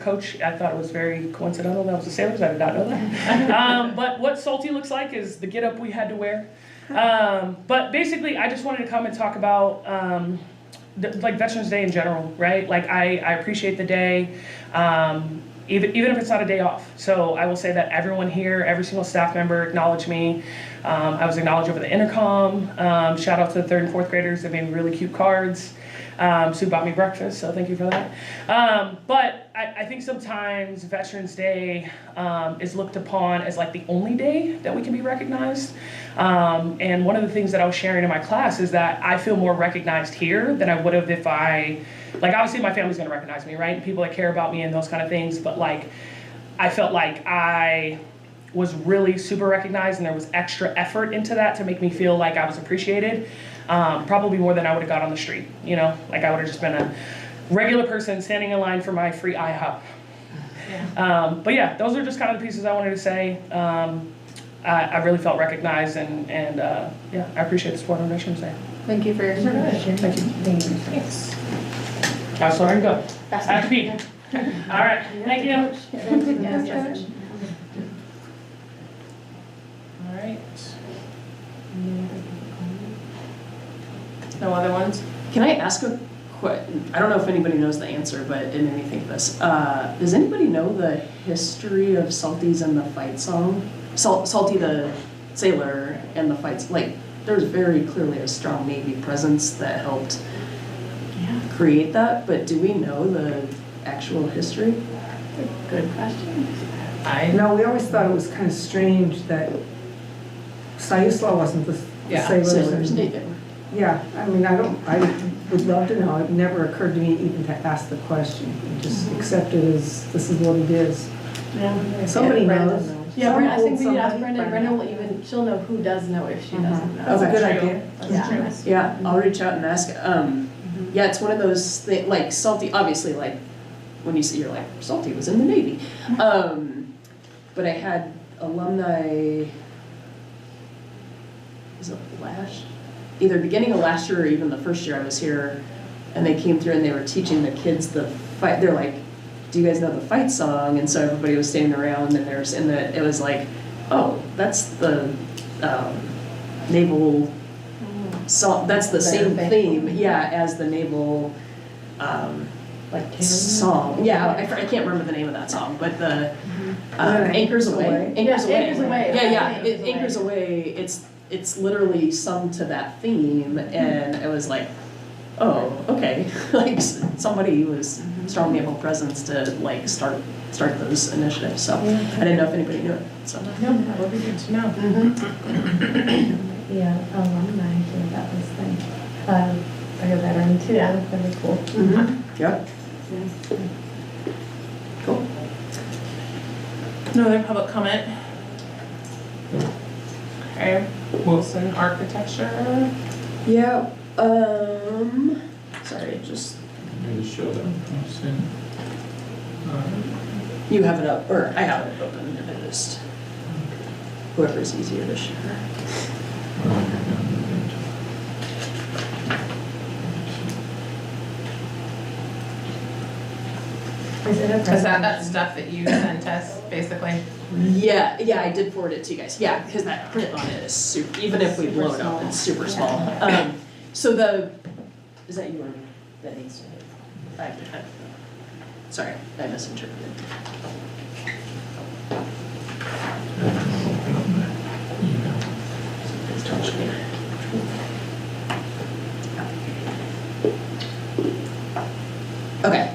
coach. I thought it was very coincidental that was the Sailors. I did not know that. But what salty looks like is the get up we had to wear. But basically, I just wanted to come and talk about like Veterans Day in general, right? Like I appreciate the day, even if it's not a day off. So I will say that everyone here, every single staff member acknowledged me. I was acknowledged over the intercom. Shout out to the 3rd and 4th graders that made me really cute cards. Sue bought me breakfast, so thank you for that. But I think sometimes Veterans Day is looked upon as like the only day that we can be recognized. And one of the things that I was sharing in my class is that I feel more recognized here than I would have if like obviously my family's gonna recognize me, right? People that care about me and those kind of things, but like, I felt like I was really super recognized and there was extra effort into that to make me feel like I was appreciated. Probably more than I would have got on the street, you know? Like I would have just been a regular person standing in line for my free IHOP. Yeah. But yeah, those are just kind of the pieces I wanted to say. I really felt recognized and yeah, I appreciate the support on Veterans Day. Thank you for your service. Thank you. Thanks. That's where I go. I have to pee. All right, thank you. Yes, All right. no other ones? Can I ask a question? I don't know if anybody knows the answer, but it made me think of this. Does anybody know the history of Salty's and the fight song? Salty the sailor and the fights. Like, there's very clearly a strong Navy presence that helped create that, but do we know the actual history? Good question. No, we always thought it was kind of strange that Stanislaw wasn't the sailors. Yeah, I mean, I would love to know. It never occurred to me even to ask the question. I just accept it as this is what it is. Yeah. Somebody knows. Yeah, Some I think we old need to ask somebody. Brenda will even, she'll know who does know if she doesn't know. That's a good true. idea. That's true. Yeah, I'll reach out and ask. Yeah, it's one of those things, like Salty, obviously, like when you see, you're like, Salty was in the Navy. But I had alumni, was it either beginning of last year or even the first year I was here, and they came through and they were teaching the kids the fight. They're like, do you guys know the fight song? And so everybody was standing around and it was like, oh, that's the naval song. That's the same theme, yeah, as the naval like song. Yeah, I can't remember the name of that song, but the Anchors Away. Anchors Away. Yeah, Anchors Away. It's literally sung to that theme, and it was like, oh, okay. Like somebody was strong naval presence to like start those initiatives. So I didn't know if anybody knew it. So No, that would be good to know. Yeah, alumni, that was like a veteran too. Yeah. Really cool. Yep. Cool. No other public comment? Okay, Wilson Architecture. Yeah. Sorry, just I just showed them. I've seen. you have it up, or I have it open, and it just whoever's easier to share. Is that stuff that you sent us, basically? Yeah, I did forward it to you guys. Yeah, because that print on it is super, even if we blow it up, it's super small. So is that you or me that needs to hit? Sorry, I misinterpreted. Okay,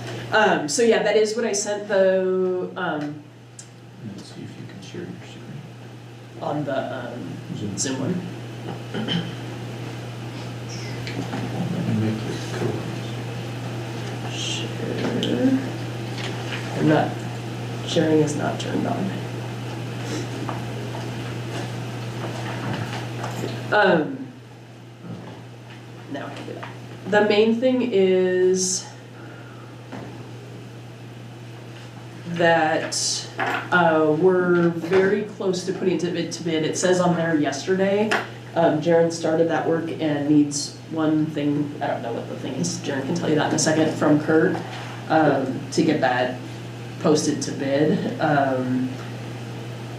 so yeah, that is what I sent the, Let's see if you can share your screen. on the Zoom one. Let me make this Share. I'm not, sharing is not turned on. Now I can do that. The main thing is that we're very close to putting it to bid. It says on there yesterday. Jaren started that work and needs one thing, I don't know what the thing is, Jaren can tell you that in a second, from Kurt to get that posted to bid.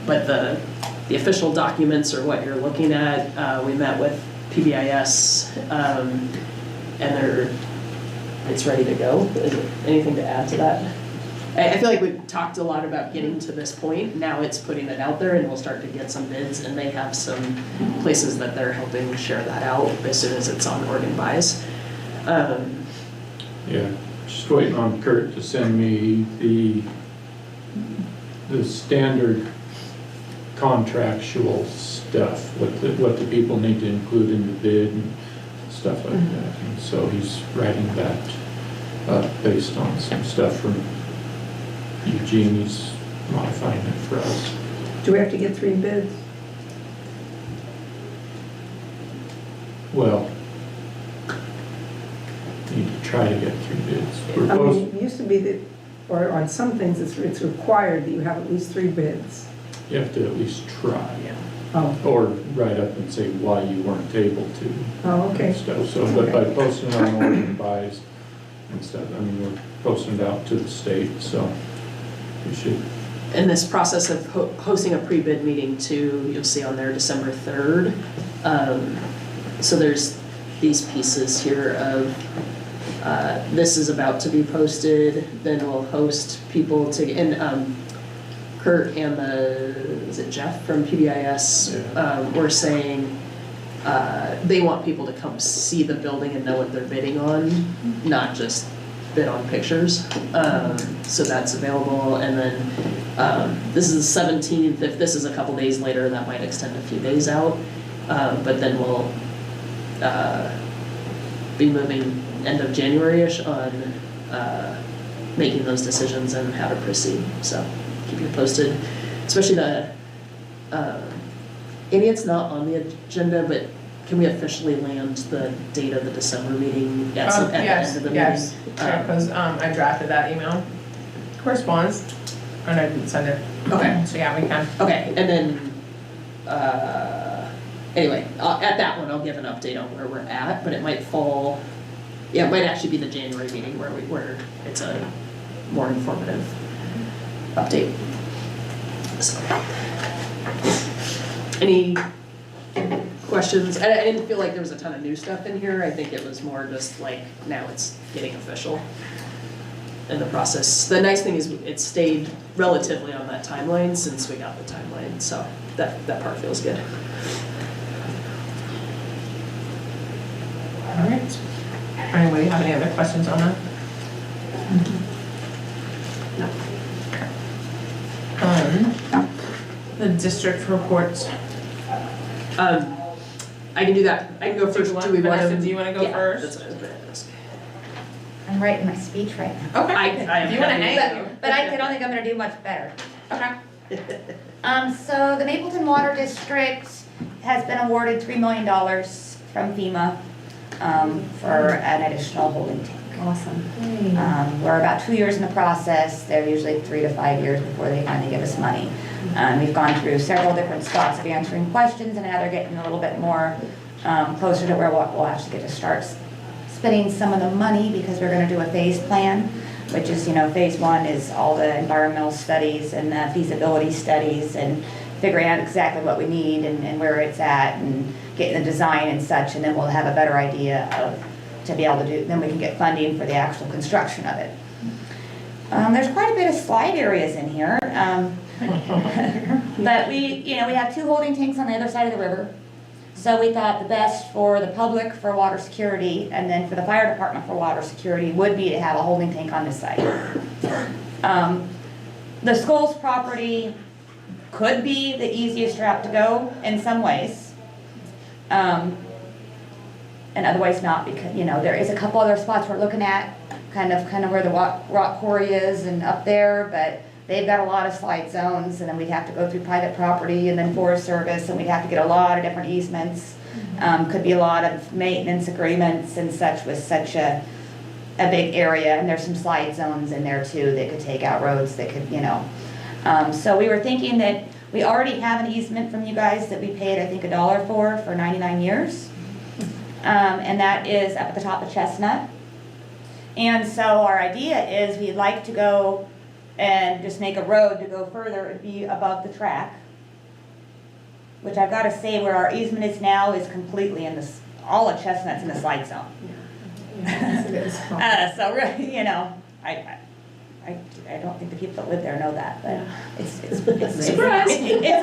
But the official documents are what you're looking at. We met with PBIS, and it's ready to go. Is there anything to add to that? I feel like we've talked a lot about getting to this point. Now it's putting it out there, and we'll start to get some bids, and they have some places that they're helping share that out as soon as it's on Oregon Buys. Yeah, just waiting on Kurt to send me the standard contractual stuff, what the people need to include in the bid and stuff like that. And so he's writing that up based on some stuff from Eugene. He's modifying it for us. Do we have to get 3 bids? Well, need to try to get 3 bids. We're I mean, post, it used to be that, or on some things, it's required that you have at least 3 bids. you have to at least try. Oh, Or write up and say why you weren't able to. oh, okay. And stuff. So, but by posting on Oregon Buys and stuff, I mean, we're posting it out to the state, so we should. In this process of hosting a pre-bid meeting too, you'll see on there December 3rd. So there's these pieces here of, this is about to be posted, then we'll host people to, and Kurt and is it Jeff from PBIS, were saying they want people to come see the building and know what they're bidding on, not just bid on pictures. So that's available, and then this is the 17th. If this is a couple days later, that might extend a few days out, but then we'll be moving end of January-ish on making those decisions and how to proceed. So keep you posted, especially maybe it's not on the agenda, but can we officially land the date of the December meeting at the end of the meeting? Because I drafted that email correspondence and I didn't send it. Okay. So yeah, we can. Okay, and then, anyway, at that one, I'll give an update on where we're at, but it might fall, it might actually be the January meeting where it's a more informative update. So, any questions? I didn't feel like there was a ton of new stuff in here. I think it was more just like, now it's getting official in the process. The nice thing is it stayed relatively on that timeline since we got the timeline, so that part feels good. All right. Anybody have any other questions on that? No. The district reports. I can do that. I can go first. Do we want Vanessa, to? do you want to go first? That's what I was going to ask. I'm writing my speech right now. Okay. I am If you want to happy. hang. But I don't think I'm gonna do much better. Okay. So the Mapleton Water District has been awarded $3 million from FEMA, for an additional holding tank. Awesome. We're about 2 years in the process. They're usually 3 to 5 years before they finally give us money. We've gone through several different spots of answering questions, and now they're getting a little bit more closer to where we'll actually get to start spending some of the money, because we're going to do a phase plan, which is, phase 1 is all the environmental studies and the feasibility studies and figuring out exactly what we need and where it's at and getting the design and such, and then we'll have a better idea of to be able to do, then we can get funding for the actual construction of it. There's quite a bit of slide areas in here. But we have 2 holding tanks on the other side of the river. So we thought the best for the public for water security, and then for the fire department for water security, would be to have a holding tank on this side. The Scholes property could be the easiest route to go in some ways. And otherwise not, because, there is a couple other spots we're looking at, kind of where the rock quarry is and up there, but they've got a lot of slide zones, and then we'd have to go through private property and then Forest Service, and we'd have to get a lot of different easements. Could be a lot of maintenance agreements and such with such a big area, and there's some slide zones in there too that could take out roads that could, So we were thinking that we already have an easement from you guys that we paid, I think, $1 for 99 years. And that is up at the top of Chestnut. And so our idea is we'd like to go and just make a road to go further, it'd be above the track. Which I've gotta say, where our easement is now is completely in this, all of Chestnut's in the slide zone. Yes, it is. So really, you know, I don't think the people that live there know that, but it's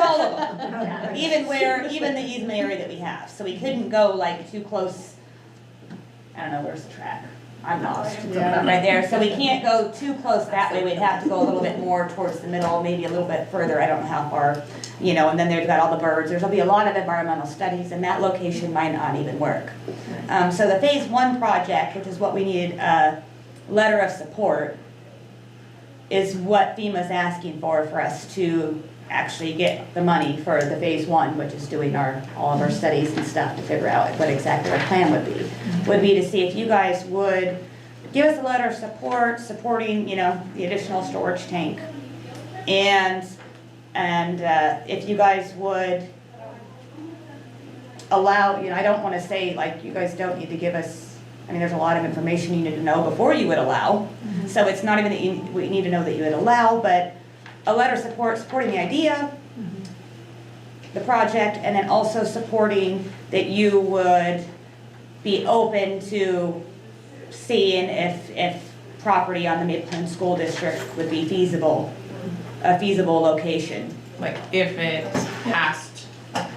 all of them. Even the easement area that we have, so we couldn't go like too close. I don't know, where's the track? I'm lost. Yeah. Right there, so we can't go too close that way, we'd have to go a little bit more towards the middle, maybe a little bit further, I don't know how far, you know, and then they've got all the birds, there'll be a lot of environmental studies, and that location might not even work. So the phase 1 project, which is what we need a letter of support, is what FEMA's asking for us to actually get the money for the phase 1, which is doing all of our studies and stuff to figure out what exactly our plan would be to see if you guys would give us a letter of support, supporting, you know, the additional storage tank. And if you guys would allow, you know, I don't want to say like you guys don't need to give us, I mean, there's a lot of information you need to know before you would allow. So it's not even that we need to know that you would allow, but a letter of support supporting the idea, the project, and then also supporting that you would be open to seeing if property on the Mapleton School District would be a feasible location. Like if it's past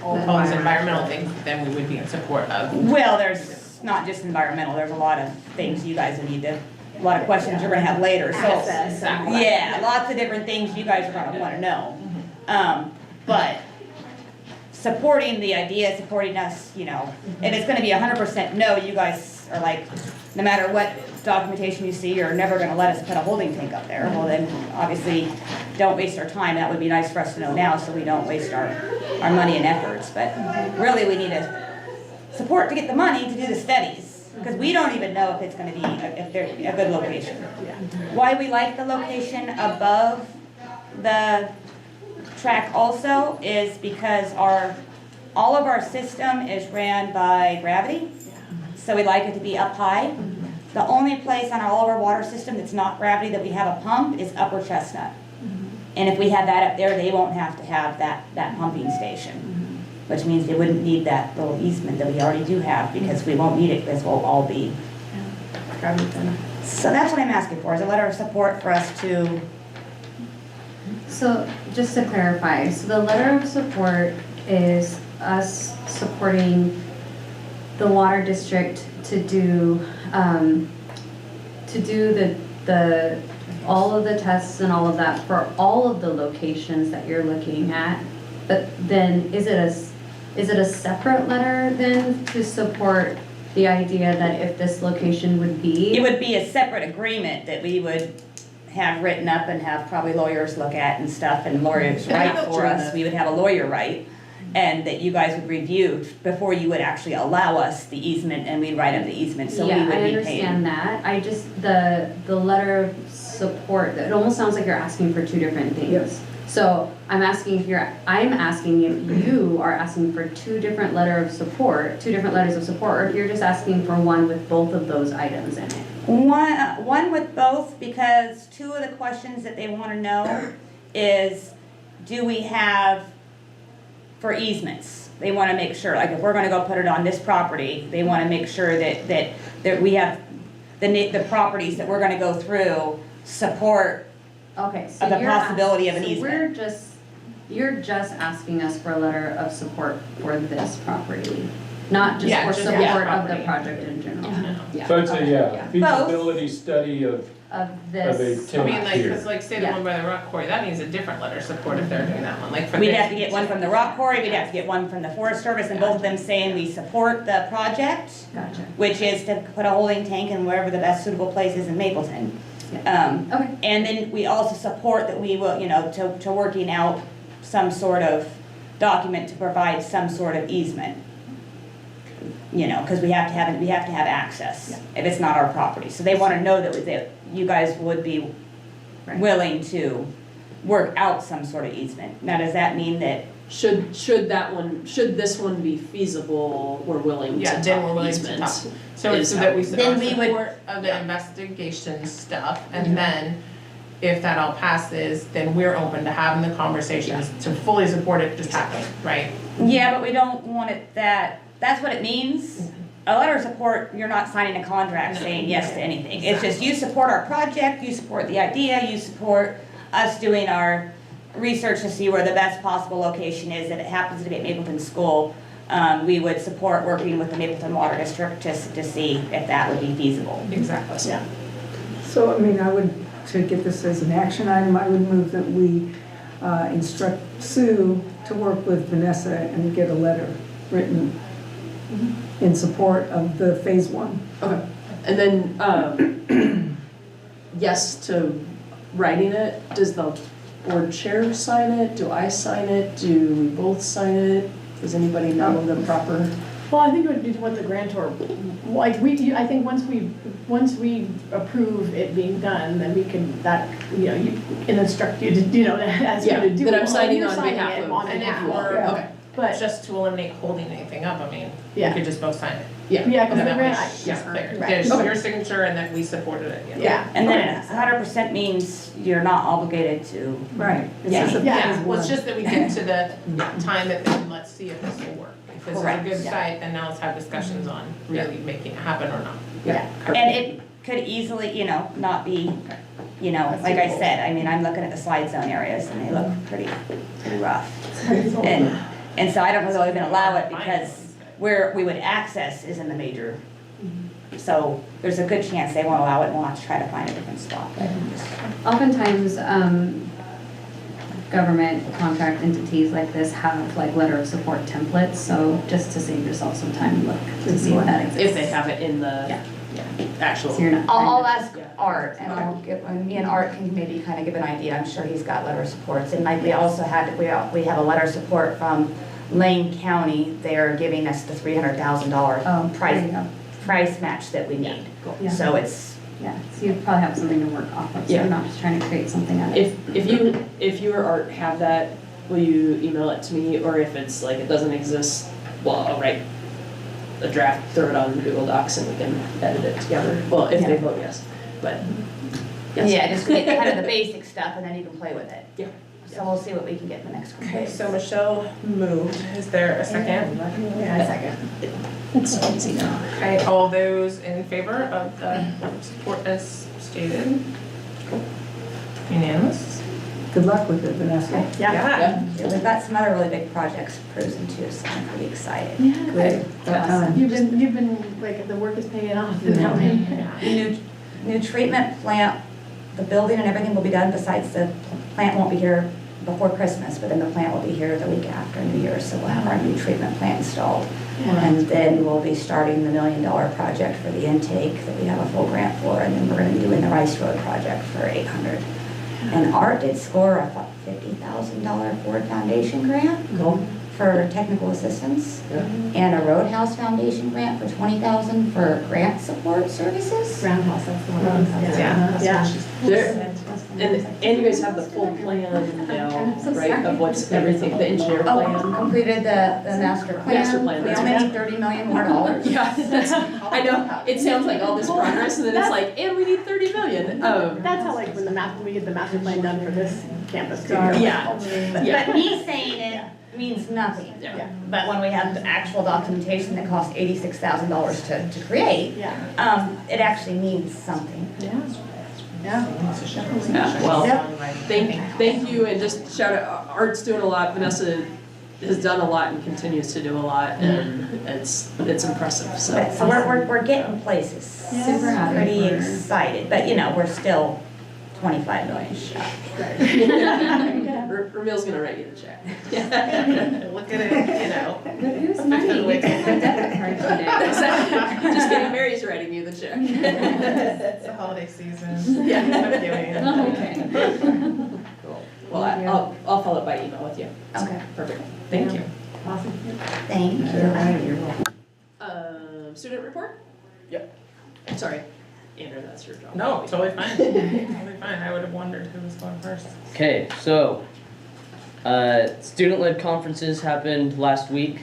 all those environmental things, then we would be in support of. Well, there's not just environmental, there's a lot of things you guys would need to, a lot of questions you're gonna have later, so. Exactly. Yeah, lots of different things you guys are gonna wanna know. But supporting the idea, supporting us, you know, if it's gonna be 100% no, you guys are like, no matter what documentation you see, you're never gonna let us put a holding tank up there. Well then, obviously, don't waste our time, that would be nice for us to know now, so we don't waste our money and efforts. But really, we need to support to get the money to do the studies. Because we don't even know if it's going to be, if they're a good location. Why we like the location above the track also is because all of our system is ran by gravity. So we like it to be up high. The only place on all of our water system that's not gravity that we have a pump is Upper Chestnut. And if we had that up there, they won't have to have that pumping station. Which means they wouldn't need that little easement that we already do have, because we won't need it, because we'll all be. So that's what I'm asking for, is a letter of support for us to. So just to clarify, so the letter of support is us supporting the water district to do the all of the tests and all of that for all of the locations that you're looking at. But then is it a separate letter then to support the idea that if this location would be? It would be a separate agreement that we would have written up and have probably lawyers look at and stuff, and lawyers write for us. We would have a lawyer write, and that you guys would review before you would actually allow us the easement, and we'd write up the easement, so we would be paid. Yeah, I understand that. I just, the letter of support, it almost sounds like you're asking for two different things. Yes. So I'm asking if you are asking for two different letters of support, or if you're just asking for one with both of those items in it. One with both, because two of the questions that they want to know is, do we have, for easements, they want to make sure, like if we're going to go put it on this property, they want to make sure that we have the properties that we're going to go through support. Okay, so of the possibility of an so easement. You're just asking us for a letter of support for this property, not just Yeah, for just support of the property. project in general. Yeah. So it's a, Yeah. feasibility study of Of a this. I mean, tank like, here. cause like say the Yeah. one by the rock quarry, that needs a different letter of support if they're doing that one, like for We'd this. have to get one from the rock quarry, we'd have to get one from the Forest Service, and both of them saying we support the project, Gotcha. which is to put a holding tank in wherever the best suitable place is in Mapleton. Okay. And then we also support that we will, to working out some sort of document to provide some sort of easement. Because we have to have access if it's not our property. So they want to know that you guys would be Right. willing to work out some sort of easement. Now, does that mean that? Should this one be feasible, we're willing Yeah, to then we're talk willing to easement. talk. So is so how- that we Then we would- support of the investigation stuff, and then if that all passes, then we're open to having the conversations to fully support it just happening, right? Yeah, but we don't want it that's what it means. A letter of support, you're not signing a contract saying yes to anything. It's just you support our project, you support the idea, you support us doing our research to see where the best possible location is. If it happens to be at Mapleton School, we would support working with the Mapleton Water District just to see if that would be feasible. Exactly. Yeah. So, I mean, to get this as an action item, I would move that we instruct Sue to work with Vanessa and get a letter written in support of the phase 1. Okay. And then, yes to writing it. Does the board chair sign it? Do I sign it? Do we both sign it? Does anybody know the proper? Well, I think it would be what the grantor, like, I think once we approve it being done, then we can, you can instruct you to, as you to do. That I'm it. signing You're on signing behalf it of. on And behalf if of, we're, yeah. Okay. But, just to eliminate holding anything up, I mean, we Yeah. could just both sign it. Yeah. yeah, because And the that way grant, she's clear. right. There's Okay. your signature and that we supported it. yeah. And then 100% means you're not obligated to. Right. This Yeah. is a Yeah, phase well, it's 1. just that we get to the time that then let's see if this will work. If this is a Correct. good Yeah. site, then now let's have discussions on really making it happen or not. Yeah. And it could easily, not be, like I said, I mean, I'm looking at the slide zone areas and they look pretty rough. And so I don't know that they'll even allow it because where we would access is in the major. So there's a good chance they won't allow it and we'll have to try to find a different spot. But Oftentimes, government contract entities like this have like letter of support templates, so just to save yourself some time, look to see if that exists. If they have it in the actual. So you're not. I'll ask Art and I'll give, me and Art can maybe kind of give an idea. I'm sure he's got letter of supports. And like we also had, we have a letter of support from Lane County. They're giving us the $300,000 Oh, there you go. price match that we need. Yeah. So it's, Yeah, so you probably have something to work off of, so Yeah. you're not just trying to create something out of it. If you or Art have that, will you email it to me? Or if it's like it doesn't exist, well, I'll write a draft, throw it on Google Docs and we can edit it together. Well, if they vote yes, but. yes. yeah, just get kind of the basic stuff and then you can play with it. Yeah. So we'll see what we can get in the next couple Okay, days. so Michelle moved. Is there a second? Yeah, a second. It's so easy now. Okay, all those in favor of the support as stated? Unanimous? Good luck with it, Vanessa. Yeah. Yeah, we've got some other really big projects cruising too, so I'm pretty excited. Yeah. Great. You've been, like, the work is paying off in that way. New treatment plant, the building and everything will be done, besides the plant won't be here before Christmas, but then the plant will be here the week after New Year, so we'll have our new treatment plant installed. And then we'll be starting the $1 million project for the intake that we have a full grant for, and then we're gonna be doing the Rice Road project for $800. And Art did score a $50,000 Ford Foundation grant for technical assistance, and a Roadhouse Foundation grant for $20,000 for grant support services. Roundhouse, that's the one. Roundhouse. Yeah. There- And you guys have the full plan now, right, of what's everything, the engineer Oh, plan? completed the master plan. Master plan, We that's only right. need $30 million more. Yeah, that's, I know, it sounds like all this progress and then it's like, and we need 30 million. That's how, like, when we get the master plan done for this campus too. Yeah. But me saying it means nothing. Yeah. But when we have the actual documentation that cost $86,000 to create, it actually means something. Yeah, well, thank you, and just shout out, Art's doing a lot, Vanessa has done a lot and continues to do a lot, and it's impressive, so. So we're getting places. Super happy Pretty for her. excited, but we're still 25 million short. Ramil's gonna write you the check. Look at it, Who's money? We can put debit cards today. Just kidding, Mary's writing you the check. It's the holiday season. Yeah. I'm doing Okay. Well, I'll follow up by email with you. Okay. Perfect, thank you. Awesome. Thank you. Student report? Yep. Sorry, Andrew, that's your job. No, totally fine. Totally fine. I would have wondered who was going first. Okay, so student-led conferences happened last week.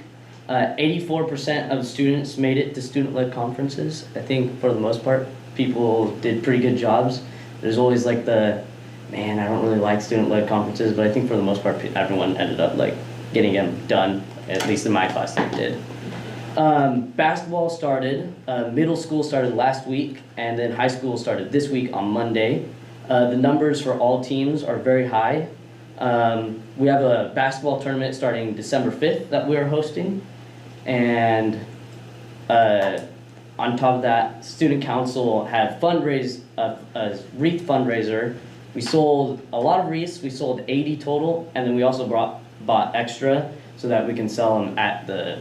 84% of students made it to student-led conferences. I think for the most part, people did pretty good jobs. There's always like the man, I don't really like student-led conferences, but I think for the most part, everyone ended up like getting them done, at least in my class they did. Basketball started, middle school started last week, and then high school started this week on Monday. The numbers for all teams are very high. We have a basketball tournament starting December 5th that we're hosting, and on top of that, student council had a wreath fundraiser. We sold a lot of wreaths. We sold 80 total, and then we also bought extra so that we can sell them at the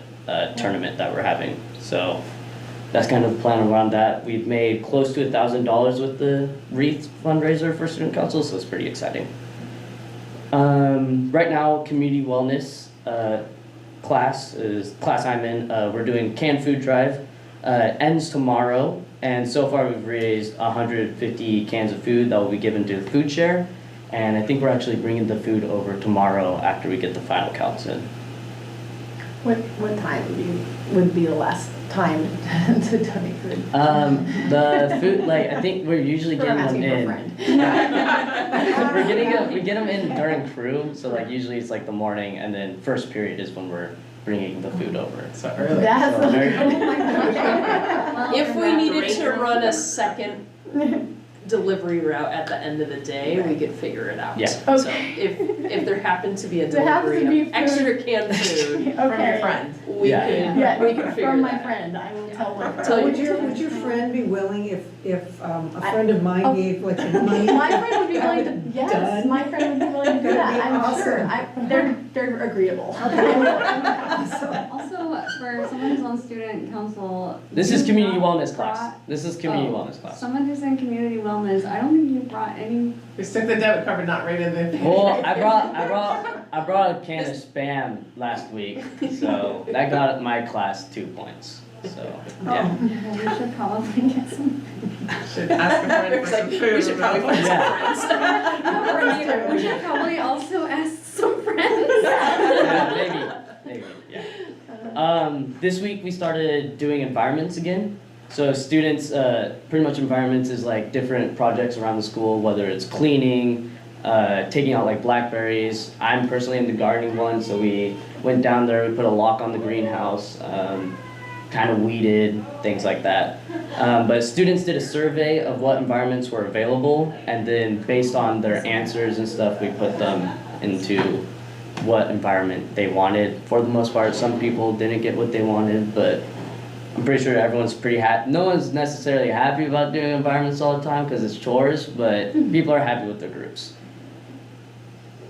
tournament that we're having. So that's kind of the plan around that. We've made close to $1,000 with the wreath fundraiser for student council, so it's pretty exciting. Right now, community wellness class I'm in. We're doing canned food drive. Ends tomorrow, and so far we've raised 150 cans of food that will be given to the food share, and I think we're actually bringing the food over tomorrow after we get the final counts in. What time would be the last time to donate food? The food, like, I think we're usually I'm getting them asking for a in. friend. We get them in during crew, so like usually it's like the morning, and then first period is when we're bringing the food over. So early. That's So very- oh my gosh. If we needed to run a second delivery route at the end of the day, we could figure it out. Yeah. So if there happened to be a There happens to delivery be of extra canned food, From your Okay. friend. we Yeah. Yeah, could figure from it my out. friend, I will tell my friend. Tell Would your friend be willing if a friend of mine gave like the money? My friend would be willing to, yes, Done. my friend would be willing to do That'd be that, I'm sure. awesome. They're agreeable. Also, for someone who's on student council. This you is community not wellness class. brought- This is community Oh, wellness class. Someone who's in community wellness, I don't think you brought any. We took the debit card, but not rated the. Well, I brought a can of Spam last week, so that got my class 2 points. So yeah. We should probably get some. Should ask a friend for It's some like, food. we should probably find some Yeah. We should probably also ask some friends. Yeah, maybe, yeah. This week we started doing environments again. So students, pretty much environments is like different projects around the school, whether it's cleaning, taking out like blackberries. I'm personally in the gardening one, so we went down there, we put a lock on the greenhouse, kind of weeded, things like that. But students did a survey of what environments were available, and then based on their answers and stuff, we put them into what environment they wanted. For the most part, some people didn't get what they wanted, but I'm pretty sure everyone's pretty happy. No one's necessarily happy about doing environments all the time because it's chores, but people are happy with their groups.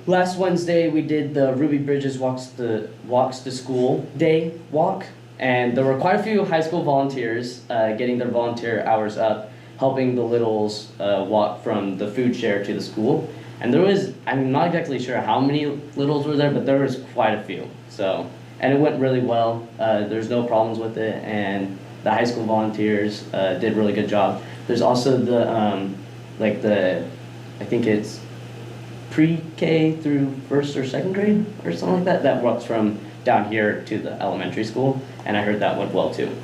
Last Wednesday, we did the Ruby Bridges Walks to School Day walk, and there were quite a few high school volunteers getting their volunteer hours up, helping the littles walk from the food share to the school. And there was, I'm not exactly sure how many littles were there, but there was quite a few. So, and it went really well. There's no problems with it, and the high school volunteers did a really good job. There's also the, I think it's pre-K through first or second grade or something like that, that walks from down here to the elementary school, and I heard that went well too.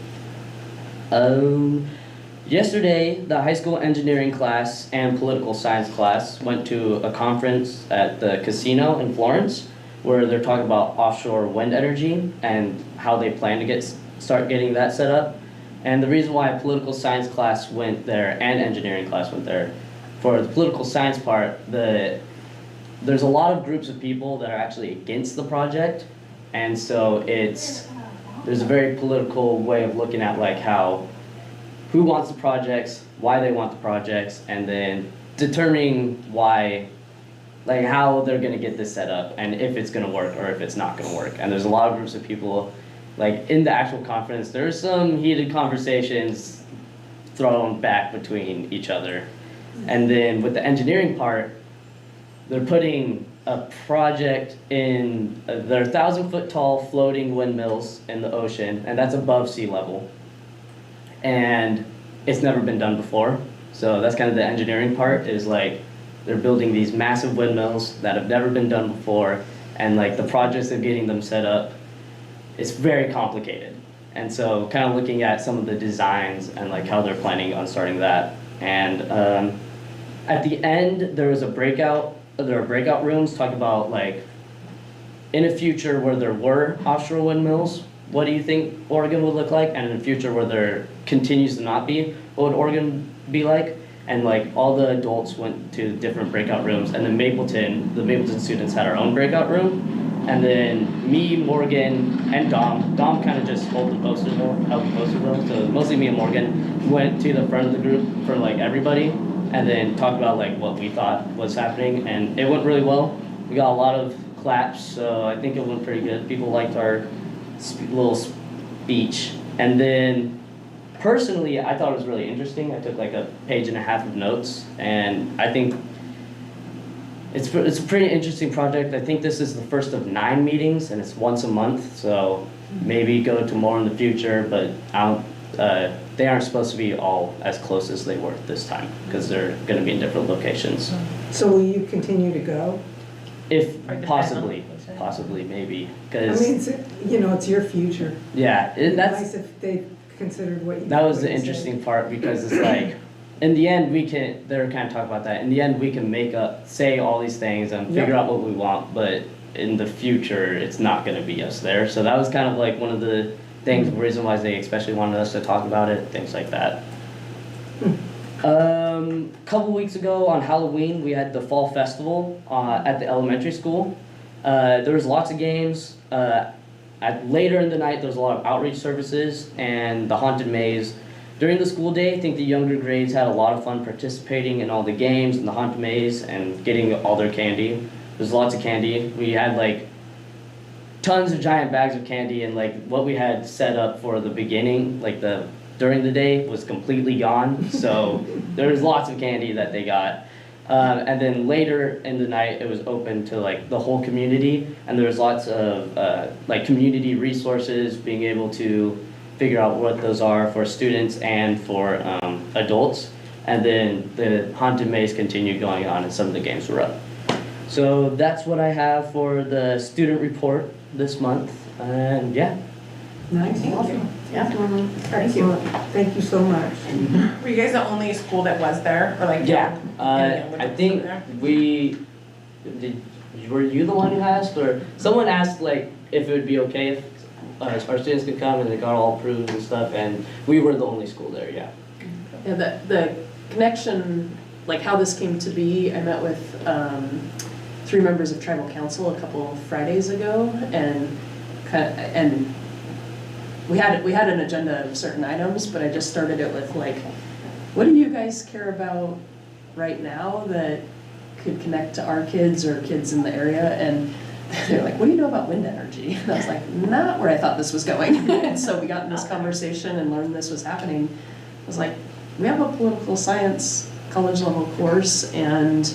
Yesterday, the high school engineering class and political science class went to a conference at the casino in Florence, where they're talking about offshore wind energy and how they plan to start getting that set up. And the reason why political science class went there and engineering class went there, for the political science part, there's a lot of groups of people that are actually against the project, and so there's a very political way of looking at like who wants the projects, why they want the projects, and then determining why, like how they're gonna get this set up and if it's gonna work or if it's not gonna work. And there's a lot of groups of people, like in the actual conference, there's some heated conversations thrown back between each other. And then with the engineering part, they're putting a project in, they're 1,000-foot tall floating windmills in the ocean, and that's above sea level. And it's never been done before. So that's kind of the engineering part, is like they're building these massive windmills that have never been done before, and like the projects of getting them set up, it's very complicated. And so kind of looking at some of the designs and like how they're planning on starting that. And at the end, there were breakout rooms talking about like, in a future where there were offshore windmills, what do you think Oregon would look like? And in a future where there continues to not be, what would Oregon be like? And like all the adults went to different breakout rooms, and then the Mapleton students had our own breakout room. And then me, Morgan, and Dom kind of just held the poster though. So mostly me and Morgan went to the front of the group for like everybody, and then talked about like what we thought was happening, and it went really well. We got a lot of claps, so I think it went pretty good. People liked our little speech. And then personally, I thought it was really interesting. I took like a page and a half of notes, and I think it's a pretty interesting project. I think this is the first of 9 meetings, and it's once a month, so maybe go to more in the future, but they aren't supposed to be all as close as they were this time, because they're going to be in different locations. So will you continue to go? If Or depend possibly, maybe, I because, mean, it's your future. yeah, It'd be that's, nice if they considered what you. that was what the you said. interesting part, because it's like, in the end, they're kind of talking about that, in the end, we can say all these things and figure out what we want, but in the future, it's not gonna be us there. So that was kind of like one of the things, the reason why they especially wanted us to talk about it, things like that. Couple weeks ago on Halloween, we had the fall festival at the elementary school. There was lots of games. Later in the night, there was a lot of outreach services and the haunted maze. During the school day, I think the younger grades had a lot of fun participating in all the games and the haunted maze and getting all their candy. There's lots of candy. We had like tons of giant bags of candy, and like what we had set up for the beginning, like during the day, was completely gone. So there was lots of candy that they got. And then later in the night, it was open to like the whole community, and there was lots of like community resources, being able to figure out what those are for students and for adults. And then the haunted maze continued going on, and some of the games were up. So that's what I have for the student report this month, and yeah. Nice. Awesome. Yeah. Excellent. Thank you so much. Were you guys the only school that was there, or like? Yeah, any other I think there? were you the one who asked, or someone asked like if it would be okay if our students could come, and they got all approved and stuff, and we were the only school there, yeah. Yeah, the connection, like how this came to be, I met with 3 members of tribal council a couple Fridays ago, and we had an agenda of certain items, but I just started it with like, what do you guys care about right now that could connect to our kids or kids in the area? And they're like, what do you know about wind energy? And I was like, not where I thought this was going. And so we got in this conversation and learned this was happening. I was like, we have a political science college level course, and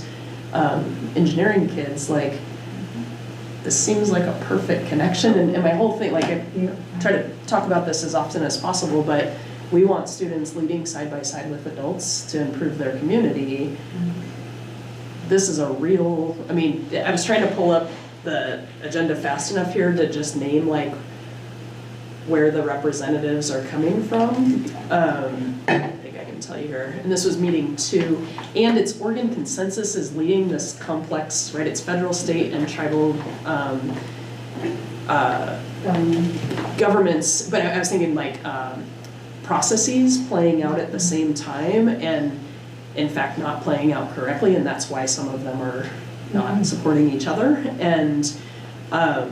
engineering kids, like, this seems like a perfect connection. And my whole thing, like, I try to talk about this as often as possible, but we want students leading side by side with adults to improve their community. This is a real, I mean, I was trying to pull up the agenda fast enough here to just name like where the representatives are coming from. I think I can tell you here. And this was meeting 2, and it's Oregon Consensus is leading this complex, right? It's federal, state, and tribal governments, but I was thinking like processes playing out at the same time, and in fact not playing out correctly, and that's why some of them are not supporting each other. And so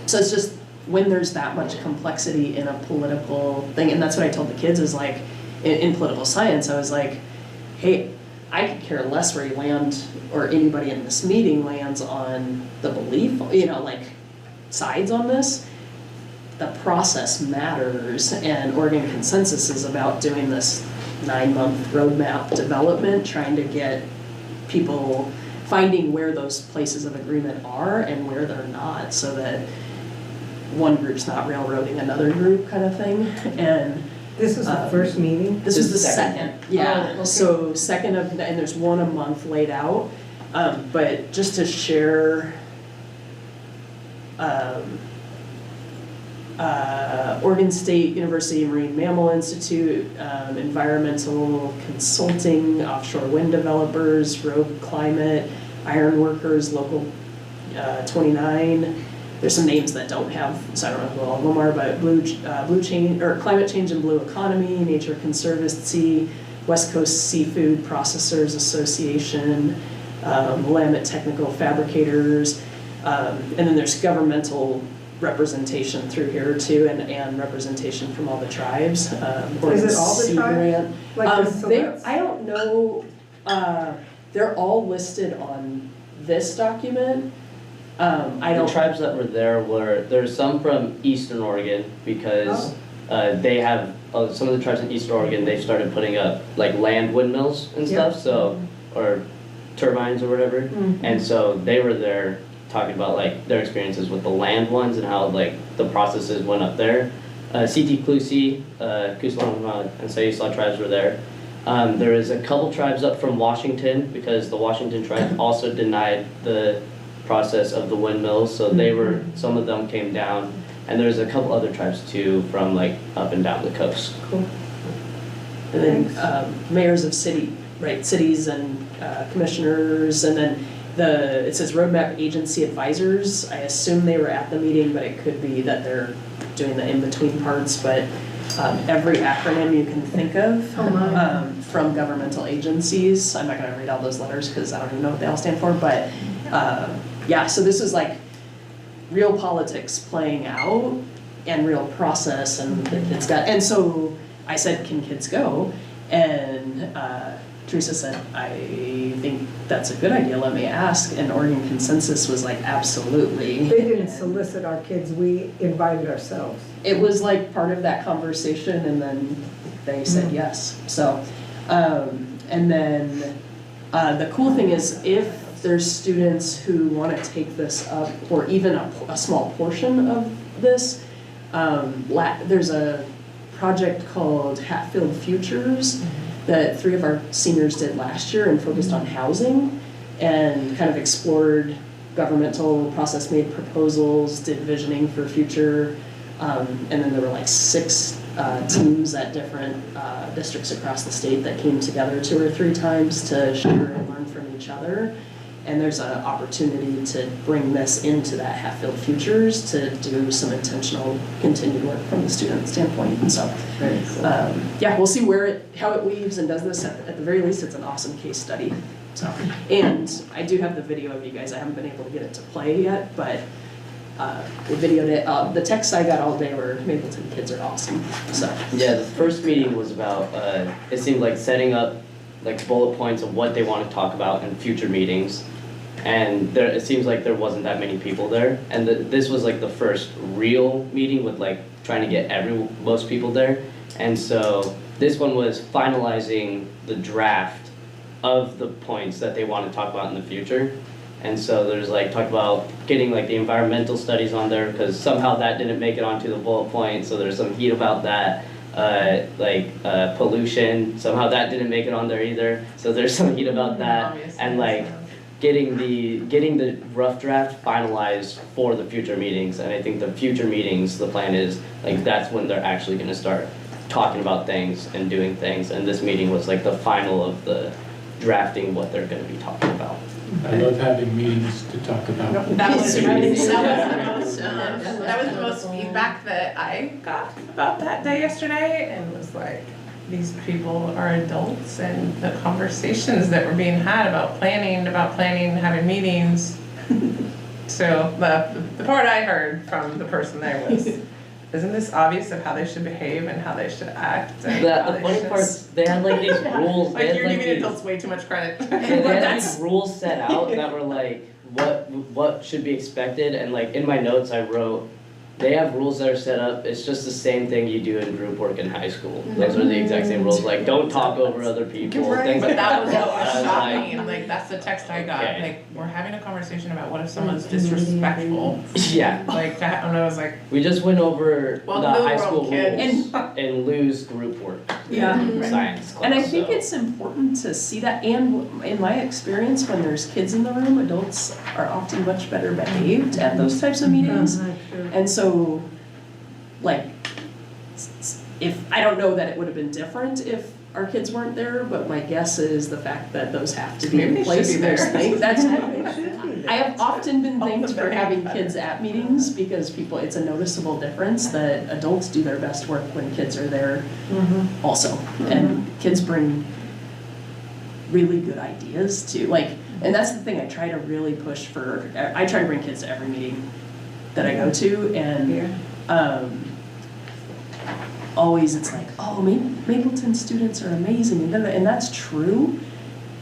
it's just when there's that much complexity in a political thing, and that's what I told the kids is like, in political science, I was like, hey, I could care less where you land or anybody in this meeting lands on the belief, like sides on this. The process matters, and Oregon Consensus is about doing this 9-month roadmap development, trying to get people finding where those places of agreement are and where they're not, so that one group's not railroading another group kind of thing. And This was the first meeting? this was the second. Yeah, Oh, okay. so second of, and there's one a month laid out. But just to share Oregon State University Marine Mammal Institute, environmental consulting, offshore wind developers, road climate, iron workers, local 29. There's some names that don't have, so I don't know who all of them are, but blue change, or climate change and blue economy, Nature Conservancy, West Coast Seafood Processors Association, Willamette Technical Fabricators, and then there's governmental representation through here too, and representation from all the tribes. Is it all the tribes? Like I don't know, they're all listed on this document. The tribes that were there's some from Eastern Oregon because they have, some of the tribes in Eastern Oregon, they've started putting up like land windmills and stuff, so, or turbines or whatever. And so they were there talking about like their experiences with the land ones and how like the processes went up there. CT Clusi, Kuslaman, and Sayusla tribes were there. There is a couple tribes up from Washington because the Washington tribe also denied the process of the windmills, so they were, some of them came down, and there's a couple other tribes too from like up and down the coast. Cool. And then mayors of cities and commissioners, and then it says roadmap agency advisors. I assume they were at the meeting, but it could be that they're doing the in-between parts, but every acronym you can think of from governmental agencies. I'm not gonna read all those letters because I don't even know what they all stand for, but yeah, so this is like real politics playing out and real process, and it's got, and so I said, can kids go? And Teresa said, I think that's a good idea, let me ask. And Oregon Consensus was like, absolutely. They didn't solicit our kids, we invited ourselves. It was like part of that conversation, and then they said yes. So, and then the cool thing is, if there's students who want to take this up, or even a small portion of this, there's a project called Hatfield Futures that 3 of our seniors did last year and focused on housing and kind of explored governmental process-made proposals, did visioning for future, and then there were like 6 teams at different districts across the state that came together 2 or 3 times to share and learn from each other. And there's an opportunity to bring this into that Hatfield Futures to do some intentional continued work from the student standpoint. And so, yeah, we'll see how it weaves and does this. At the very least, it's an awesome case study. So, and I do have the video of you guys. I haven't been able to get it to play yet, but we videoed it. The texts I got all day were Mapleton kids are awesome. So yeah, the first meeting was about it seemed like setting up like bullet points of what they want to talk about in future meetings. And it seems like there wasn't that many people there. And this was like the first real meeting with like trying to get most people there. And so this one was finalizing the draft of the points that they want to talk about in the future. And so there's like talk about getting like the environmental studies on there because somehow that didn't make it onto the bullet point. So there's some heat about that. Pollution, somehow that didn't make it on there either. So there's some heat about that. And like getting the rough draft finalized for the future meetings. And I think the future meetings, the plan is like that's when they're actually going to start talking about things and doing things. And this meeting was like the final of the drafting what they're going to be talking about. I love having meetings to talk about. That was the most feedback that I got about that day yesterday, and was like, these people are adults, and the conversations that were being had about planning, having meetings. So the part I heard from the person there was, isn't this obvious of how they should behave and how they should act? And the funny part, they had like these rules. Like you're giving adults way too much credit. They had these rules set out that were like what should be expected, and like in my notes I wrote, they have rules that are set up. It's just the same thing you do in group work in high school. Those are the exact same rules. Like don't talk over other people. Right. Things But like that was that. what was I was shocking. Like that's the text I got. Okay. Like we're having a conversation about what if someone's disrespectful. Yeah. Like that, and I was like, We just went over Well, the no high world, school kid. rules in Lou's group work. Yeah. Science class. And I think so. it's important to see that, and in my experience, when there's kids in the room, adults are often much better behaved at those types of meetings. And so like, if, I don't know that it would have been different if our kids weren't there, but my guess is the fact that those have to be Maybe in they place. should be there. There's things, that's, It should be there. I have often been thanked for Very having better. kids at meetings because people, it's a noticeable difference that adults do their best work when kids are there also. And kids bring really good ideas too, like, and that's the thing I try to really push for. I try to bring kids to every meeting that I go to, and always it's like, oh, Mapleton students are amazing, and that's true.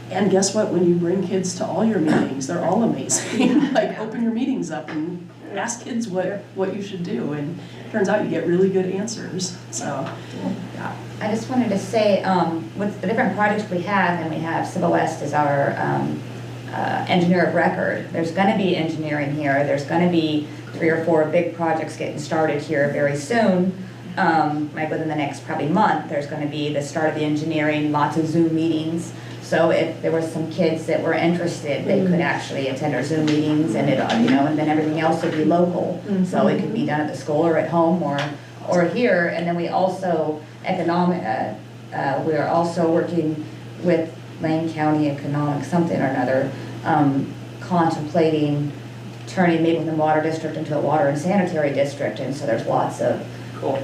And guess what? When you bring kids to all your meetings, they're all amazing. Like, open your meetings up and ask kids what you should do, and it turns out you get really good answers. So, yeah. I just wanted to say, with the different projects we have, and we have Civil West as our engineer of record, there's gonna be engineering here, there's gonna be 3 or 4 big projects getting started here very soon. Like within the next probably month, there's gonna be the start of the engineering, lots of Zoom meetings. So if there were some kids that were interested, they could actually attend our Zoom meetings, and and then everything else would be local. So it could be done at the school or at home or here. And then we also we're also working with Lane County Economic something or another, contemplating turning Mapleton Water District into a water and sanitary district. And so there's lots of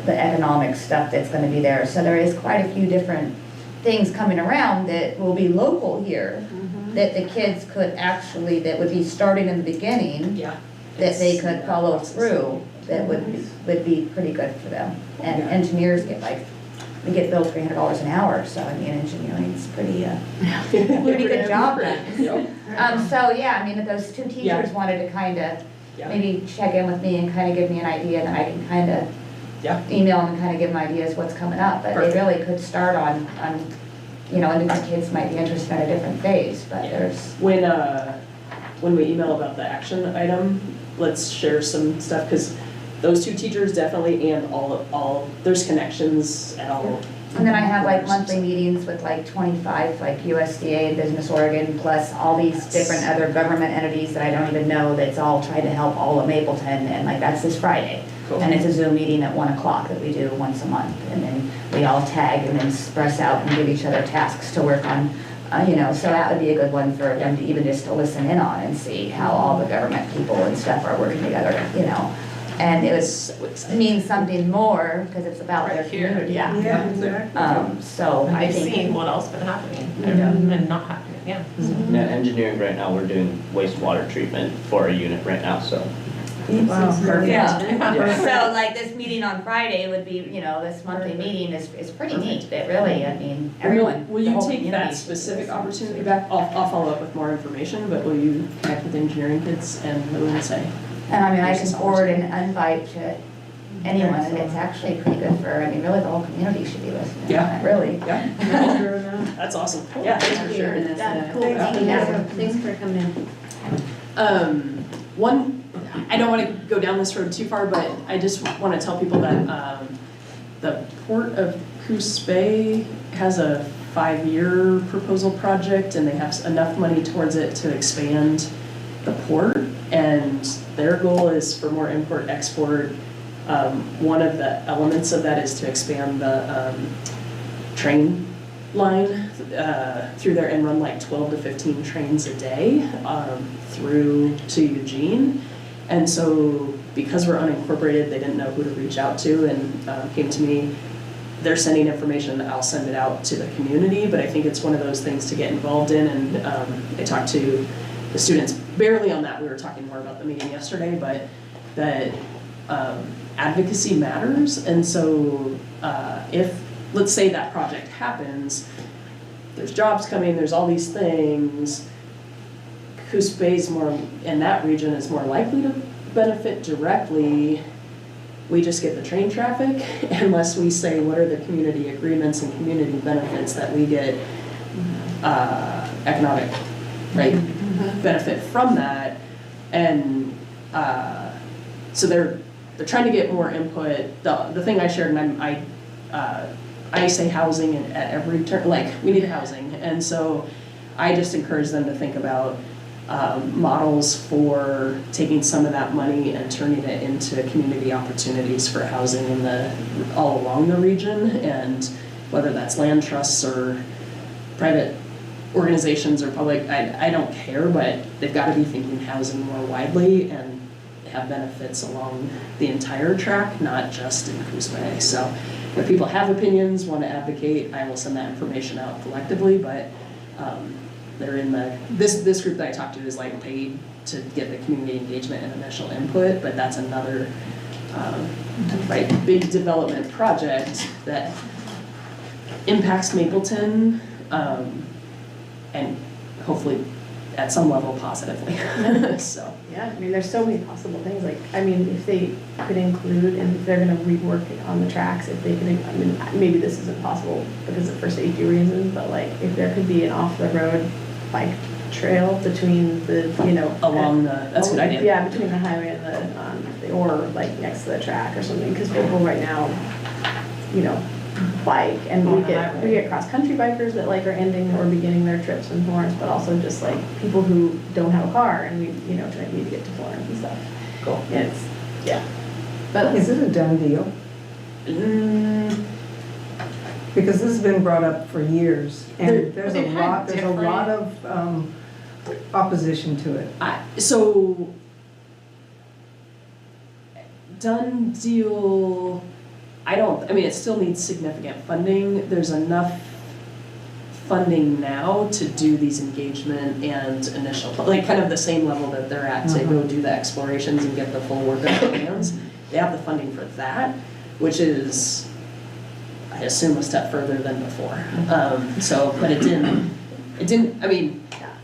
the economic stuff that's going to be there. So there is quite a few different things coming around that will be local here, that the kids could actually, that would be starting in the beginning, that they could follow through, that would be pretty good for them. And engineers get we get billed $300 an hour, so I mean, engineering's pretty good job done. So yeah, I mean, if those 2 teachers wanted to kind of maybe check in with me and kind of give me an idea, then I can kind of email them and kind of give them ideas what's coming up. But they really could start on and the kids might be interested in a different phase, but there's. When we email about the action item, let's share some stuff, because those 2 teachers definitely, and all there's connections at all. And then I have monthly meetings with 25 USDA and Business Oregon, plus all these different other government entities that I don't even know, that's all trying to help all of Mapleton, and that's this Friday. Cool. And it's a Zoom meeting at 1 o'clock that we do once a month, and then we all tag and then express out and give each other tasks to work on, so that would be a good one for them to even just to listen in on and see how all the government people and stuff are working together, And it means something more, because it's about their community. Yeah, exactly. So I I've think. seen what else been happening and not happening, yeah. Yeah, engineering right now, we're doing wastewater treatment for a unit right now, so. Wow, perfect. Yeah, so this meeting on Friday would be, this monthly meeting is pretty neat, it really, I mean, everyone. Will the you whole take that community. specific opportunity back? I'll follow up with more information, but will you connect with engineering kids and what do they say? And I mean, I can forward an invite to anyone, and it's actually pretty good for, really the whole community should be listening. Yeah. Really. Yeah. Sure enough. That's awesome. Yeah, thanks for sharing this. Yeah, cool. Thanks for coming in. I don't want to go down this road too far, but I just want to tell people that the Port of Coos Bay has a 5-year proposal project, and they have enough money towards it to expand the port, and their goal is for more import-export. One of the elements of that is to expand the train line through there and run 12 to 15 trains a day through to Eugene. And so because we're unincorporated, they didn't know who to reach out to, and came to me. They're sending information, I'll send it out to the community, but I think it's one of those things to get involved in, and I talked to the students barely on that. We were talking more about the meeting yesterday, but that advocacy matters. And so if, let's say that project happens, there's jobs coming, there's all these things, Coos Bay's more, in that region, is more likely to benefit directly. We just get the train traffic, unless we say what are the community agreements and community benefits that we get economic, right, benefit from that. And so they're trying to get more input. The thing I shared, and I say housing at every turn, we need housing. And so I just encourage them to think about models for taking some of that money and turning it into community opportunities for housing all along the region, and whether that's land trusts or private organizations or public, I don't care, but they've got to be thinking housing more widely and have benefits along the entire track, not just in Coos Bay. So if people have opinions, want to advocate, I will send that information out collectively, but they're in this group that I talked to is like paid to get the community engagement and initial input, but that's another big development project that impacts Mapleton, and hopefully at some level positively. So. Yeah, I mean, there's so many possible things, like, I mean, if they could include, and if they're gonna rework it on the tracks, if they could, I mean, maybe this isn't possible because of for safety reasons, but like, if there could be an off-the-road bike trail between the, Along that's a good idea. Yeah, between the highway and or like next to the track or something, because people right now, bike, and we get cross-country bikers that like are ending or beginning their trips in Florence, but also just like people who don't have a car and we, need to get to Florence and stuff. Cool. But Is it a done deal? Because this has been brought up for years, and there's a lot of opposition to it. So, done deal, it still needs significant funding. There's enough funding now to do these engagement and initial, like kind of the same level that they're at to go do the explorations and get the full work of the plans. They have the funding for that, which is, I assume, a step further than before. But it didn't,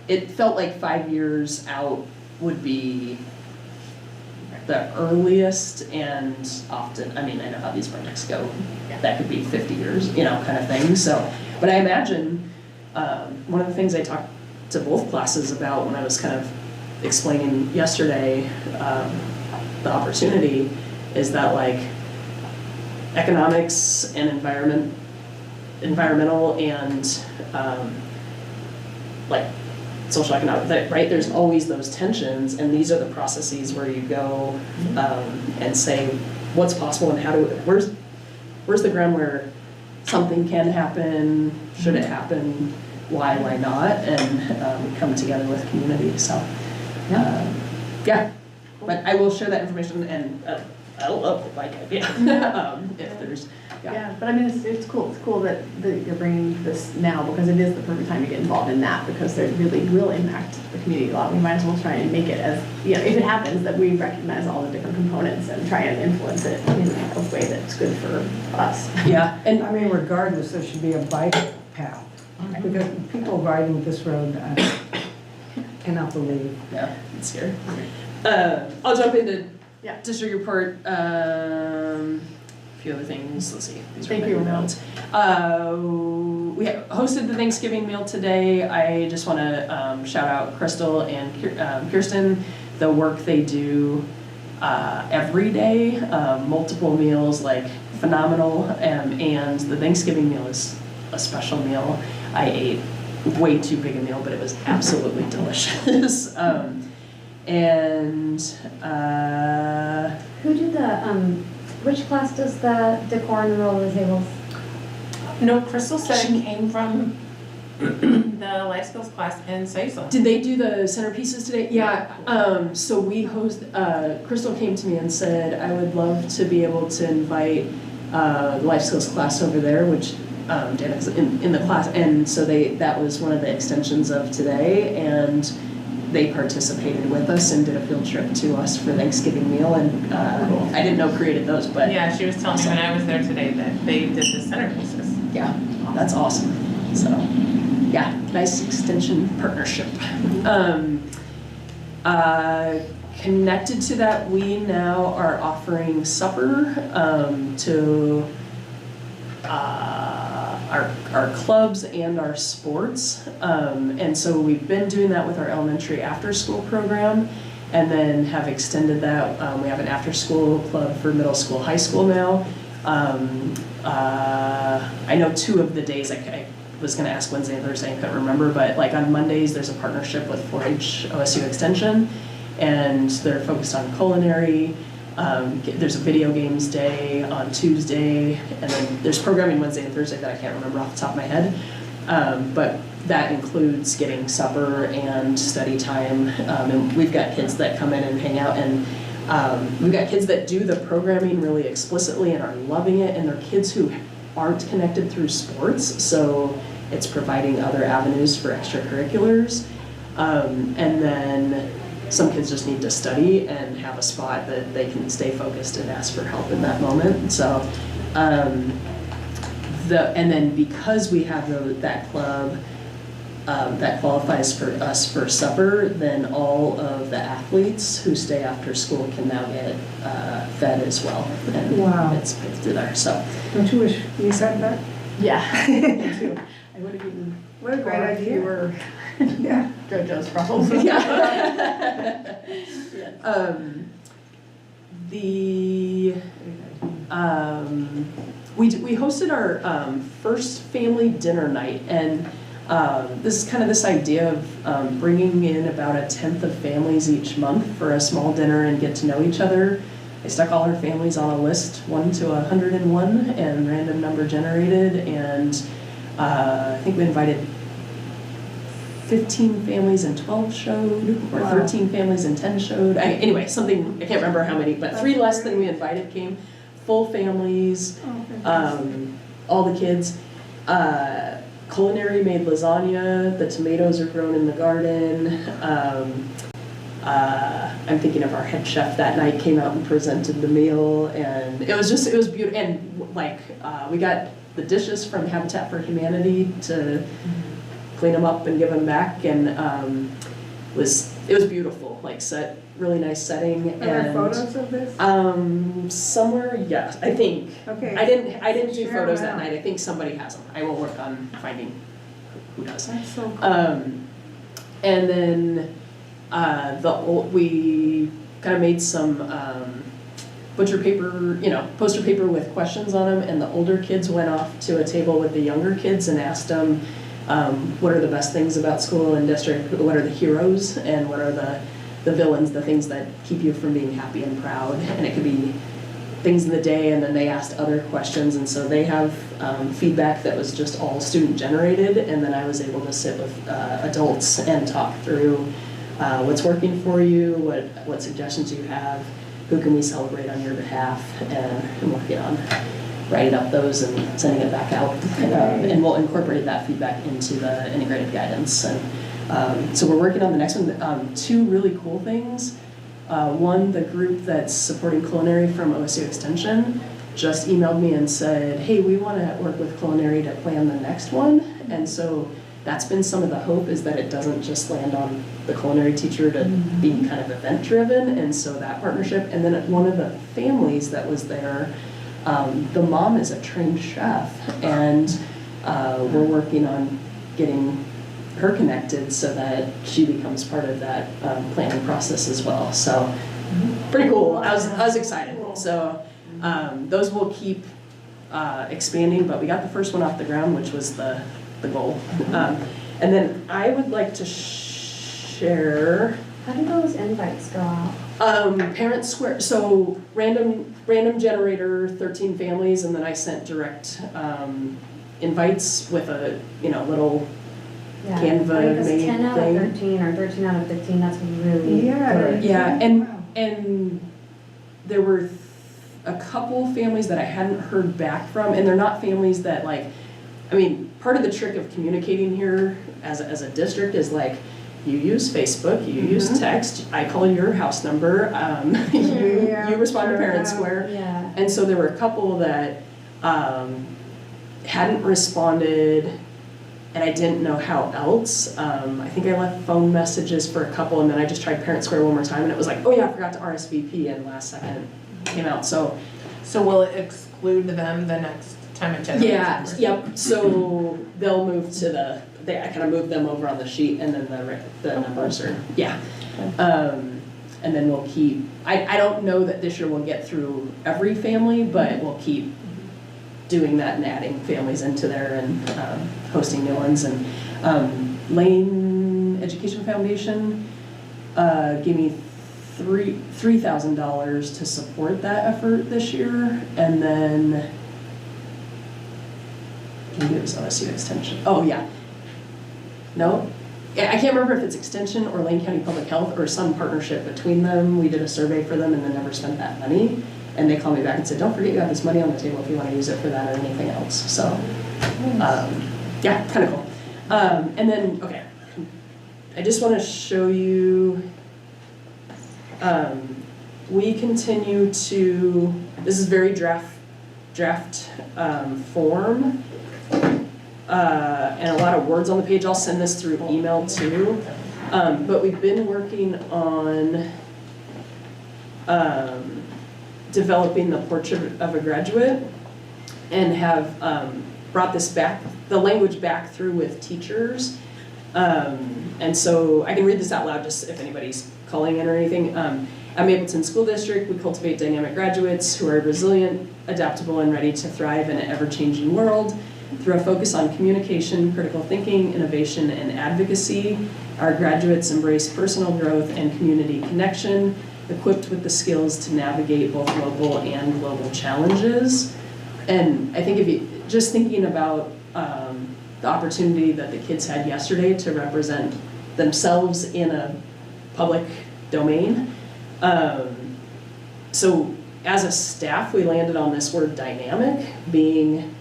it felt like 5 years out would be the earliest, and often, I know how these projects go, that could be 50 years, kind of thing. So, but I imagine, one of the things I talked to both classes about when I was kind of explaining yesterday, the opportunity, is that like economics and environmental and like social economic, right? There's always those tensions, and these are the processes where you go and say what's possible and where's the ground where something can happen, should it happen, why not, and come together with community. So but I will share that information, and I love the bike idea. If there's but it's cool. It's cool that you're bringing this now, because it is the perfect time to get involved in that, because it really will impact the community a lot. We might as well try and make it as, if it happens, that we recognize all the different components and try and influence it in a way that's good for us. Yeah, and regardless, there should be a bike path, because people riding this road, I cannot believe. Yeah, it's scary. I'll jump into district report. A few other things. Let's see. These are my notes. We hosted the Thanksgiving meal today. I just want to shout out Crystal and Kirsten, the work they do every day, multiple meals, like phenomenal. And the Thanksgiving meal is a special meal. I ate way too big a meal, but it was absolutely delicious. Who did which class does the decor and the roll of the tables? No, Crystal said it came from the life skills class in Cecil. Did they do the centerpieces today? Yeah. So we Crystal came to me and said, I would love to be able to invite the life skills class over there, which Dana's in the class, and so that was one of the extensions of today, and they participated with us and did a field trip to us for Thanksgiving meal, and I didn't know created those, but yeah, she was telling me when I was there today that they did the centerpieces. Yeah, that's awesome. So yeah, nice extension partnership. Connected to that, we now are offering supper to our clubs and our sports, and so we've been doing that with our elementary after-school program, and then have extended that. We have an after-school club for middle school, high school now. I know 2 of the days, was gonna ask Wednesday and Thursday and couldn't remember, but like on Mondays, there's a partnership with 4-H OSU Extension, and they're focused on culinary. There's a video games day on Tuesday, and then there's programming Wednesday and Thursday that I can't remember off the top of my head. But that includes getting supper and study time, and we've got kids that come in and hang out, and we've got kids that do the programming really explicitly and are loving it, and they're kids who aren't connected through sports, so it's providing other avenues for extracurriculars. And then some kids just need to study and have a spot that they can stay focused and ask for help in that moment. So, and then because we have that club that qualifies for us for supper, then all of the athletes who stay after school can now get fed as well. And Wow. it's paid through there, so. Don't you wish we said that? Yeah. Me too. I would have eaten What a great more if idea. you were Yeah. JoJo's probably. Yeah. We hosted our first family dinner night, and this is kind of this idea of bringing in about 1/10 of families each month for a small dinner and get to know each other. I stuck all our families on a list, 1 to 101, and random number generated, and I think we invited 15 families and 12 showed, or Wow. 13 families and 10 showed. Anyway, something, I can't remember how many, but 3 less than we invited came. Full families, all the kids. Culinary made lasagna, the tomatoes are grown in the garden. I'm thinking of our head chef that night came out and presented the meal, and it was beautiful. And like, we got the dishes from Habitat for Humanity to clean them up and give them back, and it was beautiful, like really nice setting. Are there And photos of this? somewhere, yes, I think. Okay. I didn't do Share photos them that out. night. I think somebody has them. I will work on finding who does. That's so cool. And then we kind of made some butcher paper, poster paper with questions on them, and the older kids went off to a table with the younger kids and asked them, what are the best things about school and district? What are the heroes, and what are the villains, the things that keep you from being happy and proud? And it could be things in the day, and then they asked other questions, and so they have feedback that was just all student generated, and then I was able to sit with adults and talk through what's working for you, what suggestions you have, who can we celebrate on your behalf, and I'm working on writing up those and sending it back out, and we'll incorporate that feedback into the integrated guidance. And so we're working on the next one. 2 really cool things. One, the group that's supporting culinary from OSU Extension just emailed me and said, hey, we want to work with culinary to plan the next one. And so that's been some of the hope, is that it doesn't just land on the culinary teacher to be kind of event driven. And so that partnership, and then one of the families that was there, the mom is a trained chef, and we're working on getting her connected so that she becomes part of that planning process as well. So pretty cool. I was excited. So those will keep expanding, but we got the first one off the ground, which was the goal. And then I would like to share. How do those invites go out? Parent Square, so random generator, 13 families, and then I sent direct invites with a little Yeah, Canva because made 10 out of thing. 13 or 13 out of 15, that's really Yeah. good. Yeah, Wow. and there were a couple families that I hadn't heard back from, and they're not families that part of the trick of communicating here as a district is you use Facebook, you use text, I call your house number, you respond to Parent Square. Yeah. And so there were a couple that hadn't responded, and I didn't know how else. I think I left phone messages for a couple, and then I just tried Parent Square one more time, and it was like, oh yeah, I forgot to RSVP, and last second came out. So will it exclude them the next time it generates? yeah, yep. So they'll move to I kind of moved them over on the sheet, and then the numbers are and then we'll keep. I don't know that this year we'll get through every family, but we'll keep doing that and adding families into there and hosting new ones. And Lane Education Foundation gave me $3,000 to support that effort this year. And then maybe it was OSU Extension. Oh yeah. No? Yeah, I can't remember if it's Extension or Lane County Public Health or some partnership between them. We did a survey for them and then never spent that money. And they called me back and said, don't forget you have this money on the table if you want to use it for that or anything else. So, yeah, kind of cool. And then, okay, I just want to show you, we continue to, this is very draft form. And a lot of words on the page. I'll send this through email too. But we've been working on developing the portrait of a graduate and have brought this back, the language back through with teachers. And so I can read this out loud just if anybody's calling in or anything. At Mapleton School District, we cultivate dynamic graduates who are resilient, adaptable, and ready to thrive in an ever-changing world. Through a focus on communication, critical thinking, innovation, and advocacy, our graduates embrace personal growth and community connection, equipped with the skills to navigate both local and global challenges. And I think if you, just thinking about the opportunity that the kids had yesterday to represent themselves in a public domain. So as a staff, we landed on this word dynamic being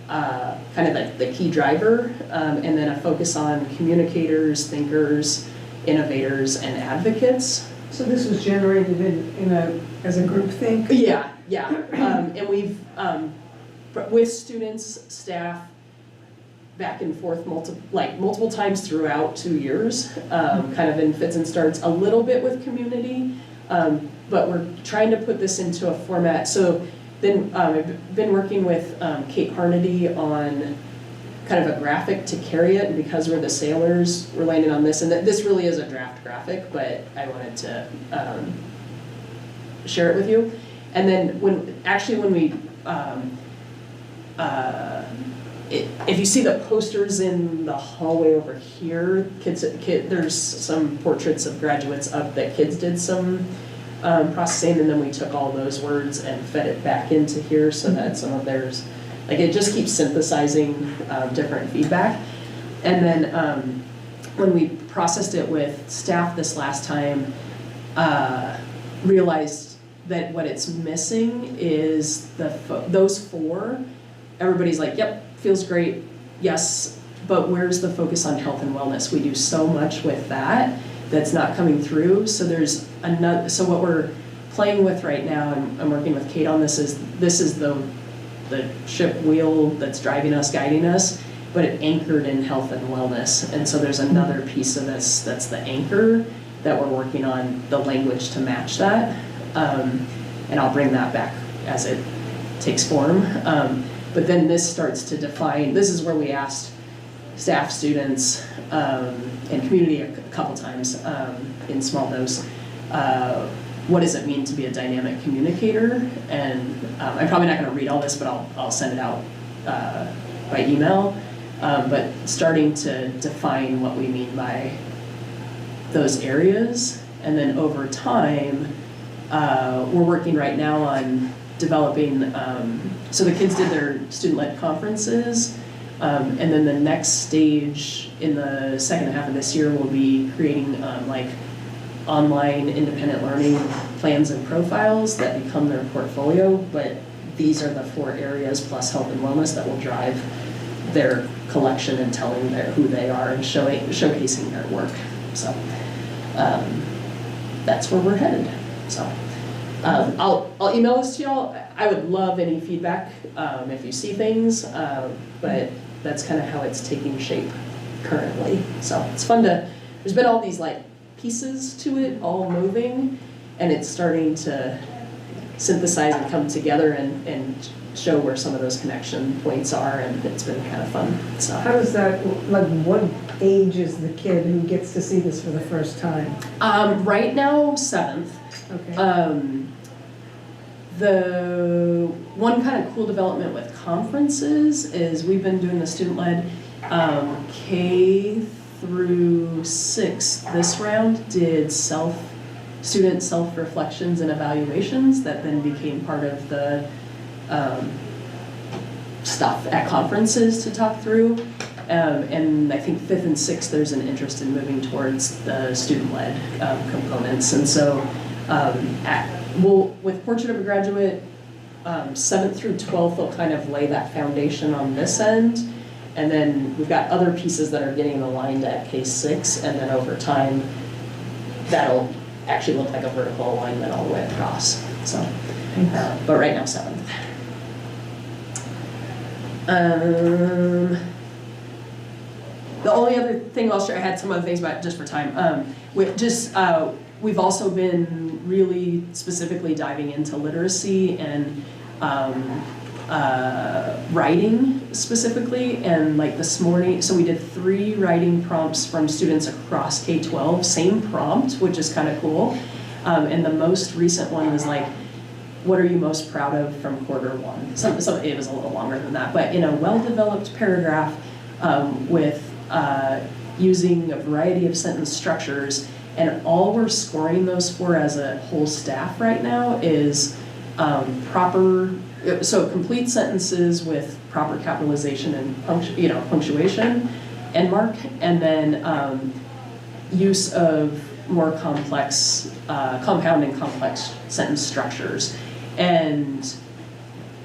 kind of the key driver, and then a focus on communicators, thinkers, innovators, and advocates. So this was generated as a group think? Yeah. And we've, with students, staff, back and forth multiple times throughout 2 years, kind of in fits and starts, a little bit with community, but we're trying to put this into a format. So then I've been working with Kate Harnedy on kind of a graphic to carry it, and because we're the sailors, we're landing on this, and this really is a draft graphic, but I wanted to share it with you. And then when we, if you see the posters in the hallway over here, there's some portraits of graduates up that kids did some processing, and then we took all those words and fed it back into here so that some of theirs, like it just keeps synthesizing different feedback. And then when we processed it with staff this last time, realized that what it's missing is those four. Everybody's like, yep, feels great, yes, but where's the focus on health and wellness? We do so much with that that's not coming through. So there's another. So what we're playing with right now, and I'm working with Kate on this is the ship wheel that's driving us, guiding us, but it anchored in health and wellness. And so there's another piece of this that's the anchor that we're working on the language to match that. And I'll bring that back as it takes form. But then this starts to define, this is where we asked staff, students, and community a couple times in small dose, what does it mean to be a dynamic communicator? And I'm probably not going to read all this, but I'll send it out by email. But starting to define what we mean by those areas. And then over time, we're working right now on developing, so the kids did their student-led conferences, and then the next stage in the second half of this year will be creating like online independent learning plans and profiles that become their portfolio, but these are the 4 areas plus health and wellness that will drive their collection and telling who they are and showcasing their work. So that's where we're headed. So I'll email this to y'all. I would love any feedback if you see things, but that's kind of how it's taking shape currently. So it's fun to, there's been all these like pieces to it all moving, and it's starting to synthesize and come together and show where some of those connection points are, and it's been kind of fun. So how does that, like what age is the kid who gets to see this for the first time? Right now, 7th. Okay. The one kind of cool development with conferences is we've been doing the student-led K through 6 this round did student self-reflections and evaluations that then became part of the stuff at conferences to talk through. And I think 5th and 6th, there's an interest in moving towards the student-led components. And so with Portrait of a Graduate, 7th through 12th will kind of lay that foundation on this end. And then we've got other pieces that are getting aligned at K6, and then over time, that'll actually look like a vertical alignment all the way across. So, but right now, 7th. The only other thing I'll share, I had some other things about just for time. We've also been really specifically diving into literacy and writing specifically, and like this morning, so we did 3 writing prompts from students across K-12, same prompt, which is kind of cool. And the most recent one was like, what are you most proud of from quarter 1? It was a little longer than that, but in a well-developed paragraph with using a variety of sentence structures, and all we're scoring those for as a whole staff right now is complete sentences with proper capitalization and punctuation, end mark, and then use of more complex, compound and complex sentence structures. And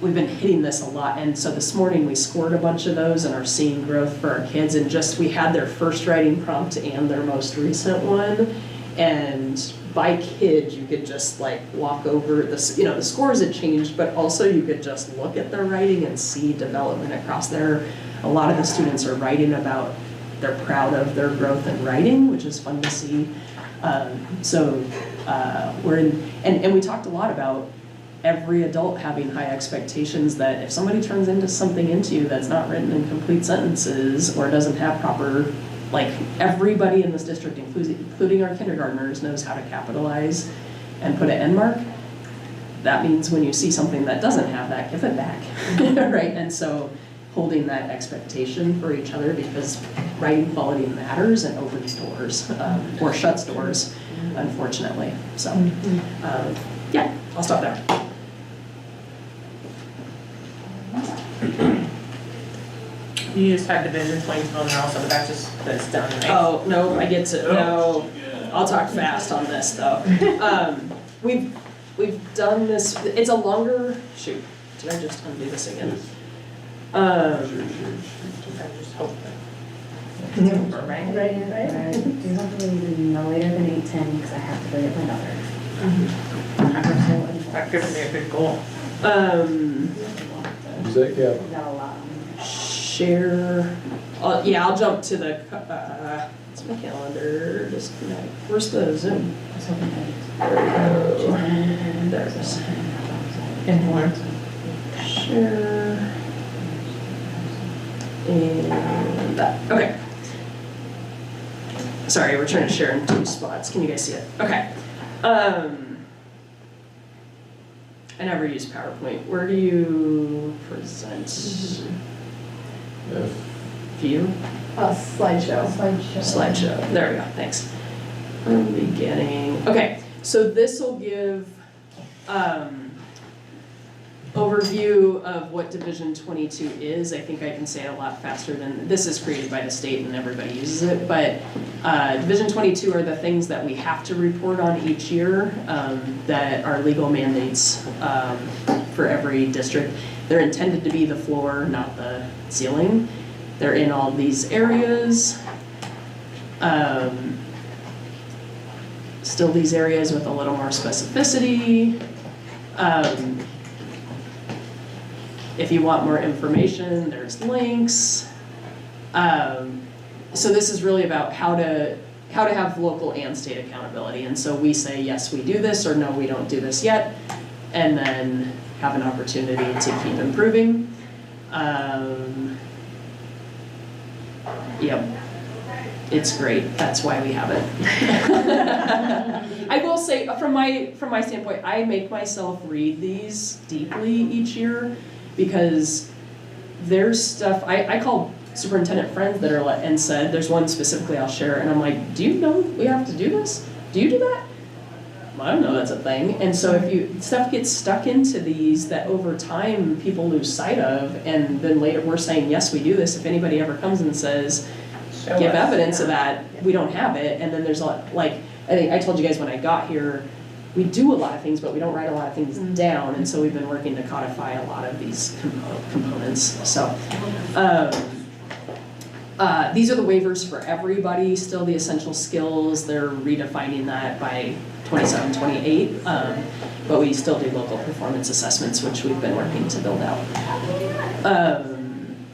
we've been hitting this a lot, and so this morning we scored a bunch of those and are seeing growth for our kids, and we had their first writing prompt and their most recent one, and by kid you could just like walk over this, the scores had changed, but also you could just look at their writing and see development across there. A lot of the students are writing about they're proud of their growth in writing, which is fun to see. We're in, and we talked a lot about every adult having high expectations that if somebody turns something into you that's not written in complete sentences or doesn't have proper, like everybody in this district, including our kindergartners, knows how to capitalize and put an end mark. That means when you see something that doesn't have that, give it back, right? And so holding that expectation for each other, because writing quality matters and opens doors, or shuts doors, unfortunately. So, yeah, I'll stop there. You just had Division 22 on there also, but that's done, right? Oh, no, I get to, no, I'll talk fast on this though. We've done this, it's a longer, shoot, did I just undo this again? I just hope that. Right? I do have to leave no later than 8:10 because I have to go get my daughter. That gives me a good goal. Is that Gavin? Got a lot. Share, yeah, I'll jump to the, it's my calendar, disconnect, where's the Zoom? I was hoping that. There it is. Influence. Share. And that, okay. Sorry, we're trying to share in 2 spots. Can you guys see it? Okay. I never use PowerPoint. Where do you present? View? Slideshow. Slideshow. There we go. Thanks. Beginning. Okay, so this will give overview of what Division 22 is. I think I can say it a lot faster than, this is created by the state and everybody uses it, but Division 22 are the things that we have to report on each year that are legal mandates for every district. They're intended to be the floor, not the ceiling. They're in all these areas. Still these areas with a little more specificity. If you want more information, there's links. So this is really about how to have local and state accountability. And so we say, yes, we do this, or no, we don't do this yet. And then have an opportunity to keep improving. Yep, it's great. That's why we have it. I will say, from my standpoint, I make myself read these deeply each year because there's stuff, I call superintendent friends that are and said, there's one specifically I'll share, and I'm like, do you know we have to do this? Do you do that? I don't know that's a thing. And so if stuff gets stuck into these that over time people lose sight of, and then later we're saying, yes, we do this. If anybody ever comes and says, give evidence of that, we don't have it. And then there's a lot, like, I think I told you guys when I got here, we do a lot of things, but we don't write a lot of things down. And so we've been working to codify a lot of these components. So these are the waivers for everybody, still the essential skills. They're redefining that by 27, 28, but we still do local performance assessments, which we've been working to build out.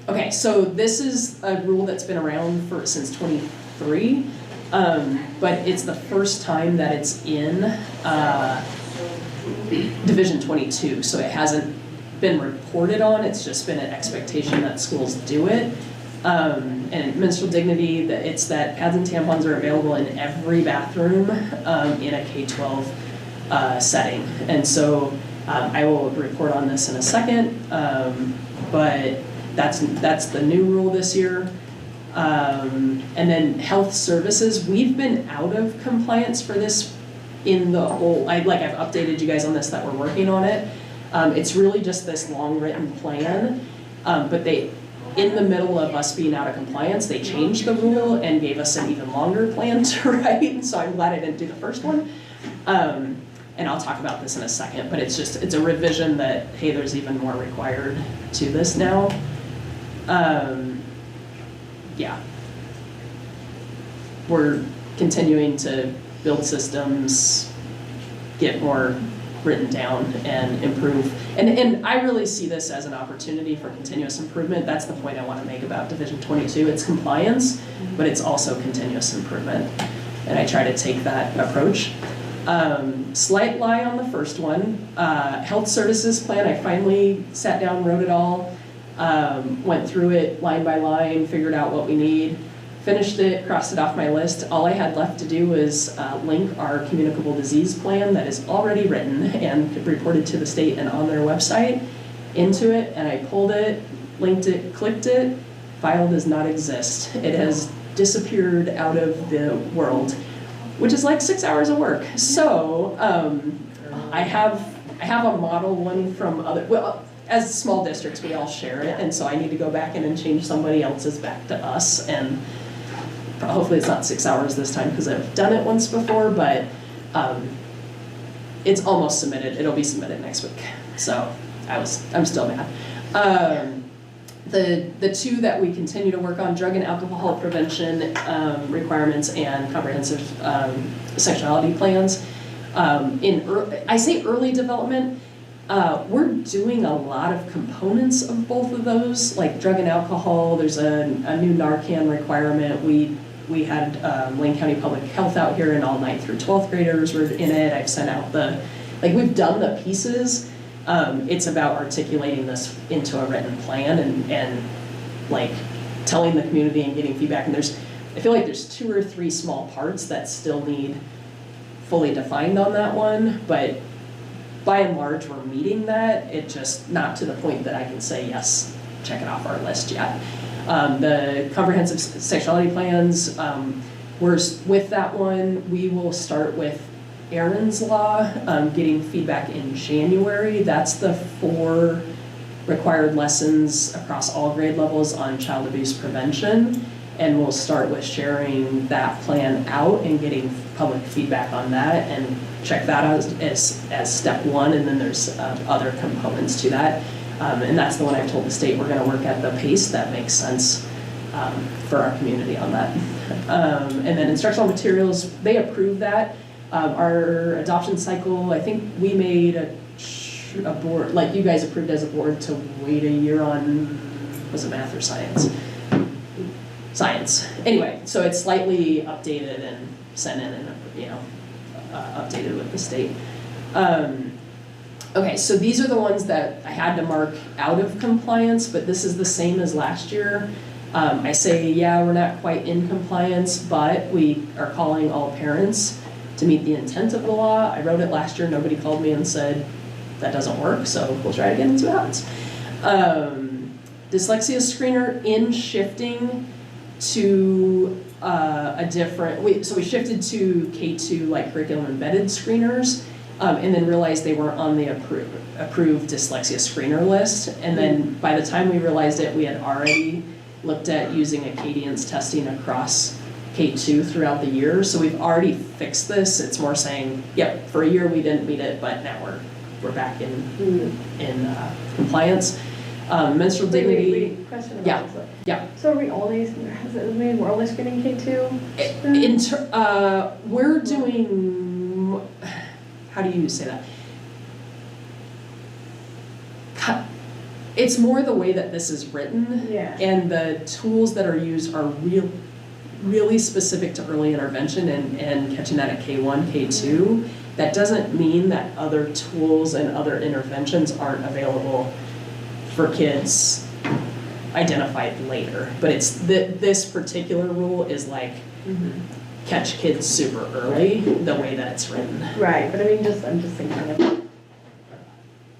Okay, so this is a rule that's been around since 23, but it's the first time that it's in Division 22, so it hasn't been reported on, it's just been an expectation that schools do it. And menstrual dignity, it's that pads and tampons are available in every bathroom in a K-12 setting. And so I will report on this in a second, but that's the new rule this year. And then health services, we've been out of compliance for this in the whole, I've updated you guys on this that we're working on it. It's really just this long written plan, but in the middle of us being out of compliance, they changed the rule and gave us an even longer plan to write, so I'm glad I didn't do the first one. And I'll talk about this in a second, but it's a revision that, hey, there's even more required to this now. Yeah. We're continuing to build systems, get more written down and improve. And I really see this as an opportunity for continuous improvement. That's the point I want to make about Division 22. It's compliance, but it's also continuous improvement. And I try to take that approach. Slight lie on the first one. Health services plan, I finally sat down, wrote it all, went through it line by line, figured out what we need. Finished it, crossed it off my list. All I had left to do was link our communicable disease plan that is already written and reported to the state and on their website into it, and I pulled it, linked it, clicked it. File does not exist. It has disappeared out of the world, which is like 6 hours of work. So I have a model one from other, well, as small districts we all share it, and so I need to go back in and change somebody else's back to us, and hopefully it's not 6 hours this time because I've done it once before, but it's almost submitted. It'll be submitted next week. So I'm still mad. The two that we continue to work on, drug and alcohol prevention requirements and comprehensive sexuality plans. I say early development, we're doing a lot of components of both of those, like drug and alcohol. There's a new Narcan requirement. We had Lane County Public Health out here, and all 9th through 12th graders were in it. I've sent out we've done the pieces. It's about articulating this into a written plan and like telling the community and getting feedback. And I feel like there's 2 or 3 small parts that still need fully defined on that one, but by and large, we're meeting that. It just not to the point that I can say, yes, check it off our list yet. The comprehensive sexuality plans, with that one, we will start with Aaron's Law, getting feedback in January. That's the 4 required lessons across all grade levels on child abuse prevention. And we'll start with sharing that plan out and getting public feedback on that and check that out as step 1, and then there's other components to that. And that's the one I told the state we're gonna work at the pace that makes sense for our community on that. And then instructional materials, they approved that. Our adoption cycle, I think we made a board, like you guys approved as a board to wait a year on, was it math or science? Science. Anyway, so it's slightly updated and sent in and, updated with the state. Okay, so these are the ones that I had to mark out of compliance, but this is the same as last year. I say, yeah, we're not quite in compliance, but we are calling all parents to meet the intent of the law. I wrote it last year, nobody called me and said, that doesn't work, so we'll try it again and see what happens. Dyslexia screener in shifting to a different, so we shifted to K2 like curriculum embedded screeners, and then realized they weren't on the approved dyslexia screener list. And then by the time we realized it, we had already looked at using Acadian's testing across K2 throughout the year. So we've already fixed this. It's more saying, yep, for a year we didn't meet it, but now we're back in compliance. Menstrual dignity. Wait, question about Yeah. this. Yeah. So are we only, has it mean we're only screening K2? We're doing, how do you say that? It's more the way that this is written. Yeah. And the tools that are used are really specific to early intervention and catching that at K1, K2. That doesn't mean that other tools and other interventions aren't available for kids identified later. But it's this particular rule is like catch kids super early, the way that it's written. Right, but I mean, I'm just thinking of,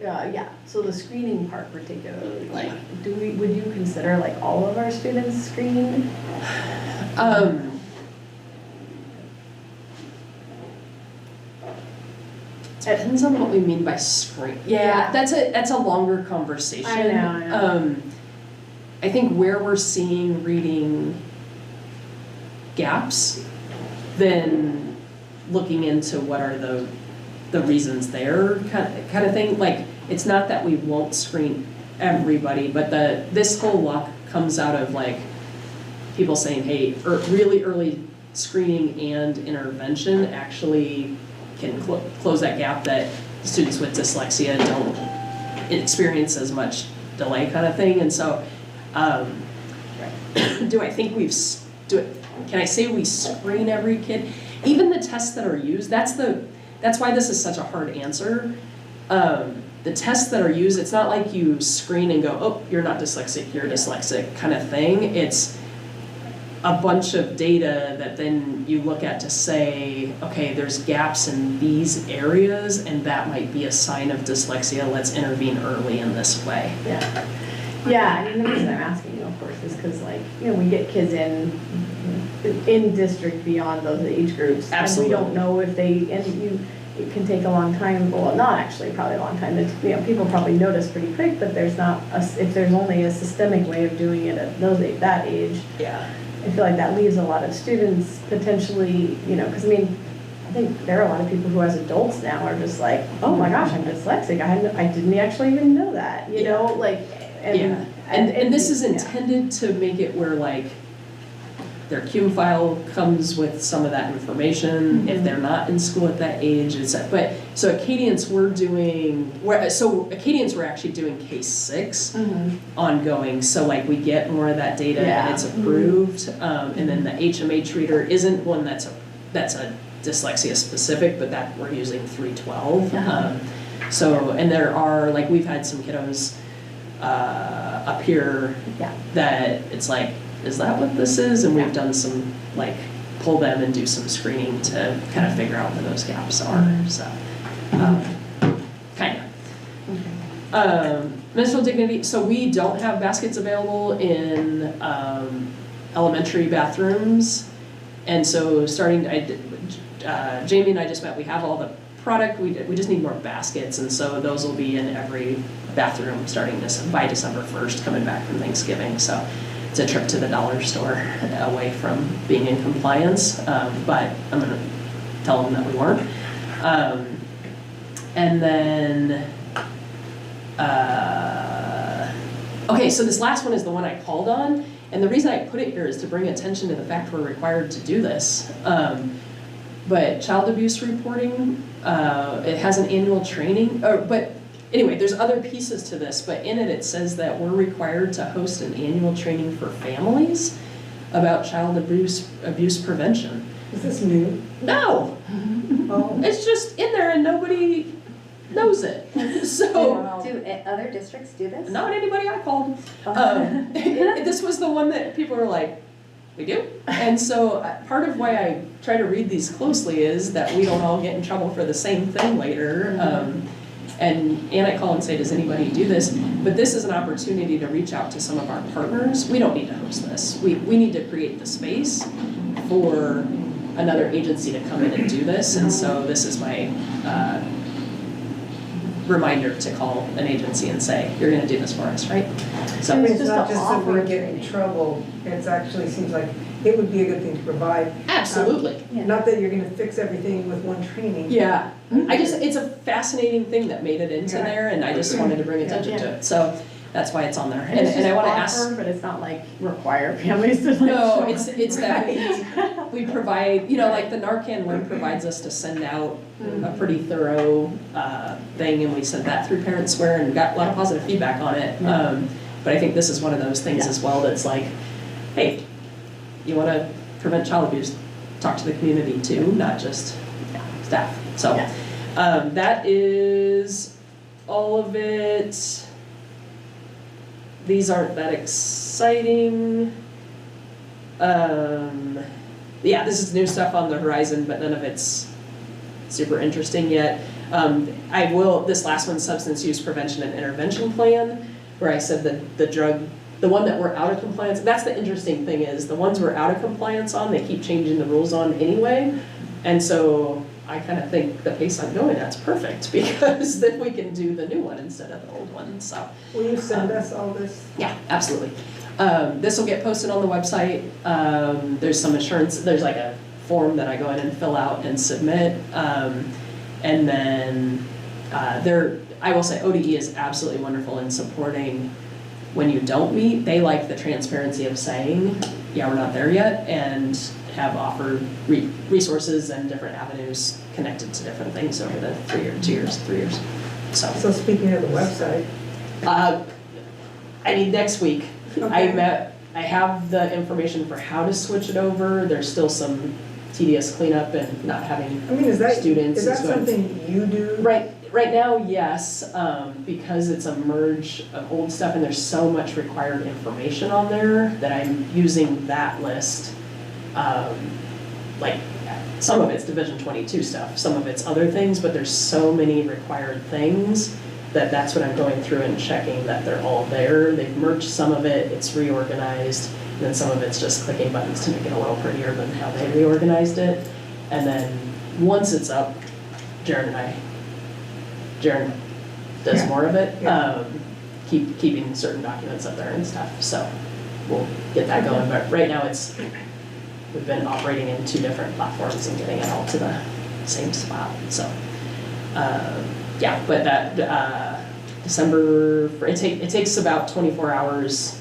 yeah, so the screening part particularly, like, would you consider like all of our students screened? Depends on what we mean by screen. Yeah, that's a longer conversation. I know. I think where we're seeing reading gaps, then looking into what are the reasons there kind of thing. Like, it's not that we won't screen everybody, but this whole law comes out of like people saying, hey, really early screening and intervention actually can close that gap that students with dyslexia don't experience as much delay kind of thing. And so do I think can I say we screen every kid? Even the tests that are used, that's why this is such a hard answer. The tests that are used, it's not like you screen and go, oh, you're not dyslexic, you're dyslexic kind of thing. It's a bunch of data that then you look at to say, okay, there's gaps in these areas and that might be a sign of dyslexia. Let's intervene early in this way. Yeah. Yeah, I mean, the reason I'm asking you, of course, is because like, we get kids in district beyond those age groups. Absolutely. And we don't know if it can take a long time, well, not actually probably a long time. People probably notice pretty quick, but there's not, if there's only a systemic way of doing it at that age. Yeah. I feel like that leaves a lot of students potentially, because I mean, I think there are a lot of people who as adults now are just like, oh my gosh, I'm dyslexic. I didn't actually even know that, like. And this is intended to make it where like their CUME file comes with some of that information if they're not in school at that age. But so Acadians we're actually doing case 6 ongoing. So like we get more of that data and it's approved. And then the HMH reader isn't one that's a dyslexia specific, but that we're using 312. So, and there are, like we've had some kiddos up here that it's like, is that what this is? And we've done some, like, pull them and do some screening to kind of figure out where those gaps are. So, kind of. Menstrual dignity, so we don't have baskets available in elementary bathrooms. And so starting, Jamie and I just met, we have all the product, we just need more baskets. And so those will be in every bathroom starting by December 1st, coming back from Thanksgiving. So it's a trip to the dollar store away from being in compliance, but I'm gonna tell them that we weren't. And then, okay, so this last one is the one I called on, and the reason I put it here is to bring attention to the fact we're required to do this. But child abuse reporting, it has an annual training, but anyway, there's other pieces to this, but in it says that we're required to host an annual training for families about child abuse prevention. Is this new? No! Oh. It's just in there and nobody knows it. So, Do other districts do this? not anybody I called. This was the one that people were like, We do. And so part of why I try to read these closely is that we don't all get in trouble for the same thing later. And I call and say, does anybody do this? But this is an opportunity to reach out to some of our partners. We don't need to host this. We need to create the space for another agency to come in and do this. And so this is my reminder to call an agency and say, you're gonna do this for us, right? So It's just not to just that offer we a get in training. trouble, it actually seems like it would be a good thing to provide. absolutely. Not that you're gonna fix everything with one training. Yeah, it's a fascinating thing that made it into there, and I just wanted to bring attention to it. So that's why it's on there. And it's And I just wanna offer, ask. but it's not like require families to like. No, show it's up. that we provide, like the Narcan one provides us to send out a pretty thorough thing, and we sent that through Parent Square and got a lot of positive feedback on it. But I think this is one of those things as well that's like, hey, you wanna prevent child abuse, talk to the community too, not just staff. So that is all of it. These aren't that exciting. This is new stuff on the horizon, but none of it's super interesting yet. This last one, substance use prevention and intervention plan, where I said that the one that we're out of compliance, that's the interesting thing is the ones we're out of compliance on, they keep changing the rules on anyway. And so I kind of think the pace I'm going at's perfect because then we can do the new one instead of the old one, so. Will you send us all this? Yeah, absolutely. This will get posted on the website. There's some assurance, there's like a form that I go in and fill out and submit. And then I will say ODE is absolutely wonderful in supporting when you don't meet. They like the transparency of saying, yeah, we're not there yet, and have offered resources and different avenues connected to different things over the 3 years. So speaking of the website. Next week. Okay. I have the information for how to switch it over. There's still some tedious cleanup and not having I mean, is that students. something you do? Right now, yes, because it's a merge of old stuff and there's so much required information on there that I'm using that list. Like some of it's Division 22 stuff, some of it's other things, but there's so many required things that's what I'm going through and checking that they're all there. They've merged some of it, it's reorganized, and then some of it's just clicking buttons to make it a little prettier than how they reorganized it. And then once it's up, Jaren does more of it, keeping certain documents up there and stuff. So we'll get that going. But right now we've been operating in 2 different platforms and getting it all to the same spot. So but that December, it takes about 24 hours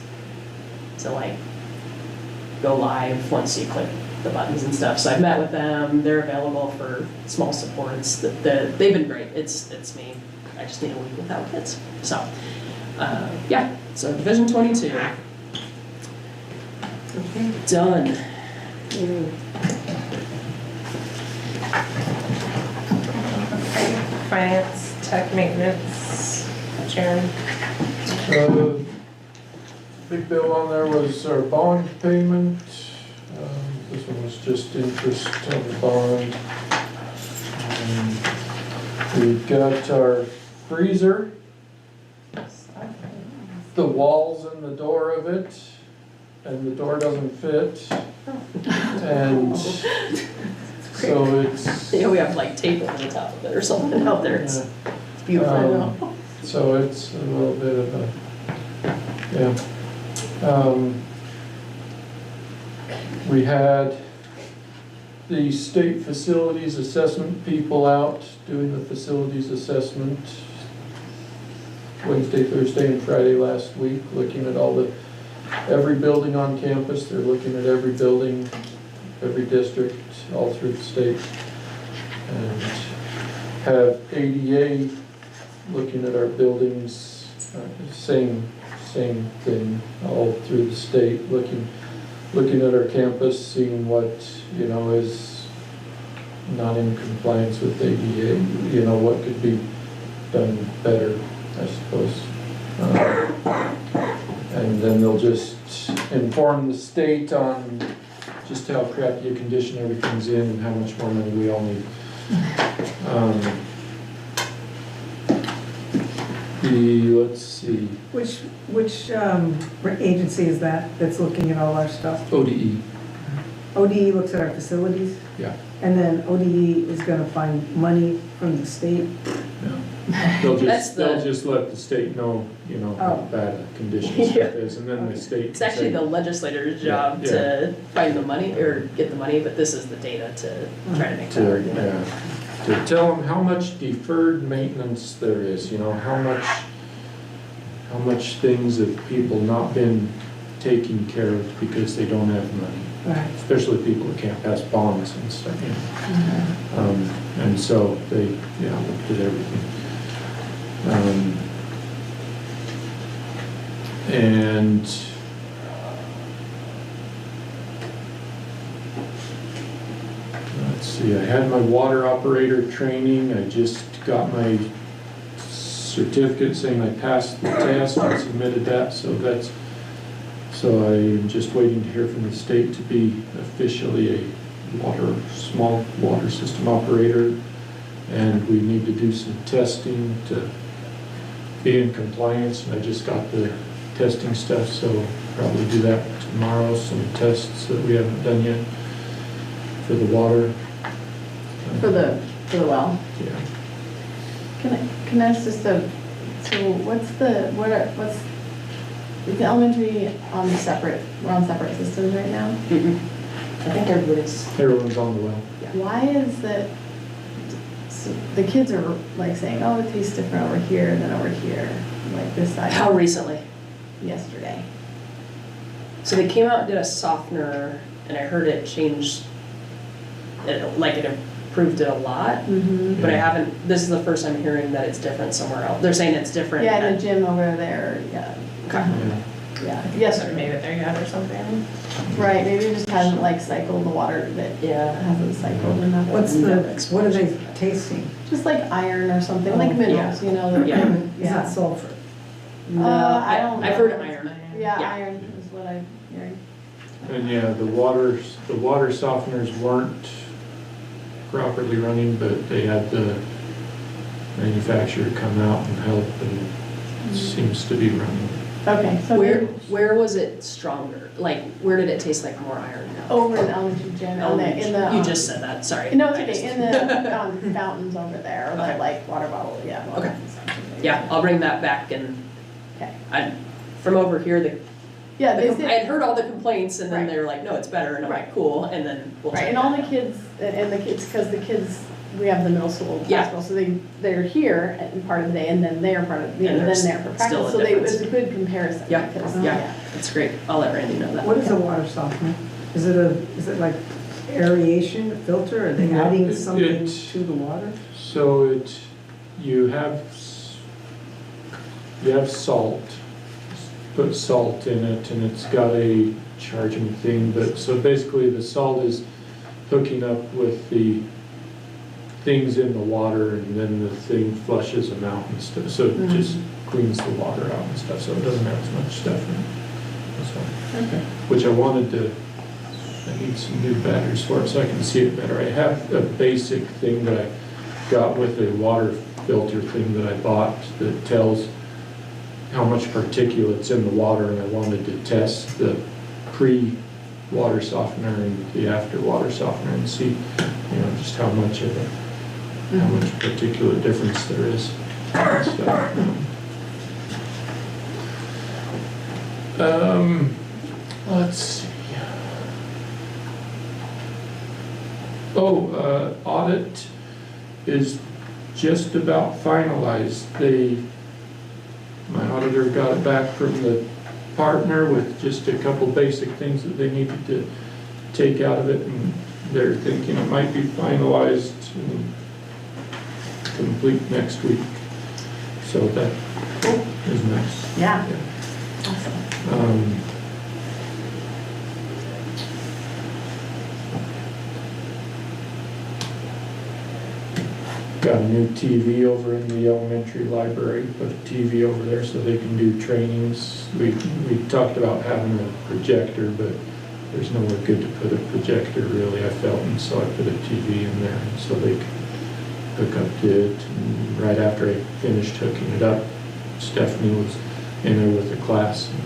to like go live once you click the buttons and stuff. So I've met with them. They're available for small supports. They've been great. It's me. I just need a week without kids. So so Division 22. Okay. Done. Finance, tech maintenance, Sharon. Big bill on there was our bond payment. This one was just interest on the bond. We got our freezer, the walls and the door of it, and the door doesn't fit. And so it's. We have like tape over the top of it or something out there. It's beautiful. I know. So it's a little bit of a, we had the state facilities assessment people out doing the facilities assessment Wednesday, Thursday, and Friday last week, looking at every building on campus. They're looking at every building, every district, all through the state. And have ADA looking at our buildings, same thing, all through the state, looking at our campus, seeing what, is not in compliance with ADA, what could be done better, I suppose. And then they'll just inform the state on just how crappy a condition everything's in and how much more money we all need. Let's see, Which agency is that that's looking at all our stuff? ODE, ODE looks at our facilities, yeah. and then ODE is gonna find money from the state. They'll That's just, the- they'll just let the state know, you know, how Oh. bad a condition stuff is, and then the state. It's actually the legislator's job Yeah. to find the money or get the money, but this is the data to try to make that To, argument. yeah, to tell them how much deferred maintenance there is, you know, how much things have people not been taking care of because they don't have money. Right. Especially people that can't pass bonds and stuff, you know. And so they, yeah, looked at everything. And let's see, I had my water operator training. I just got my certificate saying I passed the test and submitted that, so I'm just waiting to hear from the state to be officially a small water system operator. And we need to do some testing to be in compliance, and I just got the testing stuff, so probably do that tomorrow, some tests that we haven't done yet for the water. For the well. Yeah. Can I ask just so what's the elementary on separate, we're on separate systems right now? I think Everyone's on the well. Why is that, so the kids are like saying, oh, it tastes different over here than over here, like this side? How recently? Yesterday. So they came out and did a softener, and I heard it changed, like it improved it a lot, Mm-hmm. but I haven't, this is the first I'm hearing that it's different somewhere else. They're saying it's different. Yeah, in at- the gym over there, yeah. Okay. Yeah. Yeah, Hasn't yesterday. made it there yet or something. Right, maybe it just hasn't like cycled the water that Yeah. hasn't cycled enough. What are they tasting? Just like iron or something, Oh, like minerals, you know, that, Yeah. Is that sulfur? No, I don't know. I've heard iron. Yeah, Yeah. iron is what I'm hearing. And yeah, the water softeners weren't properly running, but they had the manufacturer come out and help, and it seems to be running. Okay, so Where was it stronger? Like, where did it taste like more iron now? over in the elementary gym, in the. You just said that, sorry. No, it's I okay, just- in the fountains over there, or Okay. the like water bottle, yeah. Okay. fountains. Yeah, I'll bring that back, and Okay. from over here, Yeah, they I say. had heard all the complaints, and then Right. they were like, no, it's better, and I'm like, Right. cool, and then we'll check Right, and that all the out. kids, because the kids, we have the middle school Yeah. basketball, so they're here and part of the day, and then they're part of, And then there's they're for still practice, a so difference. it's a good comparison. Yeah, because, yeah, that's great. I'll let Randy know that. What is a water softener? Is it like aeration, a filter? Are they No, adding it- something it- to the water? So you have salt, put salt in it, and it's got a charging thing, but, so basically the salt is hooking up with the things in the water, and then the thing flushes them out and stuff, so it just cleans the water out and stuff, so it doesn't have as much stuff in it. So, which I need some new batteries for it so I can see it better. I have a basic thing that I got with a water filter thing that I bought that tells how much particulate's in the water, and I wanted to test the pre-water softener and the after-water softener and see, just how much particulate difference there is. So, let's see. Audit is just about finalized. My auditor got it back from the partner with just a couple basic things that they needed to take out of it, and they're thinking it might be finalized and complete next week. So that is nice. Yeah. Um, Got a new TV over in the elementary library, put a TV over there so they can do trainings. We talked about having a projector, but there's nowhere good to put a projector really, I felt, and so I put a TV in there, and so they could hook up to it. And right after I finished hooking it up, Stephanie was in there with the class, and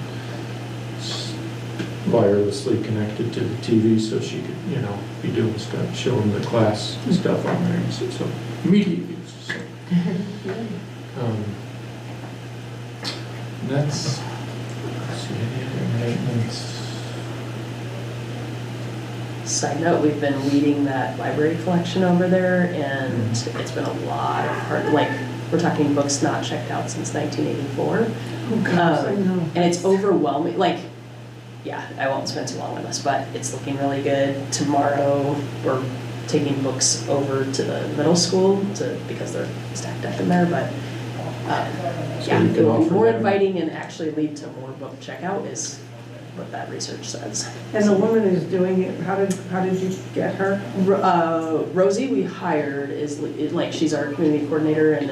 wirelessly connected to the TV so she could, you know, be doing stuff, showing the class stuff on there. And so immediate use. So. That's, let's see, any other maintenance? Side note, we've been weeding that library collection over there, and it's been a lot of hard, like, we're talking books not checked out since 1984. Oh, gosh, I know. And it's overwhelming, like, yeah, I won't spend too long on this, but it's looking really good. Tomorrow, we're taking books over to the middle school because they're stacked up in there, but So yeah, you it can will be offer more them. inviting and actually lead to more book checkout is what that research says. And the woman who's doing it, how did you get her? Rosie, we hired, is like, she's our community coordinator and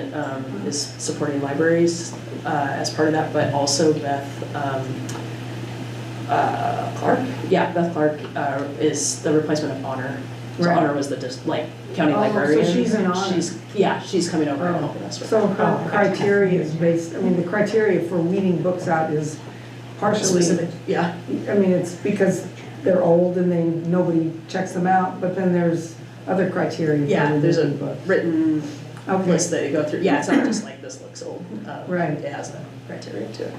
is supporting libraries as part of that, but also Beth Clark. Yeah, Beth Clark is the replacement of Honor. So Right. Honor was the county Oh, so librarian. she's an Honor. She's coming over and helping us with So that. her criteria is based, I mean, the criteria for weeding books out is partially, Specific, yeah. I mean, it's because they're old and nobody checks them out, but then there's other criteria. for Yeah, there's a weeding books. written Okay. list that you go through. Yeah, it's not just like this looks old. Right. It has a criteria to it.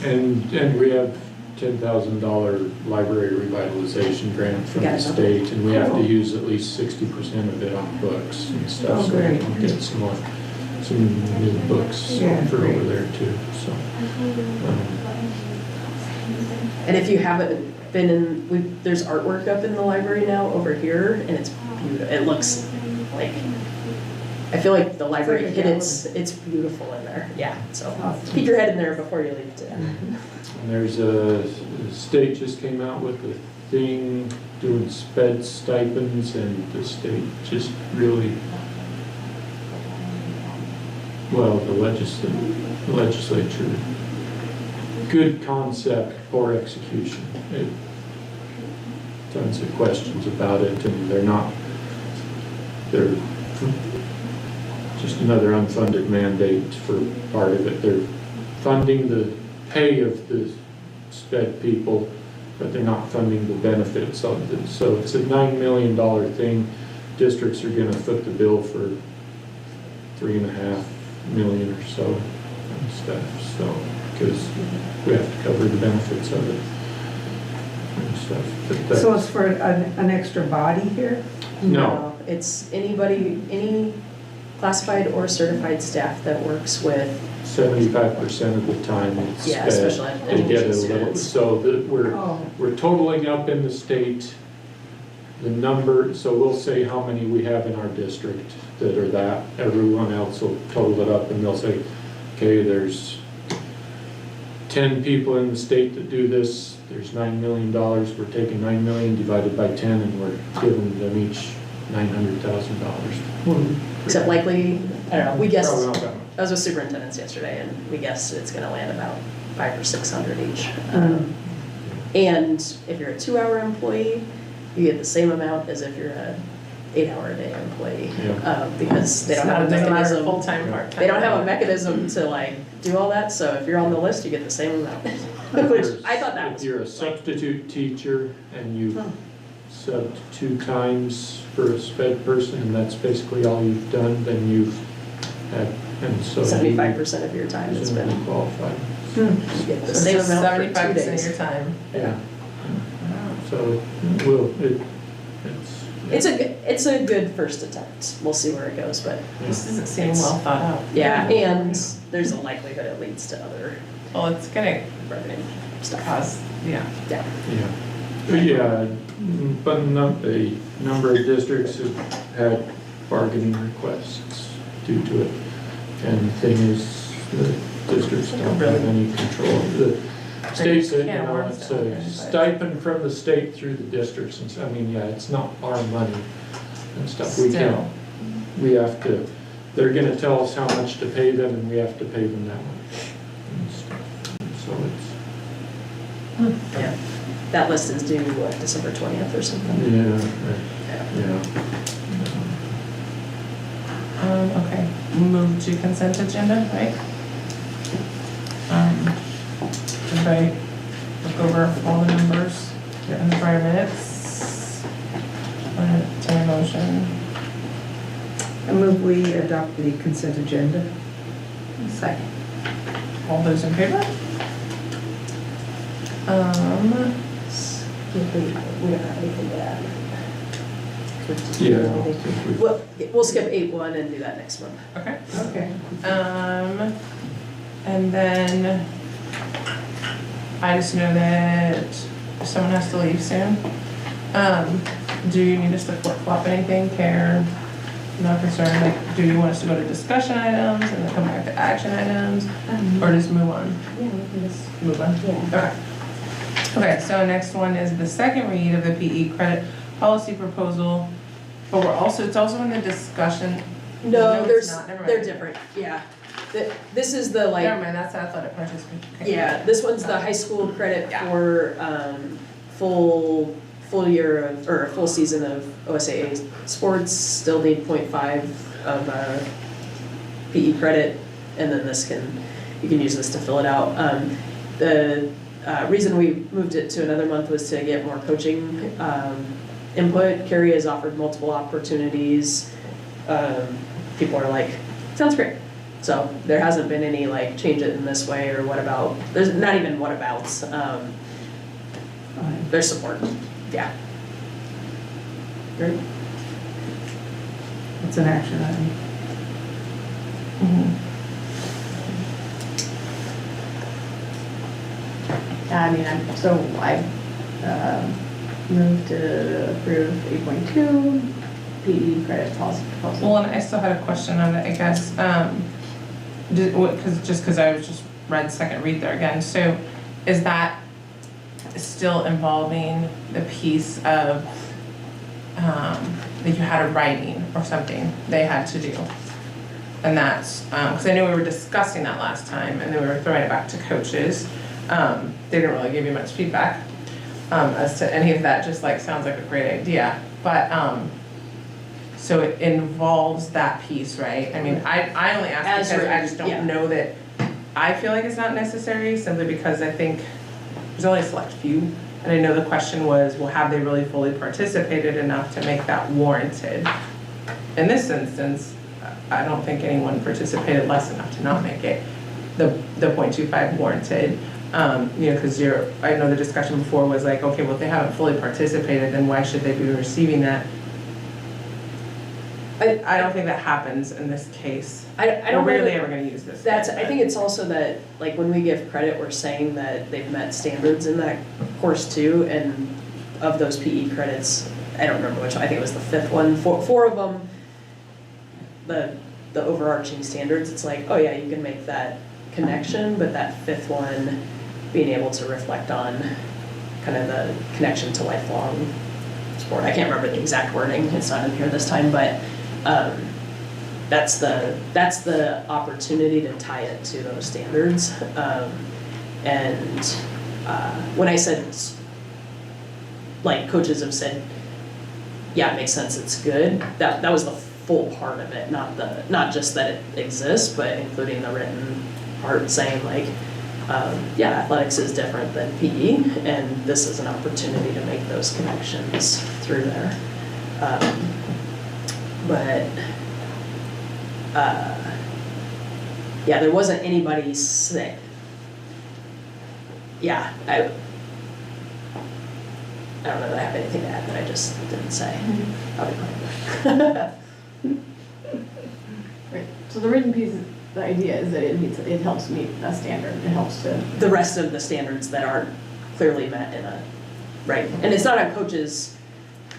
And we have $10,000 library revitalization grant from Got the it. state, and we have to Cool. use at least 60% of it on books and Oh, stuff, so we great. can get some new books Yeah, for great. over there too, so. And if you haven't been in, there's artwork up in the library now over here, and it's beautiful. It looks like, I feel like the library It's like hit a it's beautiful in there. Yeah, so Awesome. keep your head in there before you leave today. And there's the state just came out with a thing doing sped stipends, and the state just really, well, the legislature, good concept, poor execution. Tons of questions about it, and they're just another unfunded mandate for part of it. They're funding the pay of the sped people, but they're not funding the benefits of it. So it's a $9 million thing. Districts are gonna foot the bill for $3.5 million or so and stuff, so, because we have to cover the benefits of it and stuff. But that- So it's for an extra body here? No. It's any classified or certified staff that works with 75% of the time it's Yeah, sped. special They education get a little, students. so that Oh. we're totaling up in the state the number, so we'll say how many we have in our district that are that. Everyone else will total it up and they'll say, okay, there's 10 people in the state that do this, there's $9 million, we're taking 9 million divided by 10 and we're giving them each $900,000. except likely, I don't know, we guessed, Probably not that much. I was with superintendents yesterday and we guessed it's gonna land about 500 or 600 each. And if you're a 2-hour employee, you get the same amount as if you're a 8-hour-a-day employee. Yeah. Because they don't have a It doesn't matter mechanism. full-time, part-time. They don't have a mechanism to like do all that, so if you're on the list, you get the same amount. Which I thought that was. If you're a like, substitute teacher and you subbed 2 times for a sped person and that's basically all you've done, then you've had, and so. 75% of your time has Presumably been, qualified. you get the same amount for 2 75% of days. your time. Yeah. So It's a good first attempt. We'll see where it goes, but This doesn't seem well thought out. yeah, and there's a likelihood it leads to other Well, it's gonna revenue stuff. cause, yeah. Yeah. Yeah. But yeah, but a number of districts have had bargaining requests due to it. And the thing is, the districts don't have any control. The state said, you Can't know, work it's down there, a but- stipend from the state through the districts. And so, I mean, yeah, it's not our money and stuff. We Still. can't, we have to, they're gonna tell us how much to pay them and we have to pay them that much. And so it's, Yeah. that list is due, what, December 20th or something? Yeah. Okay, move to consent agenda, right? Everybody look over all the numbers in the prior minutes. Entertain a motion. I move we adopt the consent agenda. Second. All those in favor? We don't have anything to add. Yeah, I don't think we- We'll skip 8.1 and do that next month. Okay. Okay. And then I just know that someone has to leave soon. Do you need us to flip-flop anything, care? Not concerned, like, do you want us to go to discussion items and then come back to action items? Or just move on? Yeah, we can just, Move on? yeah. Okay. Okay, so next one is the second read of the PE credit policy proposal, but it's also in the discussion. No, it's not. Never they're mind. different, yeah. This is the like. Never mind, that's athletic participant. Okay. Yeah, this one's the high school credit Yeah. for full year of, or a full season of OSAA sports, still need 0.5 of PE credit, and then you can use this to fill it out. The reason we moved it to another month was to get more coaching input. Carrie has offered multiple opportunities. People are like, sounds great. So there hasn't been any like change it in this way or what about, there's not even what abouts. There's support, yeah. Great. It's an action item. I mean, I moved to approve 8.2 PE credit policy proposal. Well, and I still had a question on it, I guess, because I was just read second read there again. So is that still involving the piece of that you had a writing or something they had to do? And that's, because I know we were discussing that last time and then we were throwing it back to coaches. They didn't really give you much feedback as to any of that, just like sounds like a great idea. But so it involves that piece, right? I mean, I only ask because I just don't know that, I feel like it's not necessary simply because I think there's only a select few. And I know the question was, well, have they really fully participated enough to make that warranted? In this instance, I don't think anyone participated less enough to not make it the 0.25 warranted. Because I know the discussion before was like, okay, well, if they haven't fully participated, then why should they be receiving that? I don't think that happens in this case. I don't know. We're rarely ever gonna use this. I think it's also that, like, when we give credit, we're saying that they've met standards in that course too, and of those PE credits, I don't remember which one, I think it was the fifth one, four of them, the overarching standards, it's like, oh yeah, you can make that connection, but that fifth one, being able to reflect on kind of the connection to lifelong sport. I can't remember the exact wording, it's not in here this time, but that's the opportunity to tie it to those standards. When I said, like, coaches have said, yeah, it makes sense, it's good, that was the full part of it, not just that it exists, but including the written part saying like, yeah, athletics is different than PE, and this is an opportunity to make those connections through there. Yeah, there wasn't anybody sick. Yeah, I don't know that I have anything to add that I just didn't say. I'll be quiet. Right. So the written piece, the idea is that it helps meet a standard. It helps to. The rest of the standards that aren't clearly met in a, right? And it's not on coaches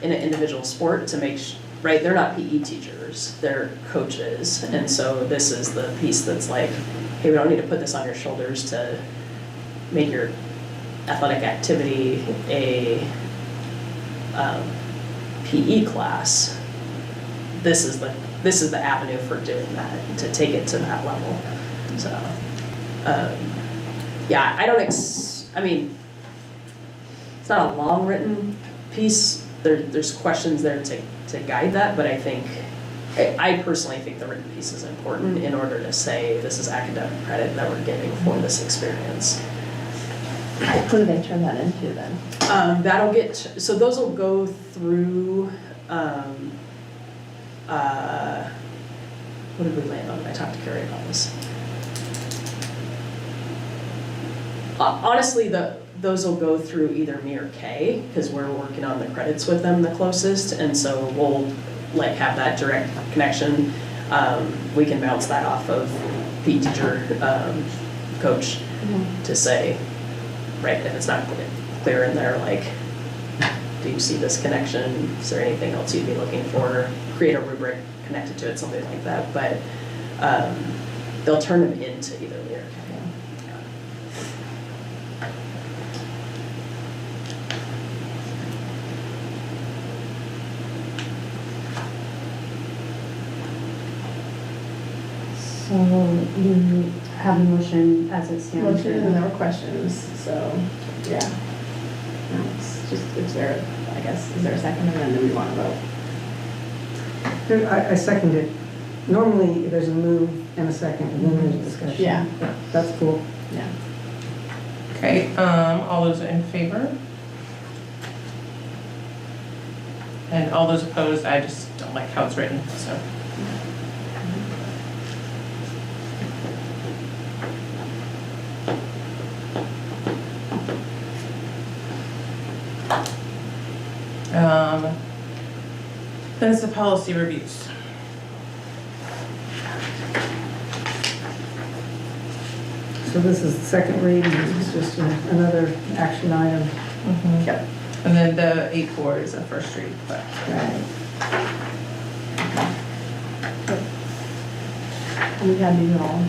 in an individual sport to make, right? They're not PE teachers, they're coaches. And so this is the piece that's like, hey, we don't need to put this on your shoulders to make your athletic activity a PE class. This is the avenue for doing that, to take it to that level. So, yeah, I mean, it's not a long written piece. There's questions there to guide that, but I think, I personally think the written piece is important in order to say this is academic credit that we're giving for this experience. What do they turn that into then? That'll get, so those will go through, what did we land on? I talked to Carrie about this. Honestly, those will go through either me or Kay, because we're working on the credits with them the closest, and so we'll like have that direct connection. We can bounce that off of PE teacher, coach, to say, right, if it's not clear in there, like, do you see this connection? Is there anything else you'd be looking for? Create a rubric connected to it, something like that, but they'll turn them into either me or Kay. So you have a motion as it stands. Motion, and there were questions, so, yeah. No, it's just, is there, I guess, is there a second, and then do we want to vote? I second it. Normally, there's a move and a second, and then there's a discussion. Yeah. That's cool. Yeah. Okay, all those in favor? And all those opposed, I just don't like how it's written, so. Then it's the policy reviews. So this is the second reading, this is just another action item. Yep. And then the 8-4 is a first read, but. Right. And we had these all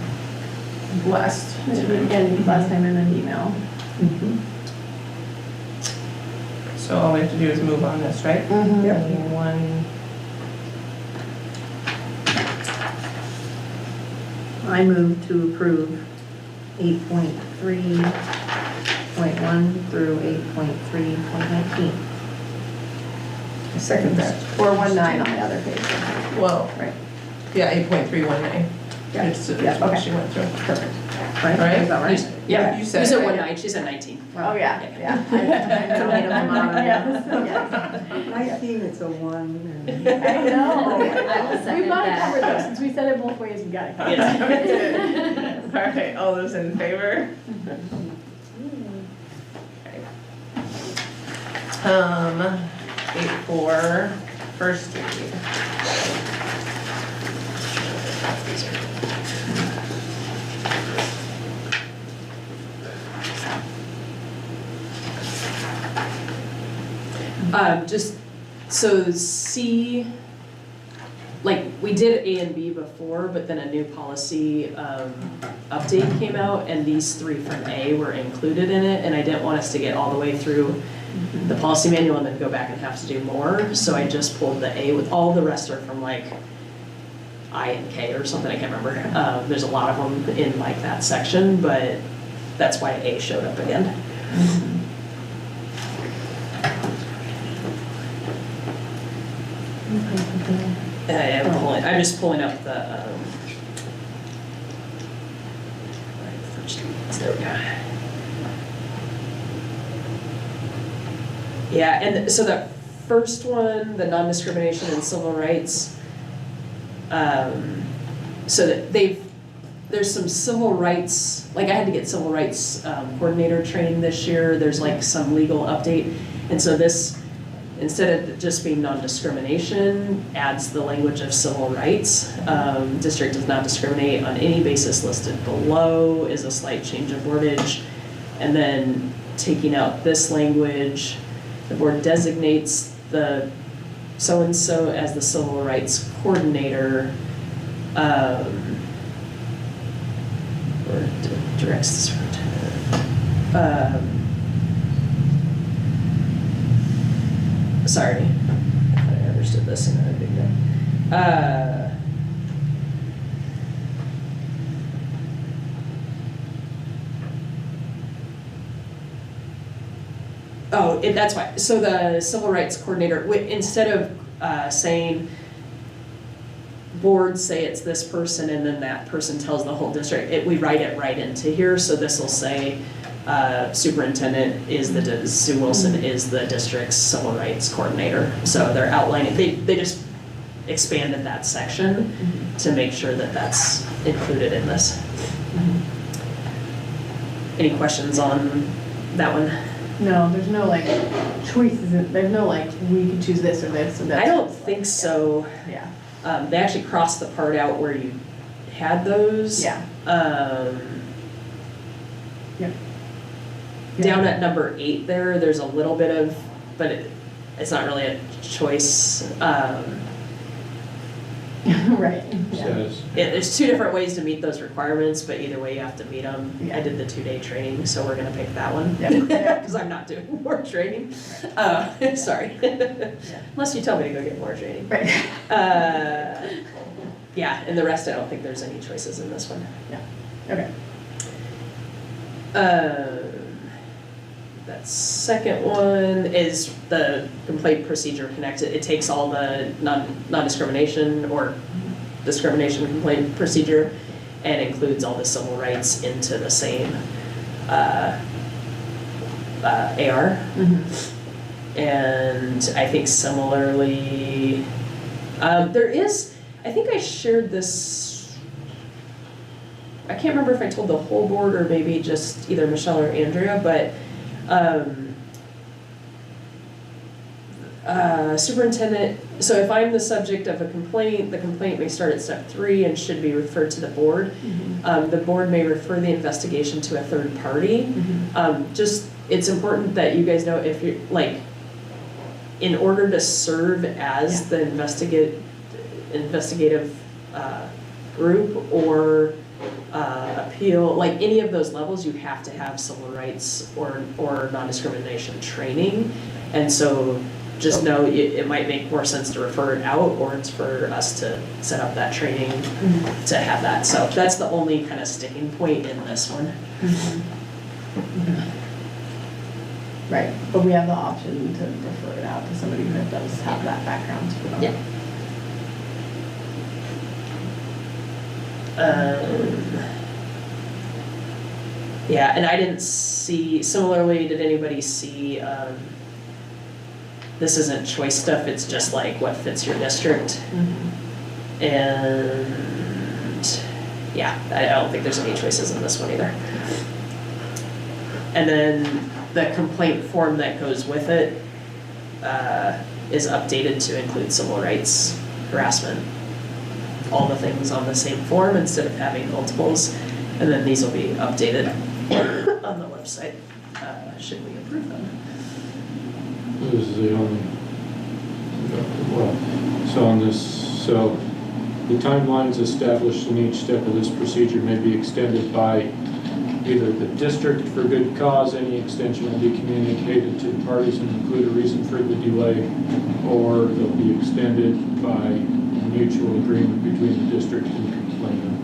blessed, again, last time in an email. So all we have to do is move on this, right? Yep. And one, I move to approve 8.3.1 through 8.3.19. I second that. Or 1.9 on the other page. well, Right. yeah, 8.319. Yeah. It's Yeah, what okay. she went through. Perfect. Right? Is that right? Yeah, you You said. said it. 1.9, she said 19. Oh, yeah, yeah. I tomato them on, yes. 19, it's a 1. I know. I will second We've got it that. covered though, since we said it both ways, we got it covered. Yes. All right, all those in favor? Okay. 8-4, first read. Just, so C, like, we did A and B before, but then a new policy update came out, and these 3 from A were included in it, and I didn't want us to get all the way through the policy manual and then go back and have to do more, so I just pulled the A with all the rest are from like I and K or something, I can't remember. There's a lot of them in like that section, but that's why A showed up again. I'm just pulling up the, there we go. Yeah, and so the first one, the non-discrimination and civil rights, so that there's some civil rights, like I had to get civil rights coordinator training this year, there's like some legal update, and so this, instead of just being non-discrimination, adds the language of civil rights. District does not discriminate on any basis listed below is a slight change of wordage. And then taking out this language, the board designates the so-and-so as the civil rights coordinator, or directs the superintendent. Sorry, I thought I understood this and I didn't. That's why. So the civil rights coordinator, instead of saying, boards say it's this person and then that person tells the whole district, we write it right into here. So this will say, superintendent is Sue Wilson is the district's civil rights coordinator. So they're outlining, they just expanded that section to make sure that that's included in this. Any questions on that one? No, there's no like choices, there's no like, we can choose this or this or that. I don't think so. Yeah. They actually crossed the part out where you had those. Yeah. Yep. Down at number 8 there's a little bit of, but it's not really a choice. Right. Yeah. Says, There's 2 different ways to meet those requirements, but either way you have to meet them. Yeah. I did the 2-day training, so we're gonna pick that one. Yep. Because I'm not doing more training. Sorry. Unless you tell me to go get more training. Right. Yeah, and the rest, I don't think there's any choices in this one. Okay. That second one is the complaint procedure connected. It takes all the non-discrimination or discrimination complaint procedure and includes all the civil rights into the same AR. And I think similarly, there is, I think I shared this, I can't remember if I told the whole board or maybe just either Michelle or Andrea, but superintendent, so if I'm the subject of a complaint, the complaint may start at step 3 and should be referred to the board. The board may refer the investigation to a third party. Just, it's important that you guys know if you're, like, in order to serve as the investigative group or appeal, like any of those levels, you have to have civil rights or non-discrimination training. And so just know it might make more sense to refer it out, or it's for us to set up that training to have that. So that's the only kind of sticking point in this one. Right, but we have the option to refer it out to somebody who does have that background. Yeah. Yeah, and I didn't see, similarly, did anybody see, this isn't choice stuff, it's just like what fits your district. And yeah, I don't think there's any choices in this one either. And then the complaint form that goes with it is updated to include civil rights, harassment, all the things on the same form instead of having multiples. And then these will be updated on the website, should we approve them. this is the only, well, so on this, so the timelines established in each step of this procedure may be extended by either the district for good cause, any extension will be communicated to the parties and include a reason for the delay, or they'll be extended by mutual agreement between the district and the complainant.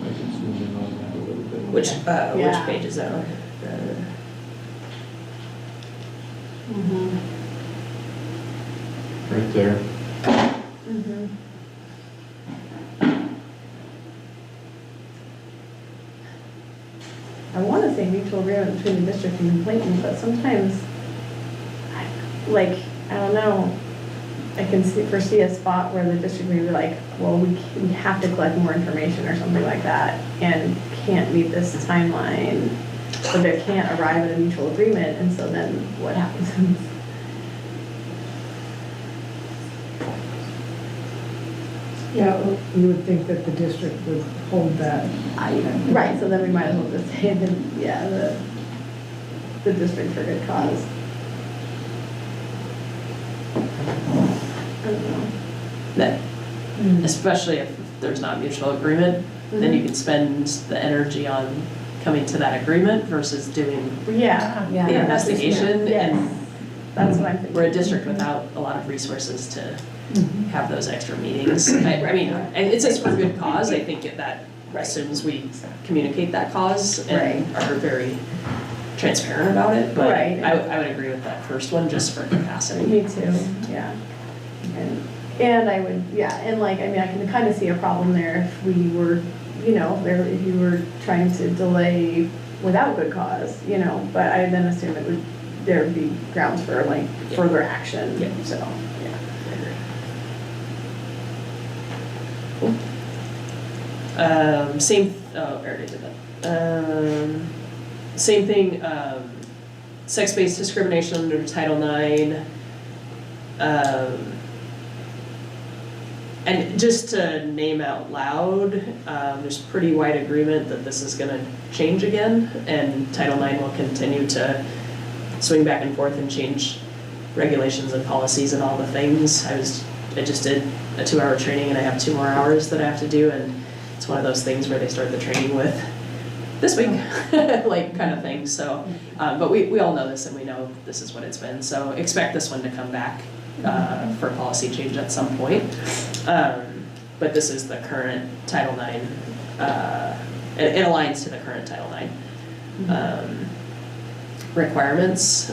I can zoom in on that a little bit. Which Yeah. page is that on? Right there. I want to say mutual agreement between the district and complainant, but sometimes, I don't know, I can foresee a spot where the district may be like, well, we have to collect more information or something like that, and can't meet this timeline, but they can't arrive at a mutual agreement, and so then what happens? Yeah, you would think that the district would hold that. Right, so then we might as well just say that, yeah, the district for good cause. I don't know. That, especially if there's not mutual agreement, then you can spend the energy on coming to that agreement versus doing Yeah. the investigation. Yes, And that's what I'm thinking. we're a district without a lot of resources to have those extra meetings. I mean, and it says for good cause, I think that Right. assumes we communicate that cause and Right. are very transparent about it, but Right. I would agree with that first one, just for capacity. Me too, yeah. And I would, yeah, and like, I mean, I can kind of see a problem there if we were, you know, there, if you were trying to delay without good cause, you know, but I then assume it would, there would be grounds for like further action, Yeah. so, yeah. I already did that. Same thing, sex-based discrimination under Title IX. And just to name out loud, there's pretty wide agreement that this is gonna change again, and Title IX will continue to swing back and forth and change regulations and policies and all the things. I just did a 2-hour training and I have 2 more hours that I have to do, and it's one of those things where they start the training with this week, like kind of thing, so. But we all know this and we know this is what it's been, so expect this one to come back for policy change at some point. But this is the current Title IX, it aligns to the current Title IX requirements.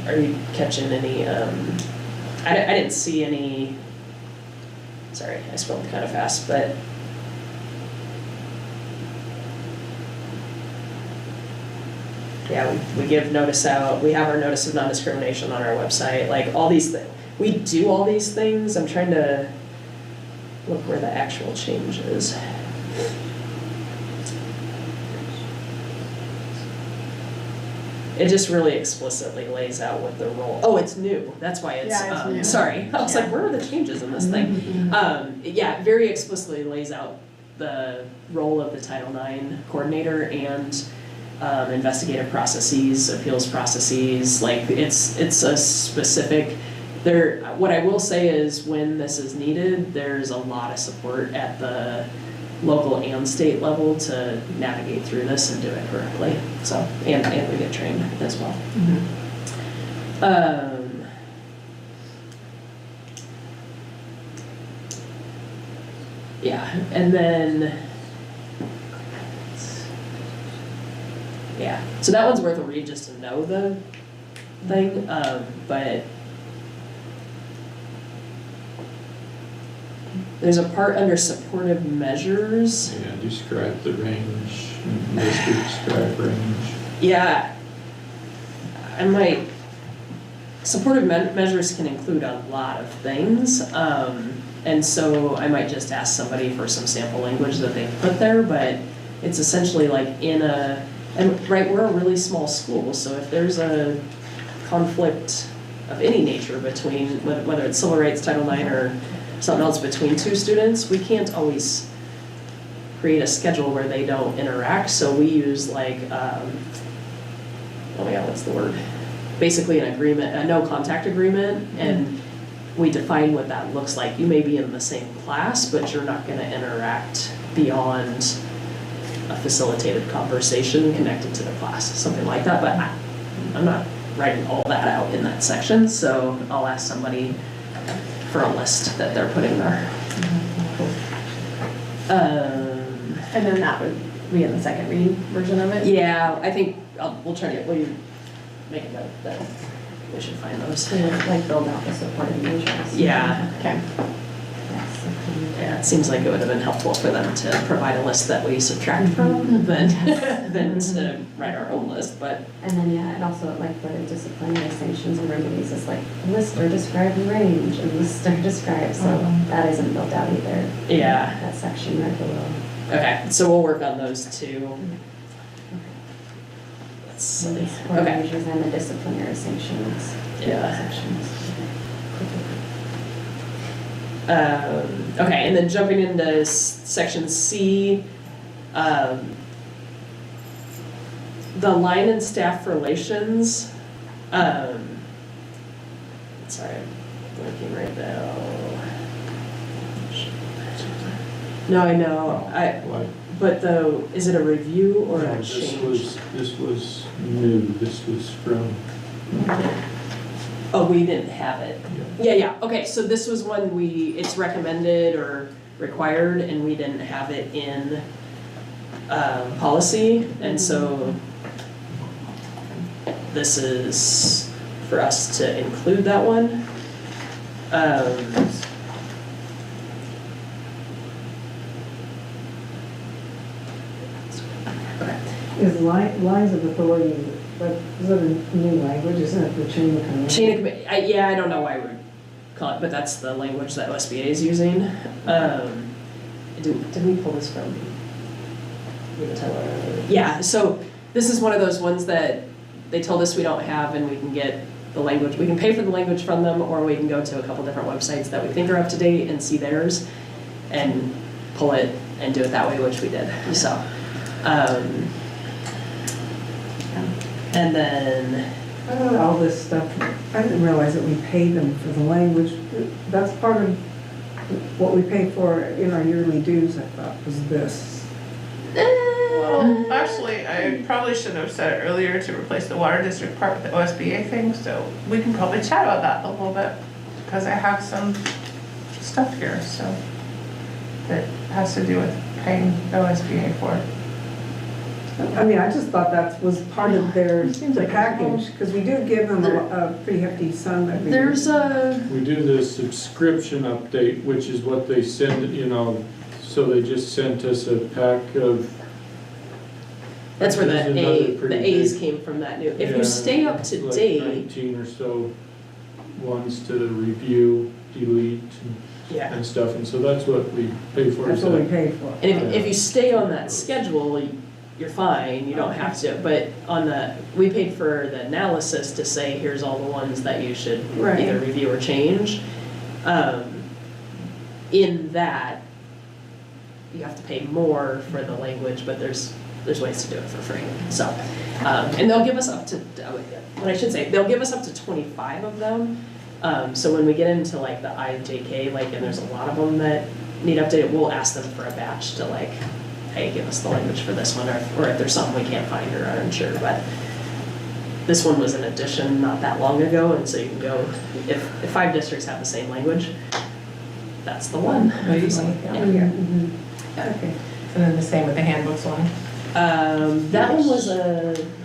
Are you catching any, I didn't see any, sorry, I spelled kind of fast, but yeah, we give notice out, we have our notice of non-discrimination on our website, like all these things. We do all these things, I'm trying to look where the actual change is. It just really explicitly lays out what the role, oh, it's new, that's why it's, Yeah, it's new. sorry. I was like, where are the changes in this thing? Yeah, very explicitly lays out the role of the Title IX coordinator and investigative processes, appeals processes, like it's a specific, what I will say is when this is needed, there's a lot of support at the local and state level to navigate through this and do it correctly, so, and we get trained as well. Yeah, and then, yeah, so that one's worth a read just to know the thing, but there's a part under supportive measures. Yeah, describe the range, and basically describe range. Yeah, I might, supportive measures can include a lot of things, and so I might just ask somebody for some sample language that they put there, but it's essentially like and right, we're a really small school, so if there's a conflict of any nature between, whether it's civil rights, Title IX, or something else between two students, we can't always create a schedule where they don't interact, so we use like, oh my god, what's the word? Basically an agreement, a no contact agreement, and we define what that looks like. You may be in the same class, but you're not gonna interact beyond a facilitated conversation connected to the class, something like that, but I'm not writing all that out in that section, so I'll ask somebody for a list that they're putting there. And then that would be in the second reading version of it? Yeah, I think we'll try to get, will you make a note that we should find those? To like build out the supportive measures. Yeah. Okay. Yes, okay. Yeah, it seems like it would have been helpful for them to provide a list that we subtract from than to write our own list, but. And then, yeah, and also like for the disciplinary sanctions and remedies, it's like list or describe range and list or describe, so that isn't built out either. Yeah. That section right below. Okay, so we'll work on those two. Let's So see, the supportive okay. measures and the disciplinary sanctions. Yeah. Sections. Okay, and then jumping into section C, the line and staff relations. Sorry, I'm blanking right now. No, I know, Like, but is it a review or a this change? was new, this was from, Oh, we didn't have it. yeah. Yeah, okay, so this was when it's recommended or required, and we didn't have it in policy, and so this is for us to include that one. Okay. Is lines of authority, but is it a new language, isn't it, the chain of command? Chain of command, yeah, I don't know why we would call it, but that's the language that OSBA is using. Did we pull this from? Yeah, so this is one of those ones that they told us we don't have, and we can get the language, we can pay for the language from them, or we can go to a couple different websites that we think are up to date and see theirs and pull it and do it that way, which we did, so. And then, All this stuff, I didn't realize that we paid them for the language. That's part of what we pay for in our yearly dues, I thought, was this. Well, actually, I probably should have said it earlier to replace the water district part with the OSBA thing, so we can probably chat about that a little bit, because I have some stuff here, so, that has to do with paying OSBA for it. I mean, I just thought that was part of their Seems like package, because we do give them a pretty hefty sum every year. there's a, We do the subscription update, which is what they send, you know, so they just sent us a pack of. that's where There's another the pretty A's big- came from that new. If Yeah, you stay up to like date, 19 or so ones to review, delete, yeah. and stuff, and so that's what we pay for. That's is what we that. pay for. And if you stay on that schedule, you're fine, you don't have to, but on the, we paid for the analysis to say, here's all the ones that you should Right. either review or change. In that, you have to pay more for the language, but there's ways to do it for free, so. And they'll give us up to, what I should say, they'll give us up to 25 of them. So when we get into like the IJK, like, and there's a lot of them that need updated, we'll ask them for a batch to like, hey, give us the language for this one, or if there's something we can't find or aren't sure, but this one was an addition not that long ago, and so you can go, if 5 districts have the same language, that's the one. Basically, Yeah. Okay. And then the same with the handbooks one. That one was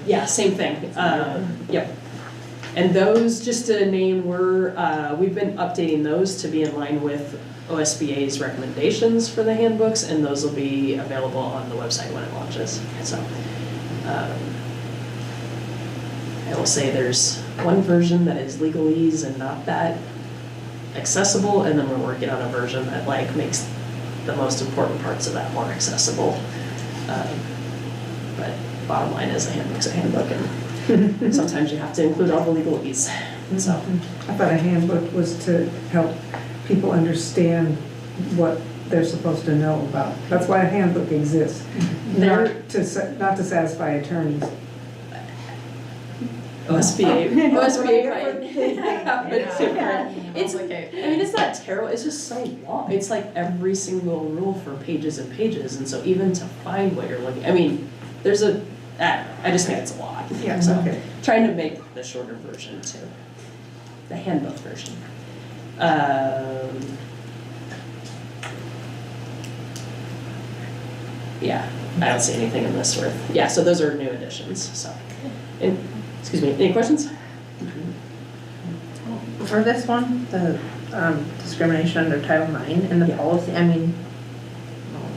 yeah, same thing, yep. And those, just to name, we've been updating those to be in line with OSBA's recommendations for the handbooks, and those will be available on the website when it launches, so. I will say there's one version that is legalese and not that accessible, and then we're working on a version that like makes the most important parts of that more accessible. But bottom line is a handbook's a handbook, and sometimes you have to include all the legalese, so. I thought a handbook was to help people understand what they're supposed to know about. That's why a handbook exists, not to satisfy attorneys. OSBA might have been Yeah. different. It's, I Complicate. mean, it's not terrible, it's just so long. It's like every single rule for pages and pages, and so even to find what you're looking, I mean, there's I just think it's a lot. Yeah, So, okay. trying to make the shorter version too, the handbook version. Yeah, I don't see anything in this worth, yeah, so those are new additions, so. And, excuse me, any questions? For this one, the discrimination under Title IX in the Yeah. policy, I mean,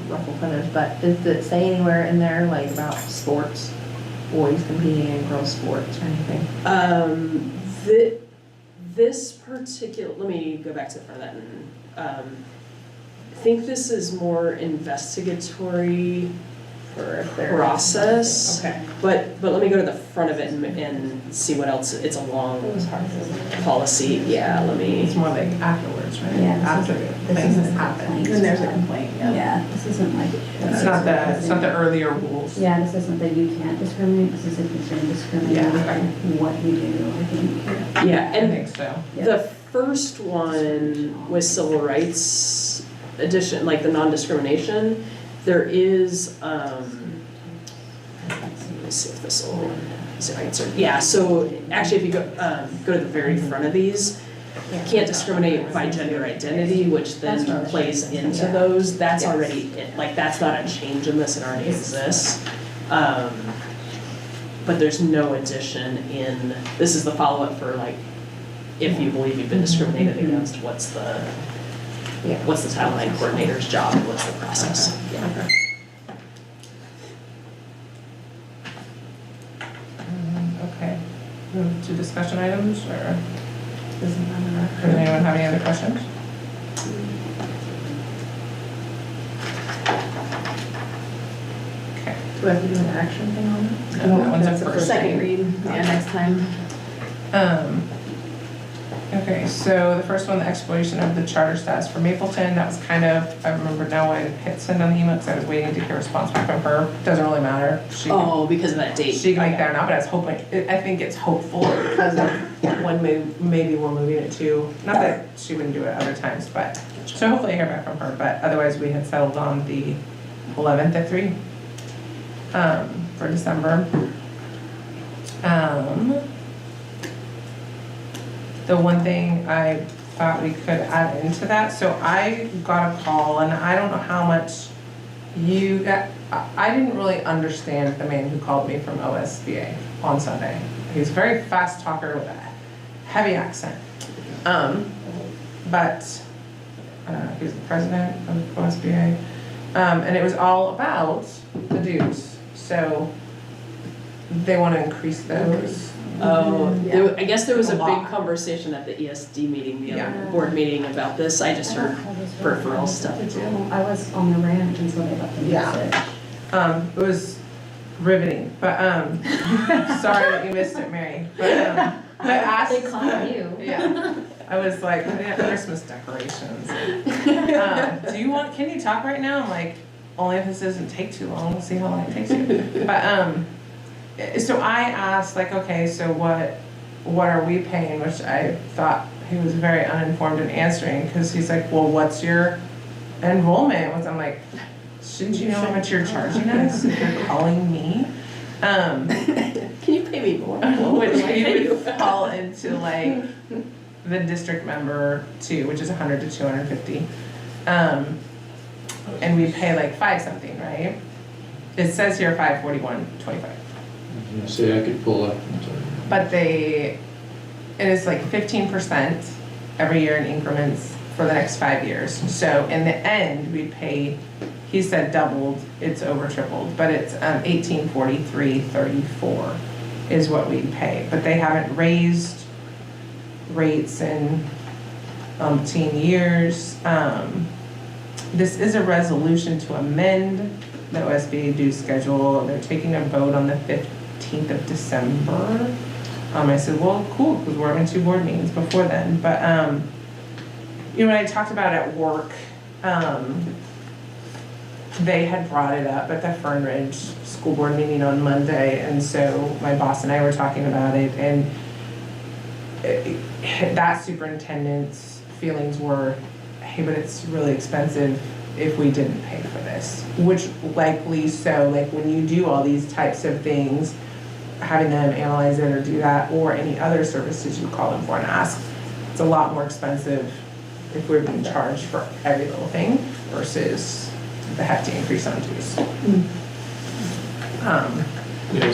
ruffle feathers, but does it say anywhere in there like about sports, boys competing in girls' sports or anything? This particular, let me go back to the front of that and, I think this is more investigatory Or if there is process. Okay. But let me go to the front of it and see what else, it's a long It was hard to. policy, yeah, let me. It's more like afterwards, right? Yeah, After this things isn't happen. complaint. Then there's a complaint, yeah. Yeah, this isn't like. It's not the earlier rules. Yeah, this isn't that you can't discriminate, this is if you're going to discriminate Yeah. in what you do, I think. Yeah, I and think so. the first one was civil rights edition, like the non-discrimination, there is, let me see if this will, see if I can insert, yeah, so actually if you go to the very front of these, can't discriminate by gender identity, which then plays into those, that's already, like, that's not a change in this, it already exists. But there's no addition in, this is the follow-up for like, if you believe you've been discriminated against, what's the Title IX coordinator's job, what's the process? Yeah. Okay, move to discussion items, or does anyone have any other questions? Okay. Do we have to do an action thing on that? No, that one's a That's the first second reading. read, next time. Okay, so the first one, the exploration of the charter status for Mapleton, that was kind of, I remember now I hit send on the email because I was waiting to hear a response back from her. Doesn't really matter. Oh, because of that date. She can make that or not, but I was hoping, I think it's hopeful because of when maybe we're moving it to, not that she wouldn't do it other times, but, so hopefully I hear back from her, but otherwise we had settled on the 11th at 3 for December. The one thing I thought we could add into that, so I got a call, and I don't know how much you got, I didn't really understand the man who called me from OSBA on Sunday. He's a very fast talker with a heavy accent. But he's the president of OSBA. And it was all about the dues. So they want to increase those. Oh, Yeah. I guess there was a A big lot. conversation at the ESD meeting, the other Yeah. board meeting about this, I just heard peripheral stuff. I was on the ranch and so they left the Yeah. message. It was riveting, but sorry that you missed it, Mary. But I asked. They caught you. Yeah. I was like, I didn't have Christmas decorations. Can you talk right now? I'm like, only if this doesn't take too long, we'll see how long it takes you. But so I asked, like, okay, so what are we paying? Which I thought he was very uninformed in answering, because he's like, well, what's your enrollment? I'm like, shouldn't you know how much you're charging us if you're calling me? Can you pay me more? Which we would fall into like the district member too, which is 100 to 250. And we pay like 5 something, right? It says here 541.25. You say I could pull up and tell you. But it is like 15% every year in increments for the next 5 years. So in the end, we pay, he said doubled, it's over tripled, but it's 1843.34 is what we pay. But they haven't raised rates in umpteen years. This is a resolution to amend the OSBA due schedule. They're taking a vote on the 15th of December. I said, well, cool, because we're having 2 board meetings before then. But, when I talked about it at work, they had brought it up at the Fern Ridge school board meeting on Monday. And so my boss and I were talking about it, and that superintendent's feelings were, hey, but it's really expensive if we didn't pay for this, which likely so, like when you do all these types of things, having them analyze it or do that, or any other services you call them for and ask, it's a lot more expensive if we're being charged for every little thing versus the hefty increase on dues. Yeah,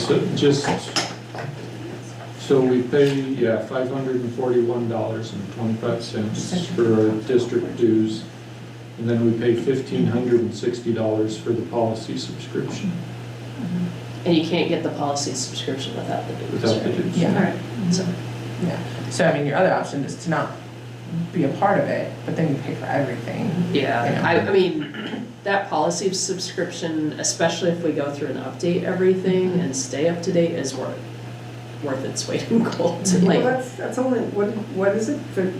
so we pay, $541.25 for our district dues. And then we pay $1,560 for the policy subscription. And you can't get the policy subscription without the dues. Without the right? dues. Yeah. Alright, so, So I mean, your other option is to not be a part of it, but then you pay for everything. yeah, I mean, that policy subscription, especially if we go through and update everything and stay up to date, is worth its weight in gold. Well, Like, that's only, what is it, for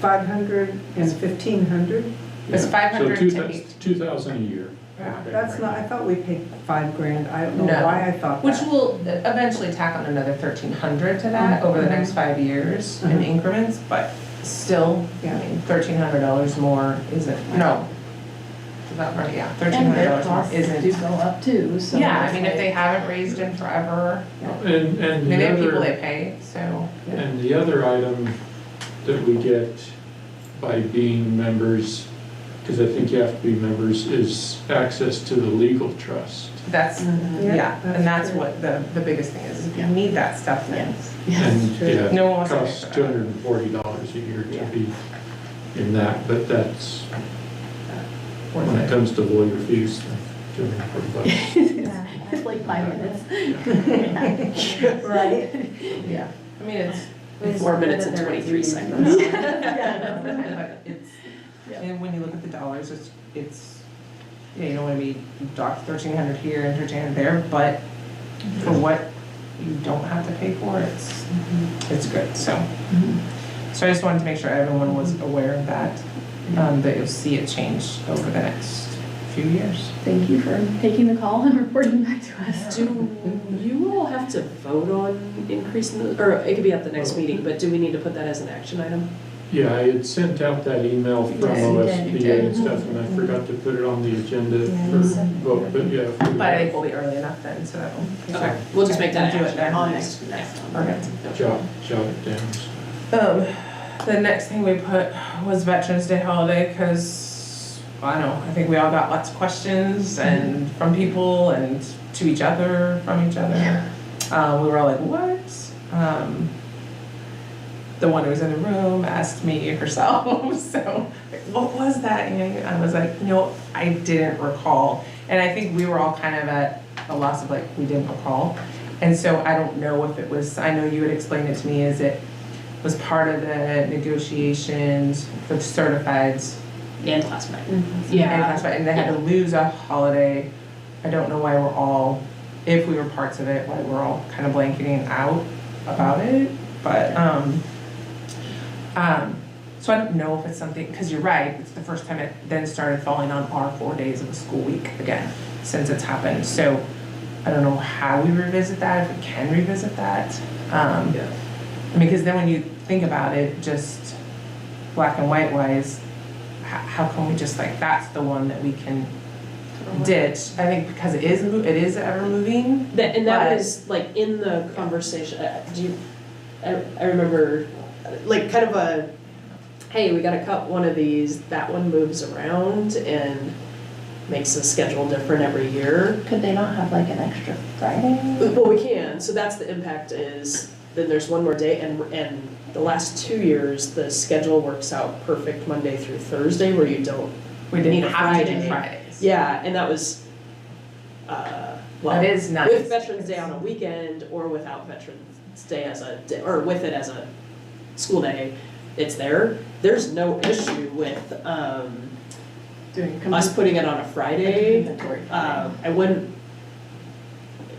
500 and 1,500? It's Yeah. 500 So to 8. 2,000 a year. That's not, I thought we paid $5,000, I don't know No. why I thought Which that. will eventually tack on another 1,300 to that over the next 5 years in increments, but still, I mean, $1,300 more isn't, no. Is that right? Yeah, And their $1,300 more costs do isn't. go up too, so. Yeah, I it's mean, if like- they haven't raised in forever, And they the have people other, they pay, so. and the other item that we get by being members, because I think you have to be members, is access to the legal trust. That's, Yeah, yeah, and that's that's true. what the biggest thing is, if you Yeah. need that stuff, then. And yeah, No one it wants to pay costs for that. $240 a year to Yeah. be in that, but that's, Worth when it it. comes to lawyer fees, $240. It's like 5 minutes. Right? Yeah, I mean, it's, We just 4 put minutes it and there 23 every seconds. but it's, and when you look at the dollars, it's, yeah, you don't wanna be docked 1,300 here and 1,300 there, but for what you don't have to pay for, it's good, so. So I just wanted to make sure everyone was aware of that, that you'll see it change over the next few years. Thank you for taking the call and reporting back to us. Do you all have to vote on increasing the, or it could be at the next meeting, but do we need to put that as an action item? Yeah, I had sent out that email from Yes, you did. OSBA and stuff, and I forgot to put it on the agenda for vote, but yeah. if we- But I think we'll be early enough then, so that'll. Okay, we'll just make that We'll an do it action then. On next one. Perfect. Jot it down. The next thing we put was Veterans Day holiday, because, I don't know, I think we all got lots of questions and from people and to each other, from each other. We were all like, what? The one who was in the room asked me herself, so, like, what was that? You know, I was like, I didn't recall. And I think we were all kind of at a loss of like, we didn't recall. And so I don't know if it was, I know you had explained it to me, as it was part of the negotiations for the certifieds. And classified. And Yeah. classified, and they had to lose a holiday. I don't know why we're all, if we were parts of it, why we're all kind of blanketing out about it, but, so I don't know if it's something, because you're right, it's the first time it then started falling on our 4 days of the school week again, since it's happened, so I don't know how we revisit that, if we can revisit that. I mean, because then when you think about it, just black and white wise, how can we just like, that's the one that we can ditch? I think because it is ever moving. And that But- was like in the conversation, I remember like kind of a, hey, we gotta cut one of these, that one moves around and makes the schedule different every year. Could they not have like an extra Friday? Well, we can, so that's the impact is, then there's one more day, and the last 2 years, the schedule works out perfect Monday through Thursday, where you don't We need didn't a have to do Friday. Fridays. Yeah, and that was, well, That is nice. with Veterans Day on a weekend, or without Veterans Day as a day, or with it as a school day, it's there. There's no issue with, Doing us putting it on a Friday. inventory. I wouldn't,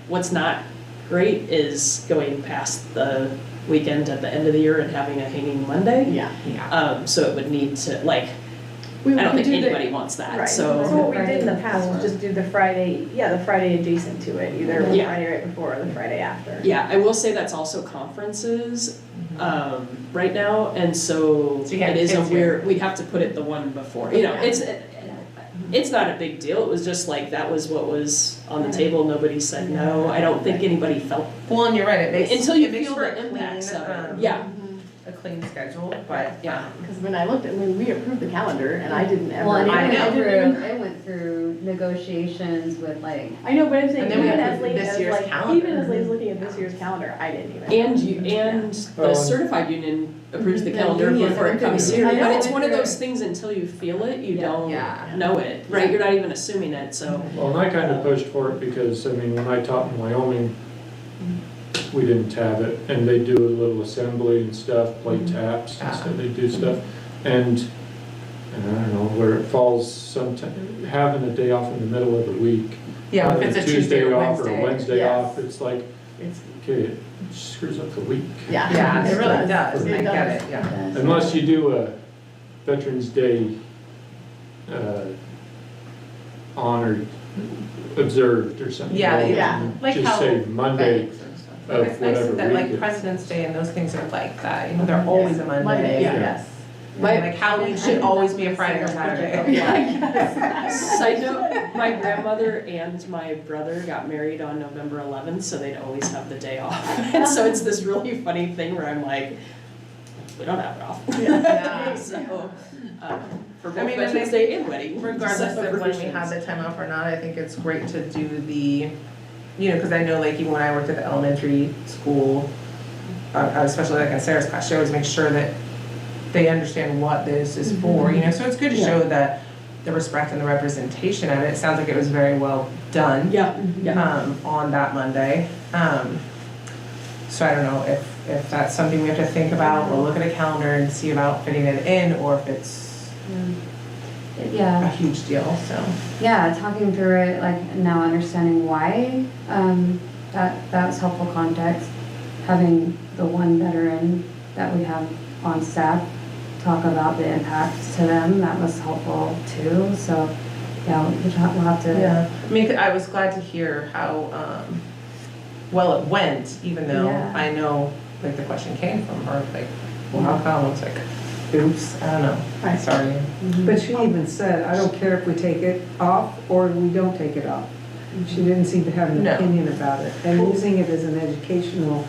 what's not great is going past the weekend at the end of the year and having a hanging Monday. Yeah. Yeah. So it would need to, like, We I don't would think do the- anybody wants that, Right. so. So what we did in the past was just do the Friday, the Friday adjacent to it, either the Yeah. Friday right before or the Friday after. Yeah, I will say that's also conferences, right now, and so So you have it is a kids here. weird, we'd have to put it the one before, you know, it's not a big deal, it was just like, that was what was on the table, nobody said no, I don't think anybody felt, Well, and you're right, it makes. until you it makes feel for the a impacts clean, of it, um, yeah. A clean schedule, but, Yeah. Because when I looked at, when we approved the calendar, and I didn't ever. Well, and I know. it went through negotiations with like, I know, but I'm saying, And then we even have as late this as year's like, calendar. even as late as looking at this year's calendar, I didn't even. And the certified union approves the The calendar union before it comes approved it. here, I know. but it's one of those things, until you feel it, you don't Yeah. know it, right, you're not even assuming it, so. Well, and I kind of pushed for it because, I mean, when I taught in Wyoming, we didn't have it, and they do a little assembly and stuff, play taps and stuff, they do stuff. And I don't know, where it falls sometime, having a day off in the middle of the week. yeah, if it's a Tuesday or off or a Wednesday. Wednesday Yes. off, it's like, It's, okay, it screws up the week. yeah. Yeah, it really does, It I get does. it, yeah. It does. Unless you do a Veterans Day honored, observed or something. Yeah, rather yeah. than Like Just how- say Monday Thanks and stuff. of It's nice whatever that week like it is. President's Day and those things are like that, you know, they're always a Monday. Monday, Yeah. yes. Like Halloween should always be a Friday or Saturday. Side note, my grandmother and my brother got married on November 11th, so they'd always have the day off. And so it's this really funny thing where I'm like, we don't have it off. Yeah. So, for I both mean, and I Veterans Day and wedding. regardless of when we celebrations. have the time off or not, I think it's great to do the, you know, because I know like even when I worked at the elementary school, especially like in Sarah's class, she always makes sure that they understand what this is for, you know, so it's good to show that the respect and the representation of it. It sounds like it was very well done. Yeah, yeah. On that Monday. So I don't know if that's something we have to think about, or look at a calendar and see about fitting it in, or if it's a Yeah, huge deal, so. yeah, talking through it, like now understanding why, that's helpful context. Having the one veteran that we have on staff talk about the impacts to them, that was helpful too, so, yeah, we'll have to. Yeah, I mean, I was glad to hear how, well it went, even though Yeah. I know, like, the question came from her, like, well, how come? It's like, oops, I don't know, Right. sorry. But she even said, I don't care if we take it off or we don't take it off. She didn't seem to have an No. opinion about it. And using it as an educational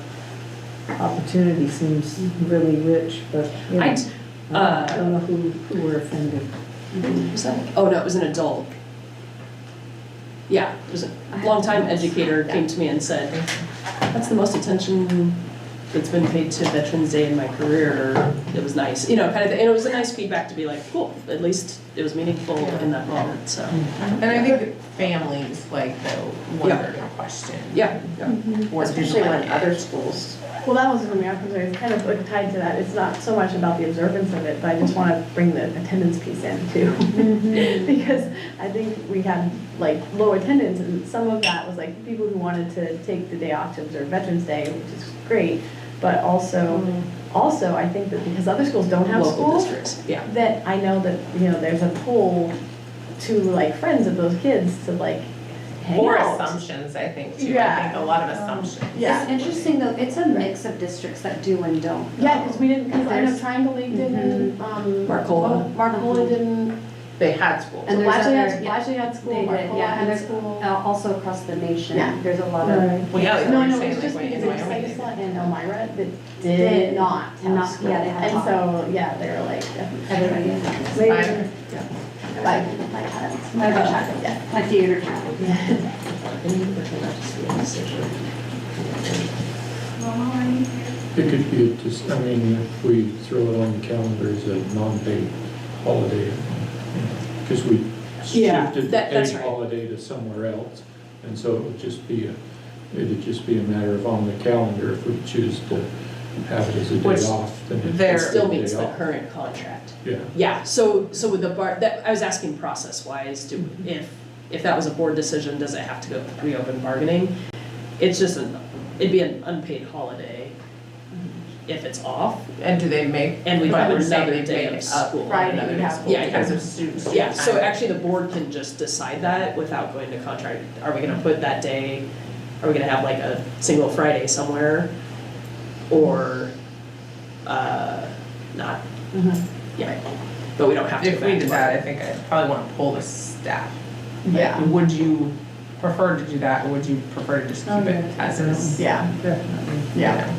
opportunity seems really rich, but, you know, I don't know who were offended. Was that? Oh, no, it was an adult. Yeah, it was a longtime educator came to me and said, that's the most attention that's been paid to Veterans Day in my career. It was nice, you know, kind of thing. And it was a nice feedback to be like, cool, at least it was meaningful in that moment, so. And I think that families like the wondered and questioned. Yeah, Or Especially when didn't other like it. schools. Well, that was something I was concerned, it's kind of like tied to that, it's not so much about the observance of it, but I just want to bring the attendance piece in too. Because I think we had like low attendance, and some of that was like people who wanted to take the day off to observe Veterans Day, which is great, but also I think that because other schools don't have local schools, districts, yeah. that I know that, you know, there's a pull to like friends of those kids to like hang Or out. assumptions, I think, too. I Yeah. think a lot of assumptions. Yeah. It's interesting though, it's a mix of districts that do and don't. Yeah, because we didn't, because I know There's- Triangle League didn't, Marcola. Marcola didn't, They had schools. And there's Blatchley other- had, Blatchley had school, They did, Marcola yeah, and had there's school. also across the nation, Yeah. there's a lot of. Well, yeah, like No, what no, you're it's saying, just like because in it was Wyoming. Sigisla and Elmira that did not have Not- school. yeah, they had And taught. so, yeah, they were like, Everybody. later. Like, yeah. Like theater. It could be, just, I mean, if we throw it on the calendar as a non-paid holiday, because we Yeah, shifted the that's paid right. holiday to somewhere else. And so it would just be a matter of on the calendar, if we choose to have it as a Which day off, then it's there- It a still day meets the off. current contract. Yeah. Yeah, so with the bar, that, I was asking process-wise, if that was a board decision, does it have to go reopen bargaining? It's just it'd be an unpaid holiday if it's off, And do they make, and we'd but have we're saying another they day make of up school. Friday, another we day of have- school Yeah, because yeah. of students. Yeah, so actually the board can just decide that without going to contract. Are we gonna put that day, are we gonna have like a single Friday somewhere? Or, not? Yeah, but we don't have to. If go we back did to that, I bargaining. think I'd probably want to pull the staff. Yeah. Would you prefer to do that, or would you prefer to just keep it as is? Yeah, Definitely. yeah,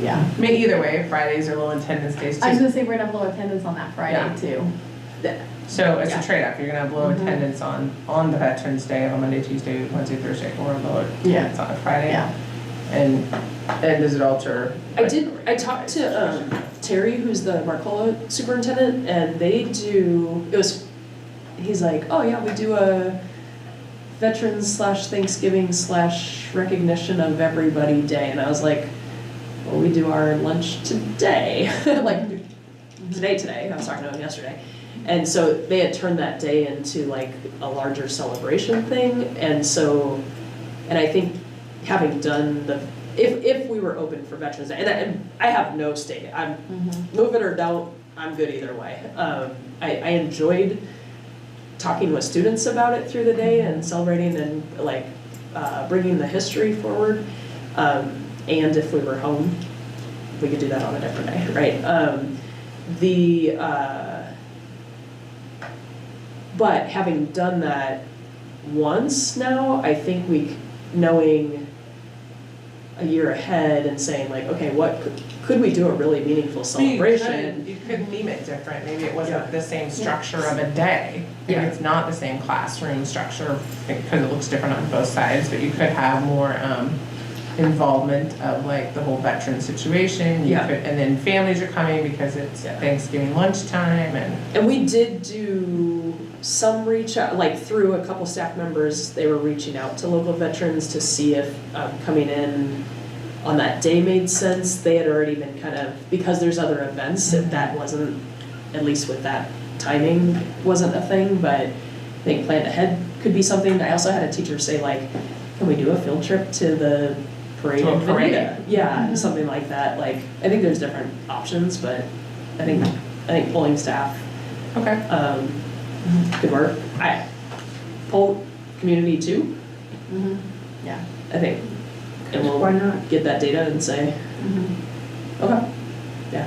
yeah. I mean, either way, Fridays are low attendance days I was too. gonna say we're gonna have low attendance on that Friday Yeah. too. So it's Yeah. a trade-off. You're gonna have low attendance on the Veterans Day of a Monday, Tuesday, Wednesday, Thursday, or low Yeah. attendance on a Friday. Yeah. And does it alter? I talked to Terry, who's the Marcola superintendent, and he's like, oh yeah, we do a Veterans/Thanksgiving/recognition of everybody day, and I was like, well, we do our lunch today, like today, I was talking to him yesterday. And so they had turned that day into like a larger celebration thing, and I think having done if we were open for Veterans Day, and I have no stake, I'm move it or don't, I'm good either way. I enjoyed talking with students about it through the day and celebrating and like bringing the history forward. And if we were home, we could do that on a different day, right? But having done that once now, I think knowing a year ahead and saying like, okay, what could we do a really meaneful celebration? You could theme it different, maybe it wasn't Yeah. the same structure of a day. Maybe Yeah. it's not the same classroom structure, because it looks different on both sides, but you could have more, involvement of like the whole veteran situation. You Yeah. could- And then families are coming because it's Thanksgiving lunchtime And we did do some reach out, like through a couple staff members, they were reaching out to local veterans to see if coming in on that day made sense. They had already been kind of, because there's other events, if that wasn't, at least with that timing, wasn't a thing, but I think planned ahead could be something. I also had a teacher say like, can we do a field trip to the parade To a in parade. Veneta? Yeah, something like that. Like, I think there's different options, but I think pulling staff Okay. could work. Pull community too, Yeah. I think. And Why we'll not? get that data and say, okay, yeah.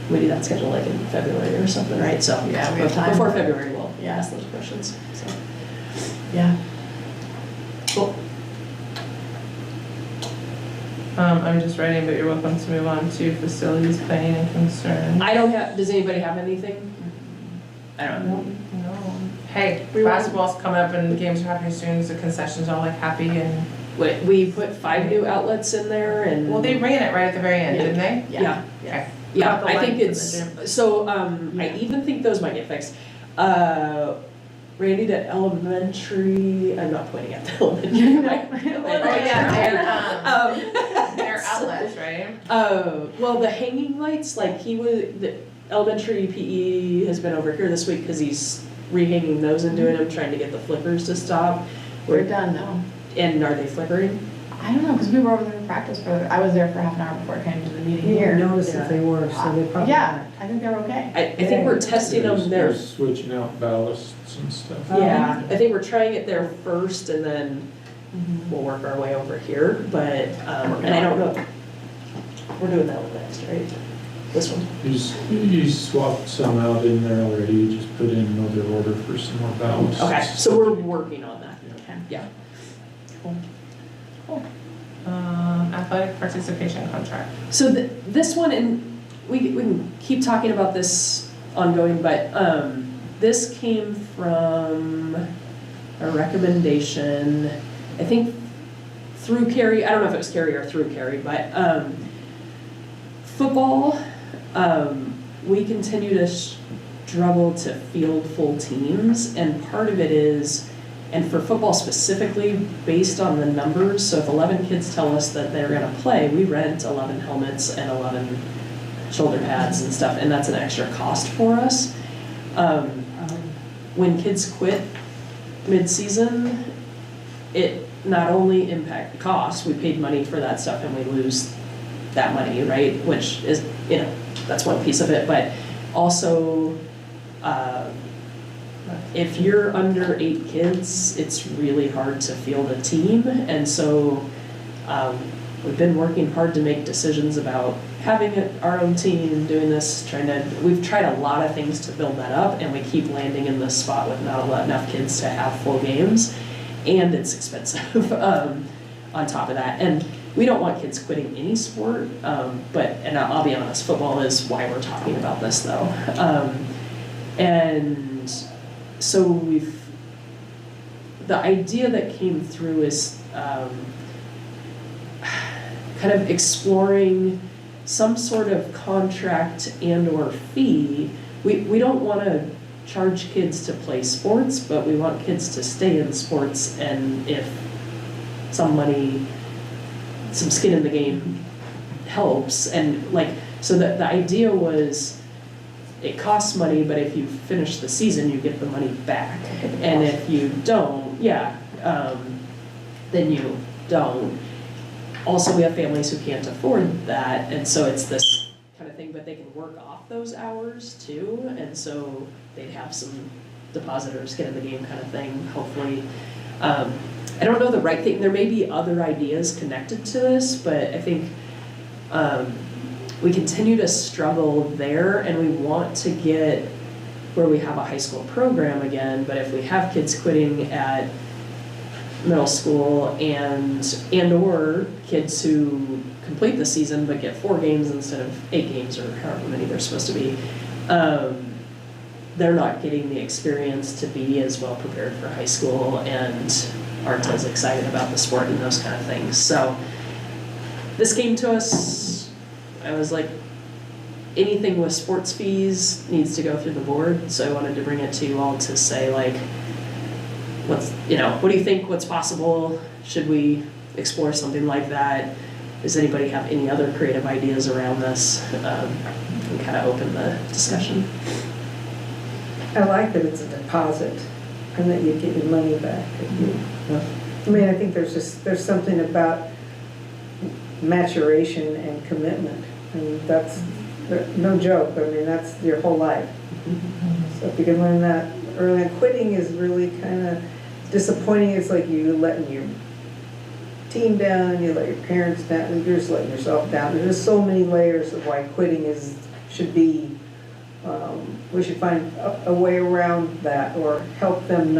We do that schedule like in February or something, right? So, Yeah, we have time. before February, we'll Yeah. ask those questions, so. Yeah. Cool. I'm just writing, but you're welcome to move on to facilities planning and concern. I don't have, does anybody have anything? I don't know. No. Hey, basketball's coming up and games are happening soon, the concessions are like happy and, We put 5 new outlets in there and. well, they ran it right at the very end, didn't they? Yeah. Okay. Yeah, About the I think lights in it's, so, I even think those might get fixed. Randy at elementary, I'm not pointing at the elementary. Oh, yeah, they're So- outlets, right? Well, the hanging lights, like the elementary PE has been over here this week because he's rehanging those and doing them, trying to get the flickers to stop. We're done now. And are they flickering? I don't know, because we were over there for practice I was there for half an hour before I came to the meeting You here. didn't notice if they were, so they probably. Yeah, I think they're okay. I think we're testing them there. They're switching out ballasts and stuff. Yeah, I think we're trying it there first and then we'll work our way over here, but, and I don't know. We're doing that one next, right? This one? He's swapped some out in there already, he just put in another order for some more ballasts. Okay, so we're working on that. Okay. Yeah. Cool. Athletic participation contract. So this one, and we can keep talking about this ongoing, but this came from a recommendation, I think through Carrie, I don't know if it was Carrie or through Carrie, but football, we continue to struggle to field full teams, and part of it is, and for football specifically, based on the numbers, so if 11 kids tell us that they're gonna play, we rent 11 helmets and 11 shoulder pads and stuff, and that's an extra cost for us. When kids quit mid-season, it not only impact the cost, we paid money for that stuff and we lose that money, right? Which is, that's one piece of it, but also, if you're under 8 kids, it's really hard to field a team, and so we've been working hard to make decisions about having our own team, doing this, we've tried a lot of things to build that up, and we keep landing in this spot with not enough kids to have full games, and it's expensive on top of that. And we don't want kids quitting any sport, and I'll be honest, football is why we're talking about this though. And so the idea that came through is kind of exploring some sort of contract and or fee. We don't want to charge kids to play sports, but we want kids to stay in sports, and if some skin in the game helps, and so that the idea was it costs money, but if you finish the season, you get the money back. And if you don't, then you don't. Also, we have families who can't afford that, and so it's this kind of thing, but they can work off those hours too, and so they'd have some deposit or skin in the game kind of thing, hopefully. I don't know the right thing, there may be other ideas connected to this, but I think we continue to struggle there, and we want to get where we have a high school program again, but if we have kids quitting at middle school and/or kids who complete the season but get 4 games instead of 8 games or however many they're supposed to be. They're not getting the experience to be as well prepared for high school and aren't as excited about the sport and those kind of things. So this came to us, I was like, anything with sports fees needs to go through the board. So I wanted to bring it to you all to say, like, what do you think, what's possible? Should we explore something like that? Does anybody have any other creative ideas around this? And kind of open the discussion. I like that it's a deposit and that you get your money back. I mean, I think there's something about maturation and commitment, and that's no joke. I mean, that's your whole life. So if you can learn that early, quitting is really kind of disappointing. It's like you letting your team down, you let your parents down, you're just letting yourself down. There's so many layers of why quitting should be. We should find a way around that, or help them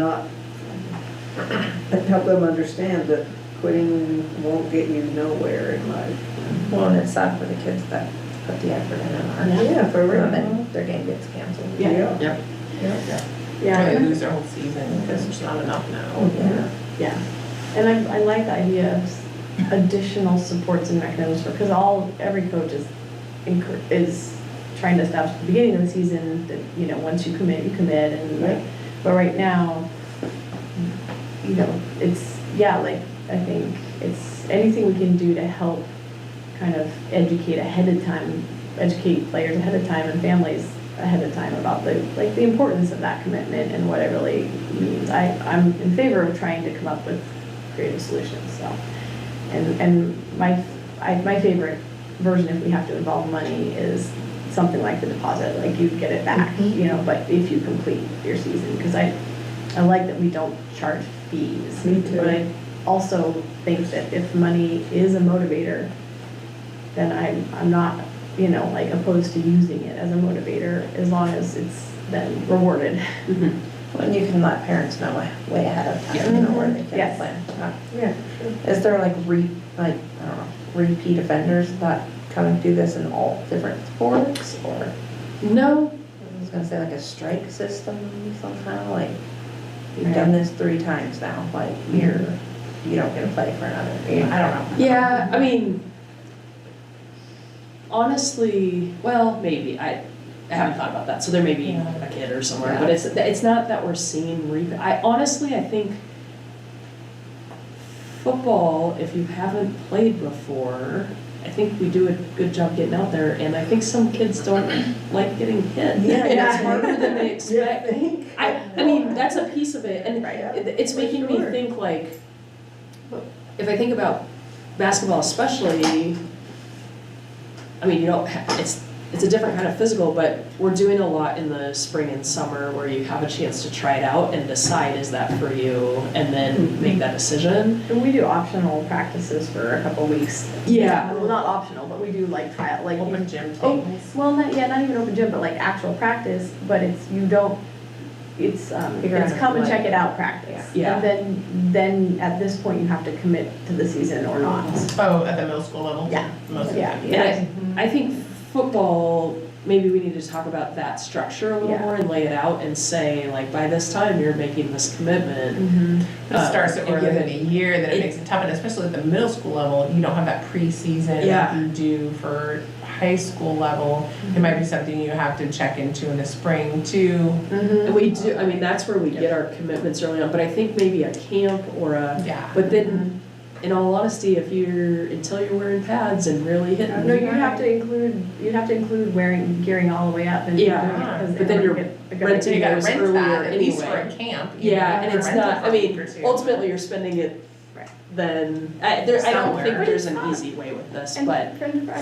understand that quitting won't get you nowhere in life. Well, and it's sad for the kids that put the effort in and aren't. Yeah, for real. And then their game gets canceled. Yeah. Yep. Yeah. Or they lose their whole season because there's not enough now. Yeah, and I like the idea of additional supports and mechanisms because every coach is trying to establish at the beginning of the season that, you know, once you commit, and like, but right now, you know, I think it's anything we can do to help kind of educate players ahead of time and families ahead of time about the importance of that commitment and what it really means. I'm in favor of trying to come up with creative solutions. So, and my favorite version, if we have to involve money, is something like the deposit, like you get it back, you know, but if you complete your season, because I like that we don't charge fees. Me too. But I also think that if money is a motivator, then I'm not, you know, like opposed to using it as a motivator as long as it's then rewarded. Well, and you can let parents know way ahead of time, you know, where they can Yes. plan. Yeah, sure. Is there like I don't know, repeat offenders that kind of do this in all different sports, or? No. I was gonna say like a strike system somehow, like you've done this 3 times now, like you don't get to play for another. I don't know. Yeah, I mean, honestly, well, maybe. I haven't thought about that. So there may be a kid or somewhere, but it's not that we're seeing I think football, if you haven't played before, I think we do a good job getting out there, and I think some kids don't like getting hit. Yeah, And it's harder than they expect. Yeah, I mean, that's a piece of it, and it's making me think, like, if I think about basketball especially, I mean, you know, it's a different kind of physical, but we're doing a lot in the spring and summer where you have a chance to try it out and decide, is that for you, and then make that decision. And we do optional practices for a couple weeks. Yeah. Well, not optional, but we do like trial, like Open gym Oh, tables. well, not even open gym, but like actual practice, but it's Figure out it's if come you and like check it it. out practice. Yeah. And then at this point, you have to commit to the season or not. Oh, at the middle school level? Yeah. Most of Yeah. them. And I think football, maybe we need to talk about that structure a little Yeah. more and lay it out and say, like, by this time, you're making this commitment. But it starts and earlier give than a year, then it makes it tough, and especially at the middle school level, you don't have that preseason Yeah. that you do for high school level. It might be something you have to check into in the spring too. And we do, I mean, that's where we get our commitments early on, but I think maybe a camp or Yeah. but then, in all honesty, until you're wearing pads and really hitting. No, you'd have to include gearing all the way up and Yeah. doing it, 'cause But then everyone you're get a good renting So you idea. gotta those rent earlier that, at least for anyway. a camp. Yeah, and it's not, I mean, ultimately. ultimately, you're spending it, Right. then, I don't Somewhere. think there's an But it's easy way with this, And but.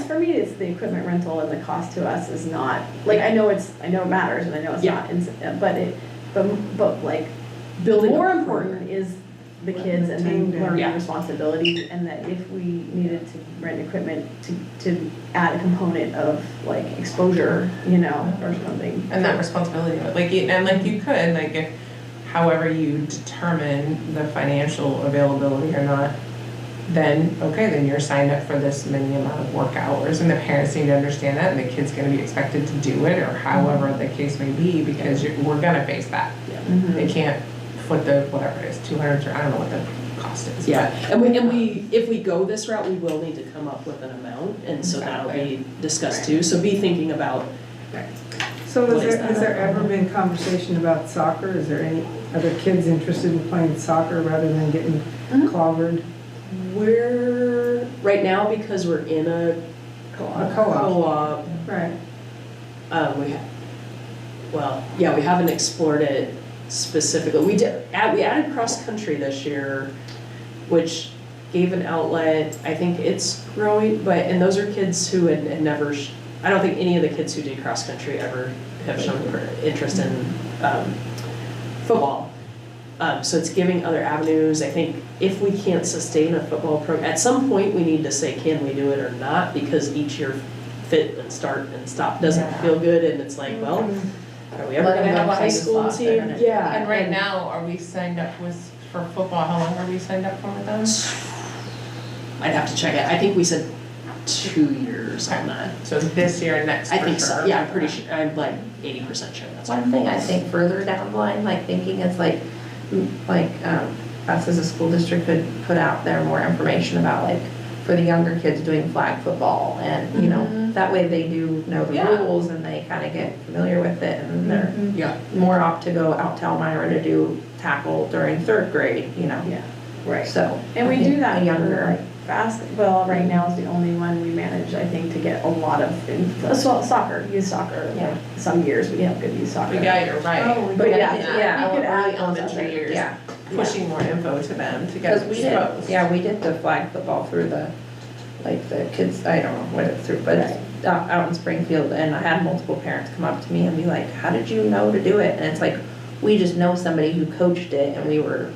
for me, it's the equipment rental, and the cost to us is not, like, I know it matters, and I know it's Yeah. not, but like, Building a more program. important is the kids and team then down. learning Yeah. responsibility, and that if we needed to rent equipment to add a component of like exposure, you know, or something. And that responsibility of it, like, and like you could, like, if however you determine the financial availability or not, then, okay, then you're signed up for this many amount of work hours, and the parents need to understand that, and the kid's gonna be expected to do it, or however the case may be, because we're gonna face that. They can't foot the, whatever it is, 200, or I don't know what the cost is. Yeah, and we, if we go this route, we will need to come up with an amount, and so that'll be discussed too, so be thinking about. So What is has there ever been conversation about soccer? Is there any other kids interested in playing soccer rather than getting clobbered? We're, right now, because we're in a Co-op. co-op, Right. we haven't explored it specifically. We added cross-country this year, which gave an outlet. I think it's growing, and those are kids who had never, I don't think any of the kids who did cross-country ever have shown interest in football. So it's giving other avenues. I think if we can't sustain a football program, at some point we need to say, can we do it or not? Because each year fit and start and stop doesn't feel good, and it's like, well, are we ever Let gonna them have a go high play the school spot they're team? gonna- Yeah. And right now, are we signed up for football, how long are we signed up for with them? I'd have to check it. I think we said 2 years on that. So this year and next I for think so. sure. Yeah, I'm pretty sure. I'm like 80% sure that's One thing I think further down the line, like thinking is like us as a school district could put out there more information about like for the younger kids doing flag football, and you know, that way they do know the Yeah. rules and they kind of get familiar with it, and they're Yeah. more apt to go out to Elmira to do tackle during 3rd grade, you know. Yeah, right. So. And we I think do that the younger, younger. like basketball right now is the only one we manage, I think, to get a lot of, soccer, youth soccer. Yeah. Like, some years we have good youth soccer. Yeah, you're right. But Yeah, yeah, yeah, we could add early those elementary other- years, Yeah. pushing more info to them to get Because we did, exposed. yeah, we did the flag football through the, like the kids, I don't know what it's through, but it's out in Springfield, and I had multiple parents come up to me and be like, how did you know to do it? And it's like, we just know somebody who coached it, and we were,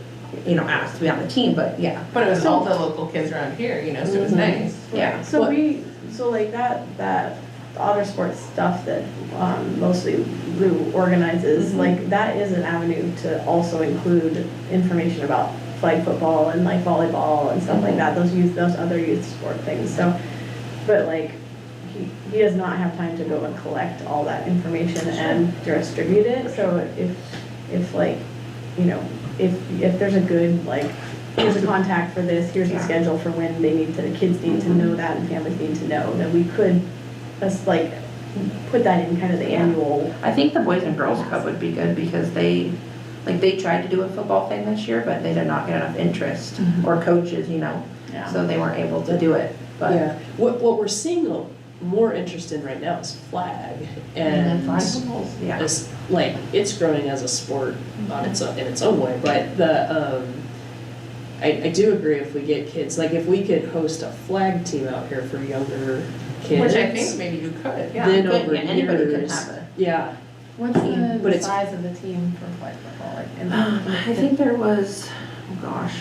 you know, asked to be on the team, but yeah. But it was all the local kids around here, you know, so it was nice. Yeah. So like that other sports stuff that mostly Lou organizes, like that is an avenue to also include information about flag football and like volleyball and stuff like that, those other youth sport things, so, but like, he does not have time to go and collect all that information and distribute it, so if like, you know, if there's a good, like, here's a contact for this, here's the schedule for when the kids need to know that and families need to know, then we could just like put that in kind of the annual. I think the Boys and Girls Club would be good because they tried to do a football thing this year, but they did not get enough interest or coaches, you know, Yeah. so they weren't able to do it, but. Yeah. What we're seeing more interest in right now is flag, And then and flag footballs, yeah. it's like it's growing as a sport on its own, in its own way. But I do agree, if we get kids, like if we could host a flag team out here for younger kids, Which I think maybe you could, yeah. then Good, over yeah, anybody could years, have it. yeah. What's But the it's- size of the team for flag football, like, in I think there was, oh gosh,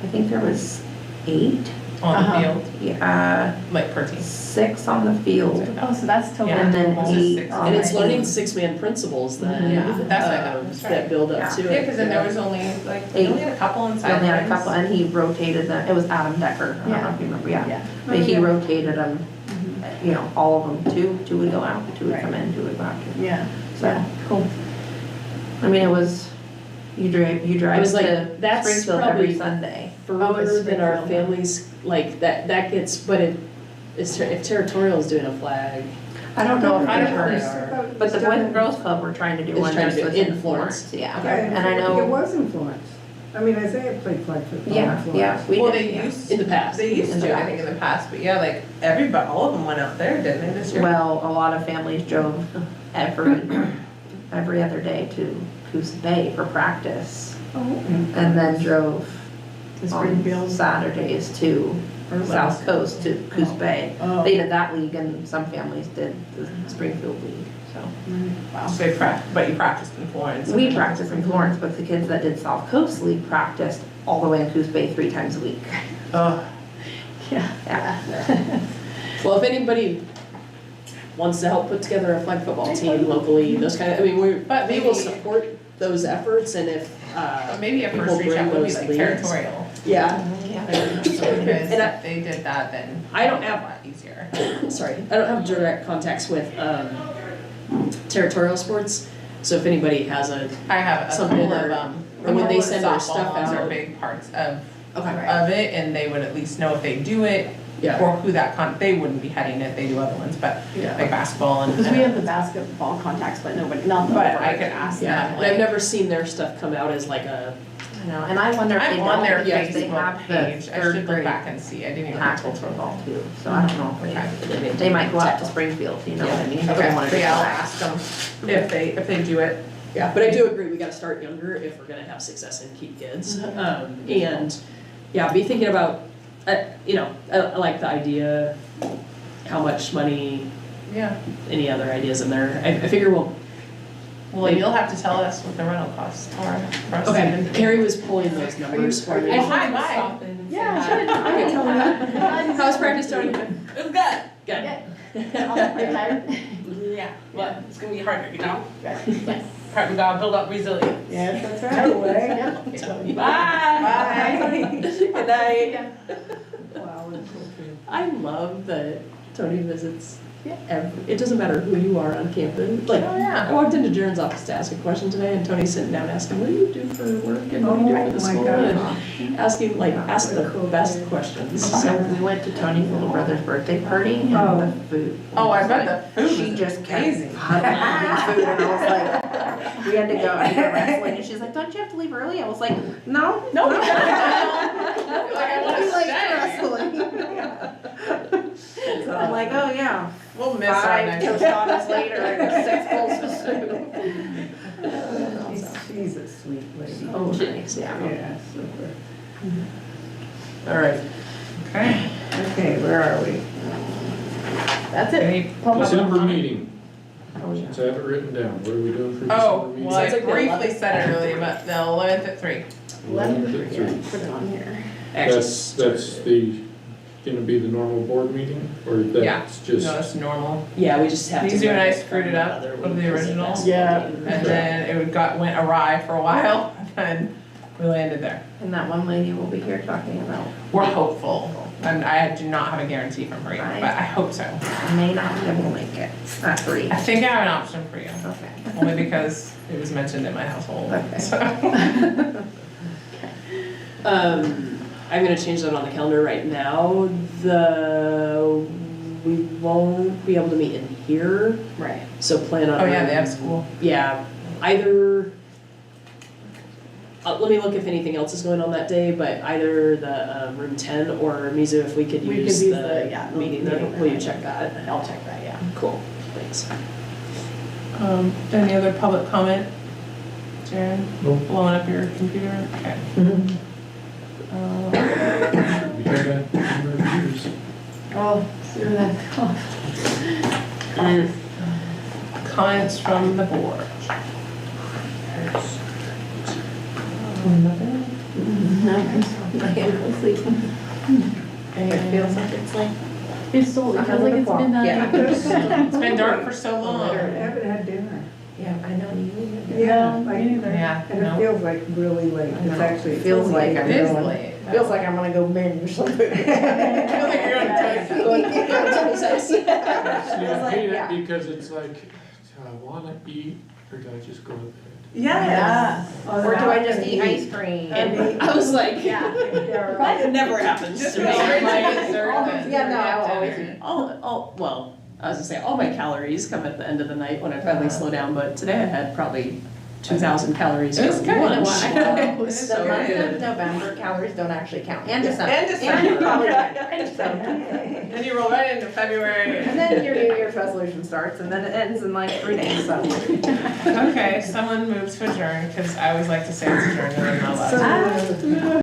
I think there was 8, On the field, yeah, like per team. 6 on the field. Oh, so that's still. Yeah. And then Almost 8 6. on And it's the learning team. 6-man principles then, Yeah, that's what that's that right. build up Yeah. to it. Yeah, because then there was only like, we only had a couple We inside. only had a couple, and he rotated them, it was Adam Decker, I don't know if you remember, yeah. But he rotated them, you know, all of them, 2 would go out, 2 would come in, 2 would go out. Yeah, So, cool. I mean, it was, you drive was like, to that's Springfield probably every Sunday. further than our Springfield. families, like that gets, but if Territorial is doing a flag, I don't know if I I don't heard, know. but the Boys and Girls Club were trying to do Is one trying to just do with in Florence. Florence, yeah. Okay, And I It know, was in Florence. I mean, Isaiah played flag football in yeah, Florence. yeah, we Well, did, they yeah. used, in the past. they used In the to, I past. think, in the past, but yeah, like, everybody, all of them went out there, didn't they, this year? Well, a lot of families drove every other day to Coos Bay for practice, and then drove To on Springfield. Saturdays to South Coast to Coos Bay. Oh. They did that league, and some families did the Springfield league, so. Wow. So but you practiced in Florence. We practiced in Florence, but the kids that did South Coast League practiced all the way in Coos Bay 3 times a week. Oh, Yeah. Yeah. Well, if anybody wants to help put together a flag football team locally, those kind of, I mean, we But will maybe- support those efforts, and if But maybe a people first reach bring out would be those like leads. territorial. Yeah, Because And I- if they did that, then I don't it's a have- lot easier. sorry, I don't have direct contacts with territorial sports, so if anybody has a, I have a Something couple or- of, or when they the send their softball stuff ones are out. big parts of okay, of it, and they would at least know if they do it, yeah, or who that they wouldn't be heading it, they do other ones, but yeah. like basketball and. Because we have the basketball contacts, but nobody, not the. But I could ask Yeah, them, and I've like, never seen their stuff come out as like a, I know, and I wonder if they I'm on their don't, because they Facebook have the page, I third should look grade back and see, I didn't even. tackle football too, so I don't know if they might go out to Springfield, you know what I mean? If they Okay, wanted so to yeah, I'll go. ask them if they do it. yeah, but I do agree, we gotta start younger if we're gonna have success and keep kids. And, yeah, be thinking about, you know, I like the idea, how much money, Yeah, any other ideas in there. I figure we'll, well, you'll have to tell us what the rental costs are for us. okay, Carrie was pulling those numbers for me. Oh, hi, bye. Yeah, Okay, tell me that. How's practice, Tony? It was good. Good. Are you tired? Yeah, but it's gonna be harder, you know? Yes. Part we gotta build up resilience. Yes, that's No way. Yep. Bye. Good night. Wow, that's so true. I love that Tony visits Yeah. it doesn't matter who you are on campus. Like, Oh, yeah. I walked into Jaren's office to ask a question today, and Tony's sitting down asking, what do you do for work and what do you do for the Oh, my school? gosh. And asking, like, ask the best questions. So we went to Tony's little brother's birthday party and Oh. the food. Oh, I bet the food She was just kept amazing. huddling eating food, and I was like, we had to go, I had to go wrestling, and she's like, don't you have to leave early? I was like, no. No, no. like I I'll wanna be late stay. for wrestling. So I'm like, oh yeah, We'll miss our 5 next. tostadas later and 6 bowls of soup. She's a sweet lady. Oh, nice, yeah. Yeah, super. All right. Okay. Okay, where are we? That's it. Any Public December comment. meeting, since I have it written down, what are we doing for Oh, December meeting? well, I Sounds like the briefly 11th. said it earlier, but the 11th at 3. 11th at 3. Put it on here. Actually, That's gonna be the normal board meeting, or Yeah. that's just? No, it's normal. yeah, we just have to. These are go nice from fruited the up other of week, the 'cause original. that's Yeah. the meeting. And then it went awry for a while, and then we landed there. And that one lady will be here talking about, We're hopeful, and I do not have a guarantee from her yet, but I hope so. I may not be able to make it at 3. I think I have an option for you, Okay. only because it was mentioned in my household, Okay. so. I'm gonna change that on the calendar right now. We won't be able to meet in here, Right. so plan on. Oh, yeah, they have school. Yeah, either, let me look if anything else is going on that day, but either the room 10 or Mizu, if we could We could use use the the, yeah, meeting, meeting will you room. check that? I'll check that, yeah. Cool, thanks. Any other public comment? Jaren? Nope. Blowing up your computer? Okay. We had that for years. Oh, see that. Comments from the board? No, I can't go sleep. It feels like it's like, It's so, it feels like it's midnight. Yeah. It's been dark for so long. I haven't had dinner. yeah, I know you. Yeah, me like, neither. Yeah, and it no. feels like really late. It's actually. it's Feels only like 8. I'm It is going- late. Feels like I'm gonna go binge or something. I feel like you're on time. See, I like, hate yeah. it because it's like, do I wanna eat, or do I just go to bed? Yes. Or do I just eat ice cream? And I was like, Yeah. it never happens Just to go me. straight to Like, dessert then. Yeah, no, I'll Dinner. always eat. well, I was gonna say, all my calories come at the end of the night when I finally slow down, but today I had probably 2,000 calories It was for good. lunch. It was The so month good. of November, calories don't actually count, and December. And December. probably And so. Then you roll right into February. And then your New Year's resolution starts, and then it ends in like 3 days, so. Okay, someone moves to adjourn, because I always like to say it's adjourned and then I'm not allowed to. So,